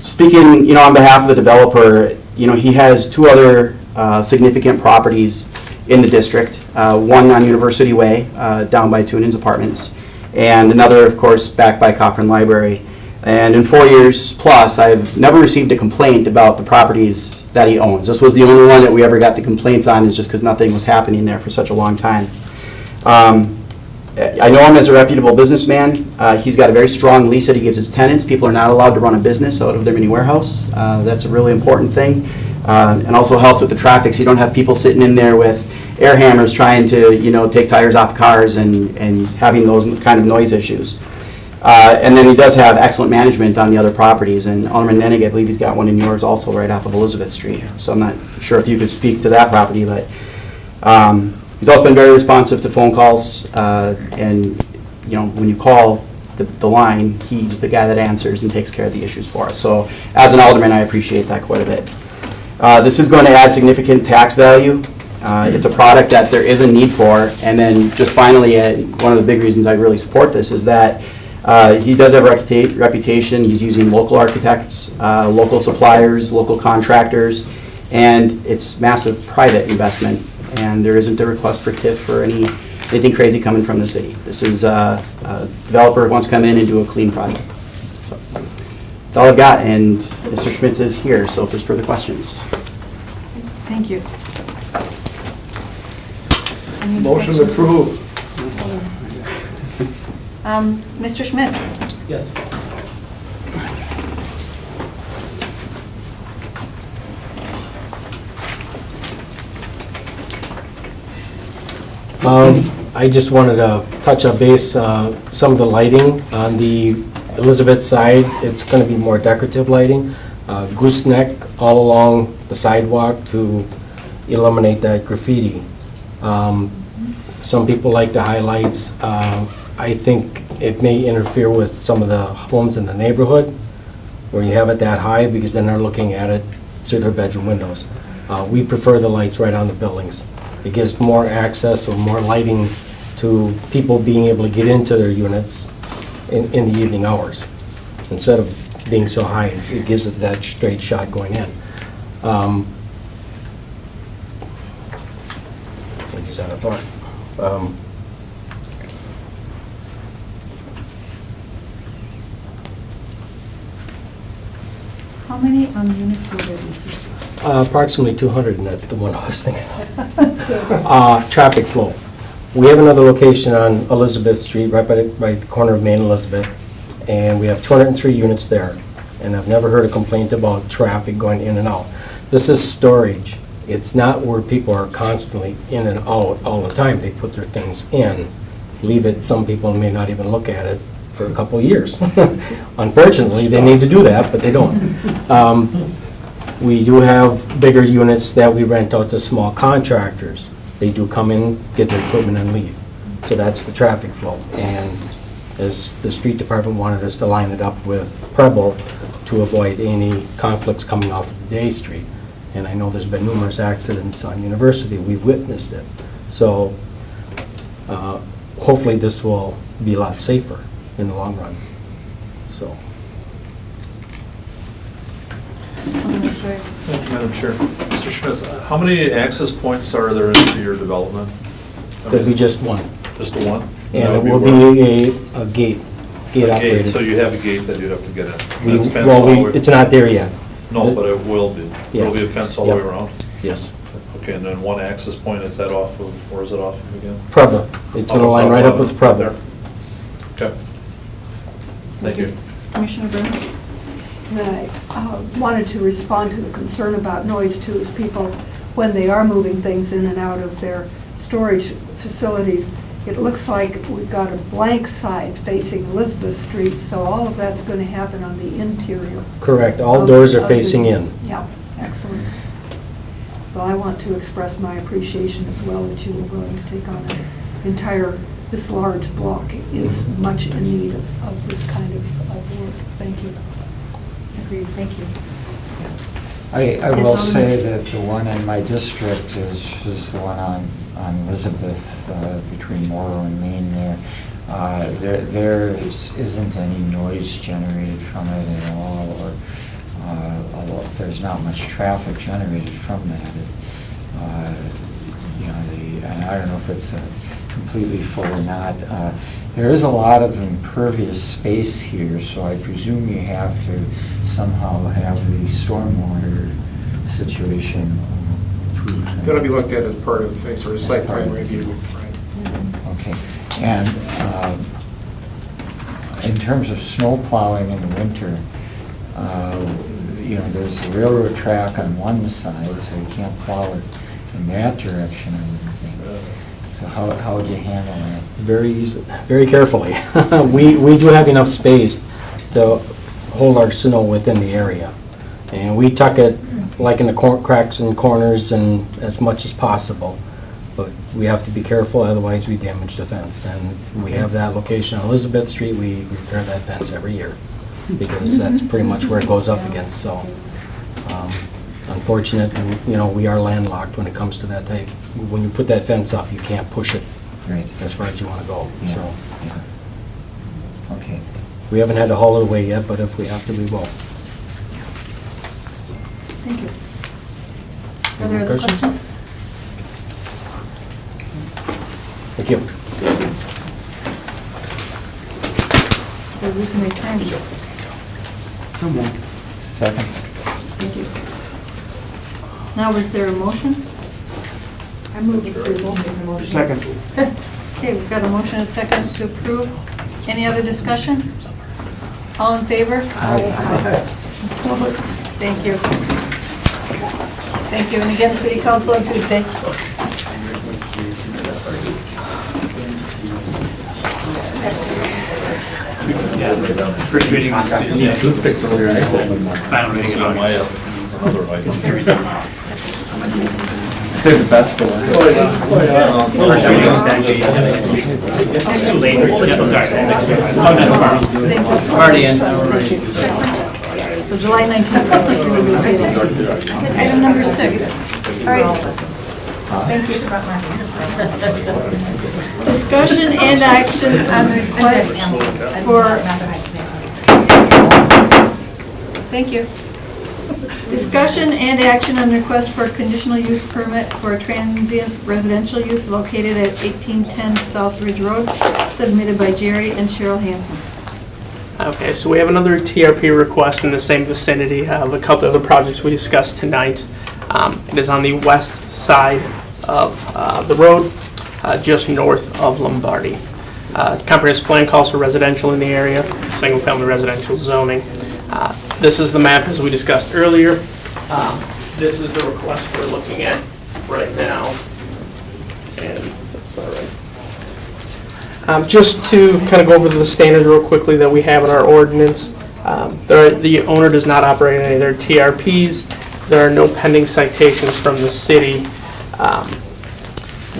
Speaker 5: Speaking, on behalf of the developer, he has two other significant properties in the district. One on University Way, down by Tunan's Apartments, and another, of course, back by Coffin Library. And in 4 years plus, I've never received a complaint about the properties that he owns. This was the only one that we ever got the complaints on, is just because nothing was happening there for such a long time. I know him as a reputable businessman. He's got a very strong lease that he gives his tenants. People are not allowed to run a business out of their mini warehouse. That's a really important thing. And also helps with the traffic, so you don't have people sitting in there with air hammers trying to, take tires off cars and having those kind of noise issues. And then he does have excellent management on the other properties. And Alderman Nennig, I believe he's got one in yours also right off of Elizabeth Street. So I'm not sure if you could speak to that property, but he's also been very responsive to phone calls. And, when you call the line, he's the guy that answers and takes care of the issues for us. So as an alderman, I appreciate that quite a bit. This is going to add significant tax value. It's a product that there is a need for. And then just finally, one of the big reasons I really support this is that he does have a reputation. He's using local architects, local suppliers, local contractors, and it's massive private investment. And there isn't a request for TIF or anything crazy coming from the city. This is a developer who wants to come in and do a clean project. So, that's all I've got, and Mr. Schmitz is here, so if there's further questions.
Speaker 2: Thank you. Any
Speaker 7: Motion
Speaker 2: questions?
Speaker 7: approved.
Speaker 2: Mr. Schmitz?
Speaker 10: Yes. I just wanted to touch on base some of the lighting on the Elizabeth side. It's going to be more decorative lighting, gooseneck all along the sidewalk to eliminate that graffiti. Some people like the highlights. I think it may interfere with some of the homes in the neighborhood where you have it that high, because then they're looking at it through their bedroom windows. We prefer the lights right on the buildings. It gives more access or more lighting to people being able to get into their units in the evening hours. Instead of being so high, it gives it that straight shot going in. I just had a thought.
Speaker 2: How many units will there be, sir?
Speaker 10: Approximately 200, and that's the one I was thinking of. Traffic flow. We have another location on Elizabeth Street, right by the corner of Main and Elizabeth, and we have 203 units there. And I've never heard a complaint about traffic going in and out. This is storage. It's not where people are constantly in and out all the time. They put their things in, leave it, some people may not even look at it for a couple of years. Unfortunately, they need to do that, but they don't. We do have bigger units that we rent out to small contractors. They do come in, get their equipment and leave. So that's the traffic flow. And as the street department wanted us to line it up with Preble to avoid any conflicts coming off of Day Street. And I know there's been numerous accidents on University. We've witnessed it. So hopefully this will be a lot safer in the long run. So.
Speaker 13: Thank you, Madam Chair. Mr. Schmitz, how many access points are there into your development?
Speaker 10: There'll be just one.
Speaker 13: Just the one?
Speaker 10: And it will be a gate operated.
Speaker 13: So you have a gate that you have to get in? That's fenced
Speaker 10: Well,
Speaker 13: all the way-
Speaker 10: it's not there yet.
Speaker 13: No, but it will be. There'll
Speaker 10: Yes.
Speaker 13: be a fence all the way
Speaker 10: Yep.
Speaker 13: around?
Speaker 10: Yes.
Speaker 13: Okay, and then one access point, is that off of, where is it off of again?
Speaker 10: Preble. It's
Speaker 13: Off
Speaker 10: going to
Speaker 13: of
Speaker 10: line right up
Speaker 13: Preble,
Speaker 10: with Preble.
Speaker 13: there. Okay. Thank you.
Speaker 2: Commissioner Brennan?
Speaker 3: And I wanted to respond to the concern about noise too, is people, when they are moving things in and out of their storage facilities, it looks like we've got a blank side facing Elizabeth Street, so all of that's going to happen on the interior.
Speaker 10: Correct. All
Speaker 3: of-
Speaker 10: doors are
Speaker 3: of the-
Speaker 10: facing in.
Speaker 3: Yeah, excellent. Well, I want to express my appreciation as well that you were willing to take on an entire, this large block is much in need of this kind of work. Thank you.
Speaker 2: Agreed, thank you.
Speaker 14: I
Speaker 2: Yes,
Speaker 14: will
Speaker 2: Alderman.
Speaker 14: say that the one in my district is the one on Elizabeth, between Morrow and Main there. There isn't any noise generated from it at all, or although there's not much traffic generated from that. And I don't know if it's completely full or not. There is a lot of impervious space here, so I presume you have to somehow have the stormwater situation approved.
Speaker 1: Going to be looked at as part of a sort of site plan review, right?
Speaker 14: Okay. And in terms of snow plowing in the winter, there's a railroad track on one side, so you can't plow it in that direction, I wouldn't think. So how would you handle that?
Speaker 10: Very easy, very carefully. We do have enough space to hold our snow within the area. And we tuck it like in the cracks and corners and as much as possible. But we have to be careful, otherwise we damage the fence. And we have that location on Elizabeth Street, we repair that fence every year, because that's pretty much where it goes up against, so. Unfortunate, we are landlocked when it comes to that type. When you put that fence up, you can't push it
Speaker 14: Right.
Speaker 10: as far as you want to go,
Speaker 14: Yeah,
Speaker 10: so.
Speaker 14: yeah. Okay.
Speaker 10: We haven't had to haul it away yet, but if we have to, we will.
Speaker 2: Thank you. Are
Speaker 10: Any
Speaker 2: there
Speaker 10: more
Speaker 2: other
Speaker 10: questions?
Speaker 2: questions?
Speaker 10: Thank you.
Speaker 2: So we can return.
Speaker 14: Second.
Speaker 2: Thank you. Now, was there a motion?
Speaker 3: I move approval.
Speaker 7: Second.
Speaker 2: Okay, we've got a motion and a second to approve. Any other discussion? All in favor?
Speaker 3: Aye.
Speaker 2: Opposed? Thank you. Thank you, and again, City Council on Tuesday.
Speaker 15: First reading is Tuesday.
Speaker 13: Toothpicks over here.
Speaker 15: Final reading on
Speaker 13: Other items.
Speaker 20: Save the best for last.
Speaker 15: First reading is actually, it's too late. Yeah, sorry, next week. Oh, no, tomorrow.
Speaker 2: Already in. So July 19th. Item number 6,
Speaker 8: Thank you.
Speaker 2: Discussion and action on request for, thank you. Discussion and action on request for conditional use permit for transient residential use located at 1810 South Ridge Road, submitted by Jerry and Cheryl Hansen.
Speaker 21: Okay, so we have another TRP request in the same vicinity of a couple other projects we discussed tonight. It is on the west side of the road, just north of Lombardi. Comprehensive plan calls for residential in the area, single-family residential zoning. This is the map as we discussed earlier. This is the request we're looking at right now. And that's not right. Just to kind of go over the standards real quickly that we have in our ordinance. The owner does not operate any of their TRPs. There are no pending citations from the city.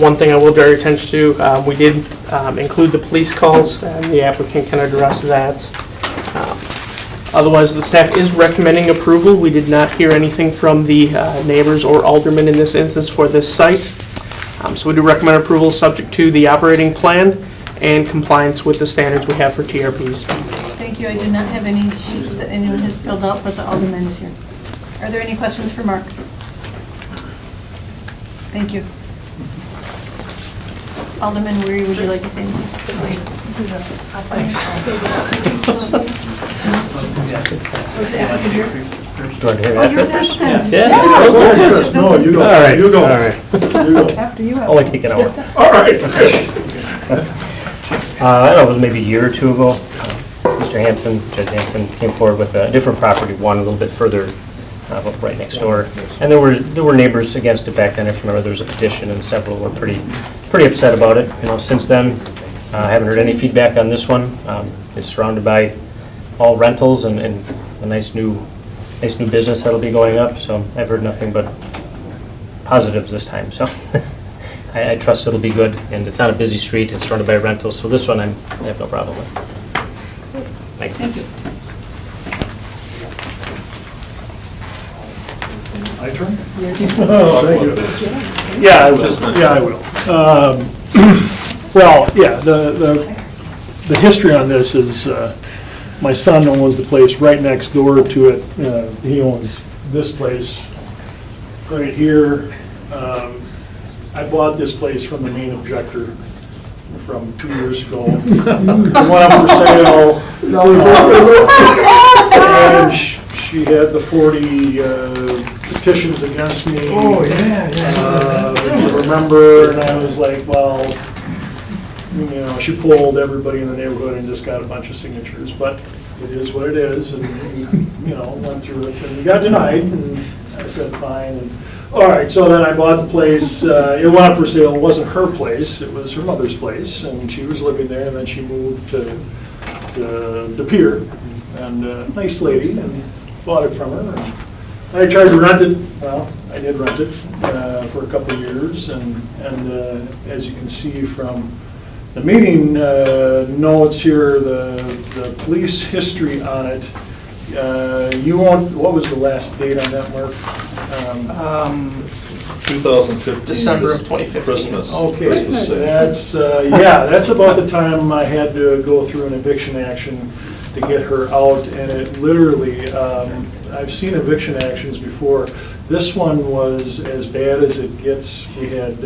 Speaker 21: One thing I will draw your attention to, we did include the police calls, and the applicant can address that. Otherwise, the staff is recommending approval. We did not hear anything from the neighbors or aldermen in this instance for this site. So we do recommend approval subject to the operating plan and compliance with the standards we have for TRPs.
Speaker 2: Thank you. I did not have any sheets that anyone has filled out, but the alderman is here. Are there any questions for Mark? Thank you. Alderman Weary, would you like to say anything? Thanks.
Speaker 10: Do I hear
Speaker 2: Oh, you're an applicant.
Speaker 10: Yeah.
Speaker 12: No, you go.
Speaker 10: All right.
Speaker 12: You go.
Speaker 10: All right.
Speaker 12: You go.
Speaker 3: After you have.
Speaker 10: Only take an hour.
Speaker 12: All right.
Speaker 10: I don't know, it was maybe a year or two ago, Mr. Hanson, Judge Hanson, came forward with a different property, one a little bit further, right next door. And there were neighbors against it back then. If you remember, there was a petition, and several were pretty upset about it. You know, since then, I haven't heard any feedback on this one. It's surrounded by all rentals and a nice new business that'll be going up. So I've heard nothing but positives this time. So. I trust it'll be good, and it's on a busy street, it's surrounded by rentals, so this one I have no problem with. Thanks.
Speaker 2: Thank you.
Speaker 12: My turn? Oh, thank you. Yeah, I will. Well, yeah, the history on this is, my son owns the place right next door to it. He owns this place right here. I bought this place from the main objector from 2 years ago. It went up for sale. And she had the 40 petitions against me.
Speaker 7: Oh, yeah.
Speaker 12: If you remember, and I was like, well, you know, she pulled everybody in the neighborhood and just got a bunch of signatures, but it is what it is, and, you know, went through it, and we got denied, and I said, fine, and all right, so then I bought the place. It went up for sale. It wasn't her place. It was her mother's place, and she was living there. And then she moved to De Pere, and nice lady, and bought it from her. And I tried to rent it. Well, I did rent it for a couple of years, and as you can see from the meeting notes here, the police history on it. You own, what was the last date on that, Mark?
Speaker 13: 2015.
Speaker 21: December of 2015.
Speaker 13: Christmas.
Speaker 12: Okay,
Speaker 13: Christmas sale.
Speaker 12: that's, that's about the time I had to go through an eviction action to get her out, and it literally, I've seen eviction actions before. This one was as bad as it gets. We had,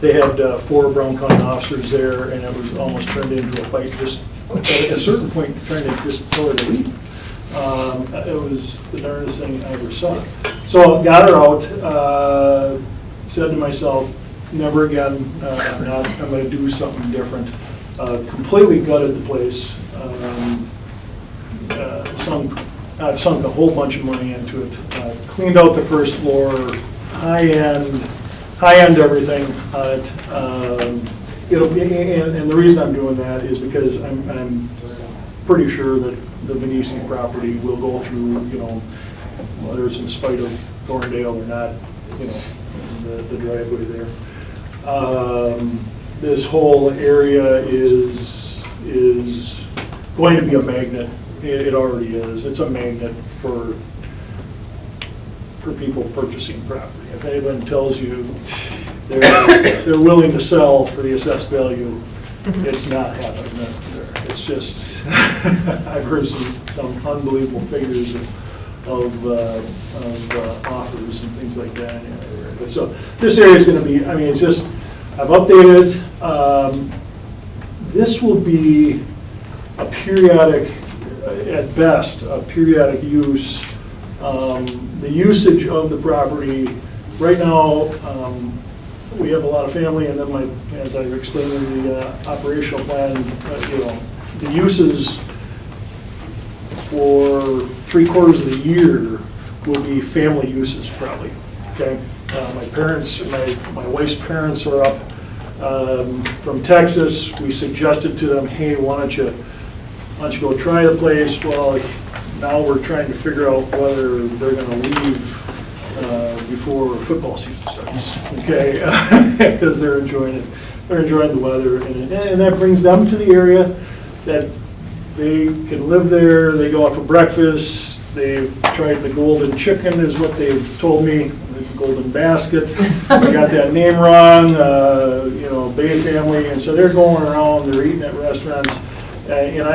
Speaker 12: they had 4 Brown County officers there, and it was almost turned into a fight, just at a certain point, trying to just tell her to leave. It was the darndest thing I ever saw. So got her out, said to myself, never again, I'm going to do something different. Completely gutted the place. I've sunk a whole bunch of money into it. Cleaned out the first floor, high-end everything on it. It'll be, and the reason I'm doing that is because I'm pretty sure that the Venetian property will go through, you know, whether it's in spite of Thorndale or not, you know, the driveway there. This whole area is going to be a magnet. It already is. It's a magnet for for people purchasing property. If anyone tells you they're willing to sell for the assessed value, it's not happening there. It's just, I've heard some unbelievable figures of offers and things like that. But so this area is going to be, I mean, it's just, I've updated. This will be a periodic, at best, a periodic use. The usage of the property, right now, we have a lot of family, and then as I explained in the operational plan, the uses for 3/4 of the year will be family uses probably, okay? My parents, my wife's parents are up from Texas. We suggested to them, hey, why don't you go try the place? Well, now we're trying to figure out whether they're gonna leave before football season starts, okay? Because they're enjoying it. They're enjoying the weather, and that brings them to the area that they can live there. They go out for breakfast. They've tried the golden chicken is what they've told me, the golden basket. I got that name wrong, Bay family, and so they're going around, they're eating at restaurants. And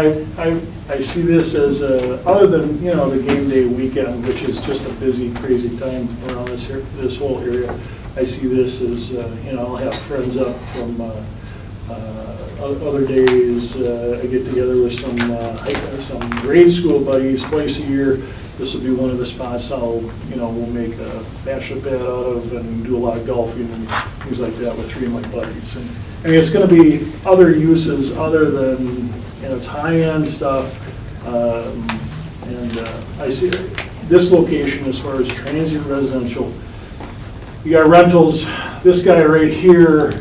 Speaker 12: I see this as, other than, the game day weekend, which is just a busy, crazy time around this whole area, I see this as, I'll have friends up from other days. I get together with some grade school buddies twice a year. This will be one of the spots we'll make a bachelor pad out of and do a lot of golfing and things like that with 3 of my buddies. And I mean, it's going to be other uses other than, it's high-end stuff. I see this location as far as transient residential. You got rentals. This guy right here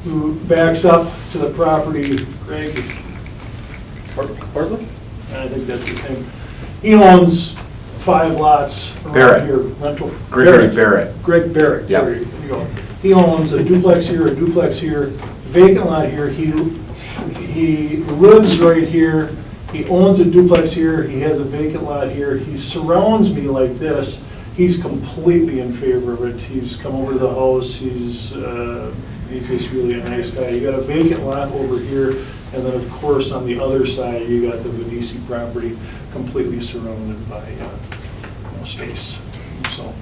Speaker 12: who backs up to the property, Greg Bartlett? I think that's his name. He owns 5 lots around here. Rental.
Speaker 4: Gregory Barrett.
Speaker 12: Greg Barrett.
Speaker 4: Yeah.
Speaker 12: There you go. He owns a duplex here, vacant lot here. He lives right here. He owns a duplex here. He has a vacant lot here. He surrounds me like this. He's completely in favor of it. He's come over to the house. He's just really a nice guy. You got a vacant lot over here, and then of course on the other side you got the Venisi property, completely surrounded by space. So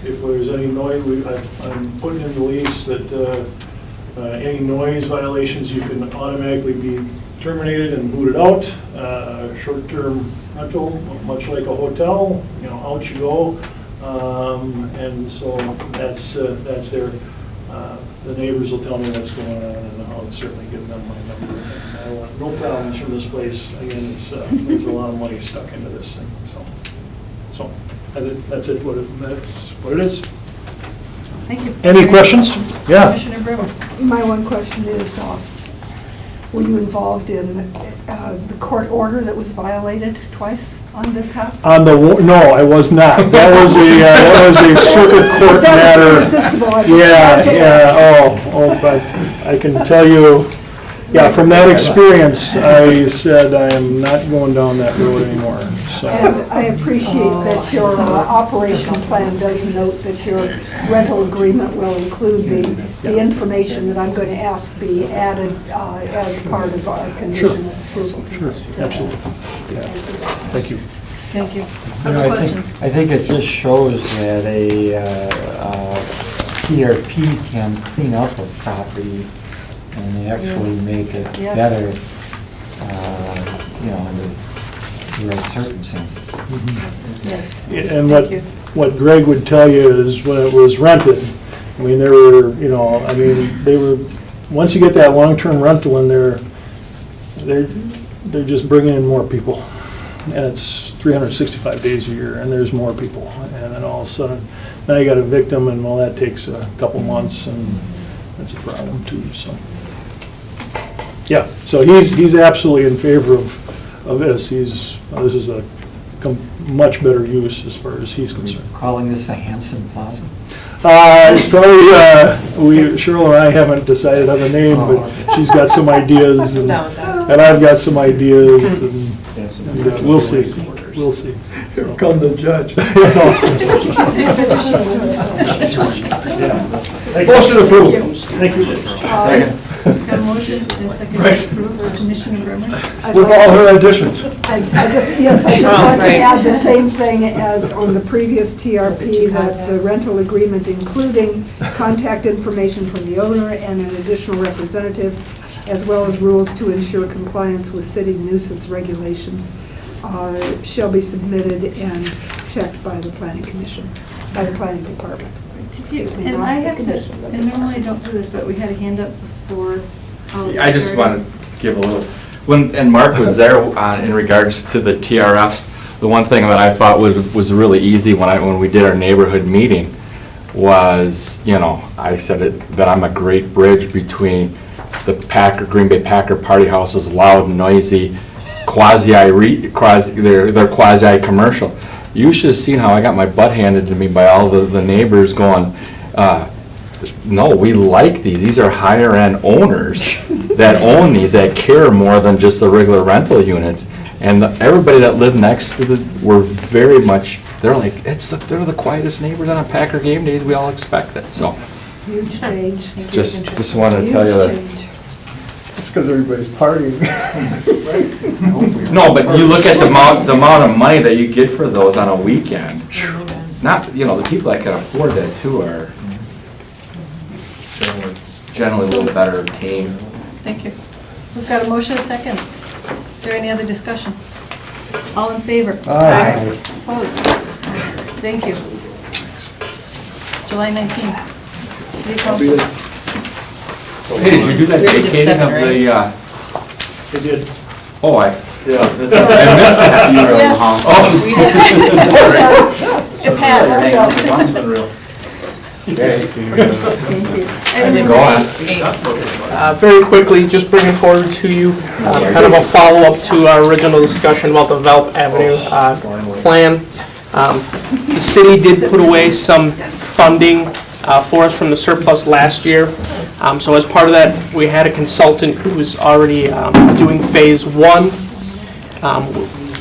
Speaker 12: if there's any noise, I'm putting in the lease that any noise violations you can automatically be terminated and booted out. Short-term rental, much like a hotel, out you go. And so that's there. The neighbors will tell me what's going on, and I'll certainly give them my number. And I want no problems from this place. Again, there's a lot of money stuck into this thing. So that's it. That's what it is.
Speaker 2: Thank you.
Speaker 12: Any questions? Yeah.
Speaker 2: Commissioner Brimmer.
Speaker 3: My one question is, were you involved in the court order that was violated twice on this house?
Speaker 12: No, I was not. That was a circuit court matter. But I can tell you, from that experience, I said I am not going down that road anymore. So.
Speaker 3: And I appreciate that your operational plan does note that your rental agreement will include the information that I'm going to ask be added as part of our condition of approval.
Speaker 12: Sure, absolutely. Yeah. Thank you.
Speaker 2: Thank you.
Speaker 14: I think it just shows that a TRP can clean up a property and actually make it better, under the right circumstances.
Speaker 2: Yes.
Speaker 12: And what Greg would tell you is when it was rented, I mean, there were, they were, once you get that long-term rental in there, they're just bringing in more people. And it's 365 days a year, and there's more people. And then all of a sudden, now you got a victim, and well, that takes a couple months, and that's a problem too, so. Yeah, so he's absolutely in favor of this. This is a much better use as far as he's concerned.
Speaker 14: Calling this a Hanson Plaza?
Speaker 12: It's probably, Cheryl and I haven't decided on the name, but she's got some ideas, and I've got some ideas, and we'll see.
Speaker 7: Here come the judge. Motion approved.
Speaker 12: Thank you.
Speaker 2: Got a motion and a second to approve, Commissioner Brennan?
Speaker 7: With all her additions.
Speaker 3: I just want to add the same thing as on the previous TRP, that the rental agreement, including contact information from the owner and an additional representative, as well as rules to ensure compliance with city nuisance regulations, shall be submitted and checked by the planning commission, by the planning department.
Speaker 2: And I have to, and normally I don't do this, but we had a hand up before.
Speaker 4: I just wanted to give a little, and Mark was there in regards to the TRFs, the one thing that I thought was really easy when we did our neighborhood meeting was, I said that I'm a great bridge between the Green Bay Packer party houses, loud and noisy, they're quasi-commercial. You should have seen how I got my butt handed to me by all the neighbors going, no, we like these. These are higher-end owners that own these, that care more than just the regular rental units. And everybody that lived next to were very much, they're like, they're the quietest neighbors on a Packer game days. We all expect it, so.
Speaker 3: Huge change.
Speaker 4: Just wanted to tell you that.
Speaker 7: It's because everybody's partying.
Speaker 4: No, but you look at the amount of money that you get for those on a weekend. Not, the people that can afford that too are generally a little better team.
Speaker 2: Thank you. We've got a motion, a second. Is there any other discussion? All in favor?
Speaker 7: Aye.
Speaker 2: Opposed? Thank you. July 19th, City Council.
Speaker 4: Hey, did you do that vacating of the,
Speaker 12: They did.
Speaker 4: oh, I missed that.
Speaker 2: You were
Speaker 4: Oh.
Speaker 2: It passed.
Speaker 21: Very quickly, just bringing forward to you kind of a follow-up to our original discussion about the Velp Avenue plan. The city did put away some funding for us from the surplus last year. So as part of that, we had a consultant who was already doing phase one.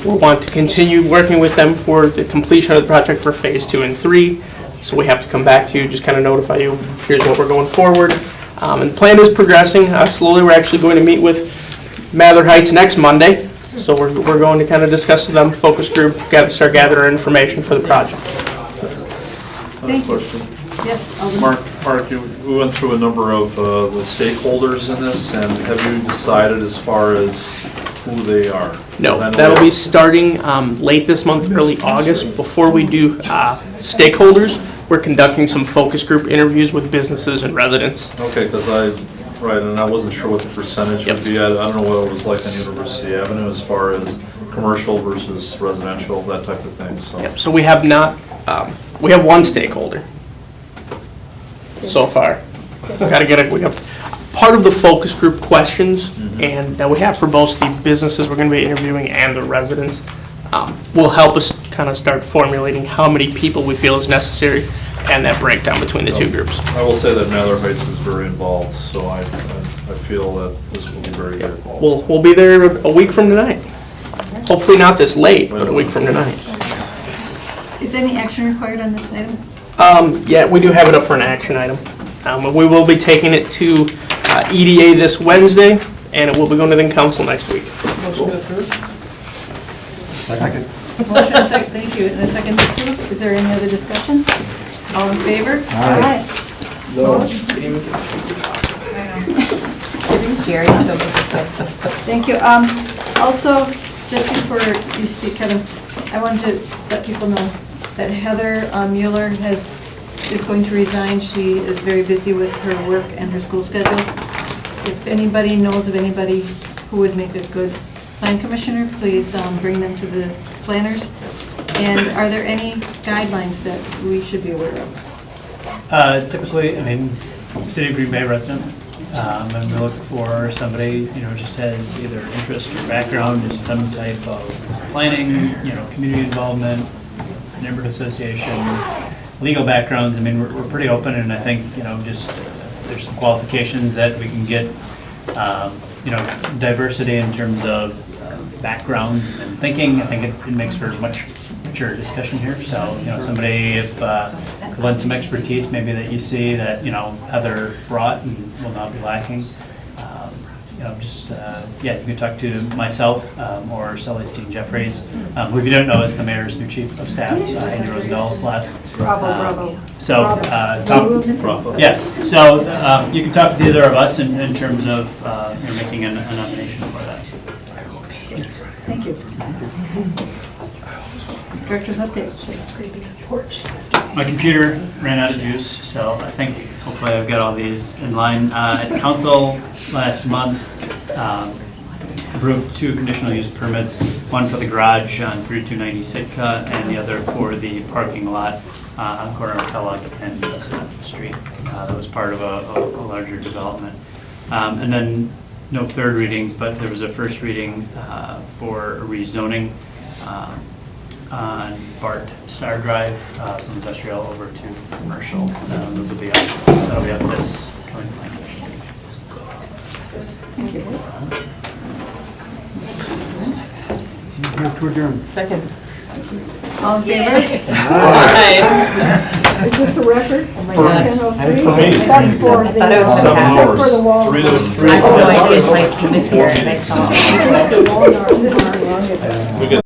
Speaker 21: We want to continue working with them for the completion of the project for phase 2 and 3. So we have to come back to you, just kind of notify you, here's what we're going forward. And the plan is progressing slowly. We're actually going to meet with Mather Heights next Monday. So we're going to kind of discuss with them, focus group, start gathering information for the project.
Speaker 2: Thank you. Yes, Alderman.
Speaker 13: Mark, we went through a number of the stakeholders in this, and have you decided as far as who they are?
Speaker 21: No, that'll be starting late this month, early August. Before we do stakeholders, we're conducting some focus group interviews with businesses and residents.
Speaker 13: Okay, because and I wasn't sure what the percentage would be. I don't know what it was like on University Avenue as far as commercial versus residential, that type of thing, so.
Speaker 21: Yep, so we have not, we have one stakeholder so far. We have part of the focus group questions and that we have for both the businesses we're going to be interviewing and the residents will help us kind of start formulating how many people we feel is necessary and that breakdown between the two groups.
Speaker 13: I will say that Mather Heights is very involved, so I feel that this will be very good.
Speaker 21: We'll be there a week from tonight. Hopefully not this late, but a week from tonight.
Speaker 2: Is any action required on this item?
Speaker 21: Yeah, we do have it up for an action item. We will be taking it to EDA this Wednesday, and it will be going to the council next week.
Speaker 2: Motion to approve? Second. Motion and second, thank you. And a second to approve. Is there any other discussion? All in favor? Aye.
Speaker 22: Jerry, so make this good.
Speaker 2: Thank you. Also, just before you speak, Kevin, I wanted to let people know that Heather Mueller is going to resign. She is very busy with her work and her school schedule. If anybody knows of anybody who would make a good plan commissioner, please bring them to the planners. And are there any guidelines that we should be aware of?
Speaker 15: Typically, City of Green Bay resident, and we look for somebody, just has either interest or background in some type of planning, community involvement, neighborhood association, legal backgrounds. We're pretty open, and I think, just there's some qualifications that we can get, diversity in terms of backgrounds and thinking. I think it makes for much richer discussion here. So, somebody, if could lend some expertise maybe that you see that, Heather brought and will not be lacking. You can talk to myself or Celestine Jeffries, who, if you don't know, is the mayor's new chief of staff, Andy Rosendahl left.
Speaker 16: Bravo.
Speaker 15: So, yes, so you can talk to either of us in terms of making a nomination for that.
Speaker 2: Thank you. Director's update.
Speaker 15: My computer ran out of juice, so I think hopefully I've got all these in line. At council last month, approved 2 conditional use permits, one for the garage on 3290 Sitka and the other for the parking lot on corner of Kellogg and Chestnut Street. That was part of a larger development. And then no third readings, but there was a first reading for rezoning on Bart Star Drive from industrial over to commercial. Those will be up, that'll be up this coming plan commission meeting.
Speaker 2: Thank you.
Speaker 14: Move to adjourn.
Speaker 22: Second.
Speaker 2: All in favor?
Speaker 3: Is this a record?
Speaker 22: Oh my God.
Speaker 3: 10:03? Except for
Speaker 22: I thought it was
Speaker 3: the,
Speaker 22: an
Speaker 3: except for the wall.
Speaker 22: I have no idea until I came in here and I saw.
Speaker 3: This is the longest.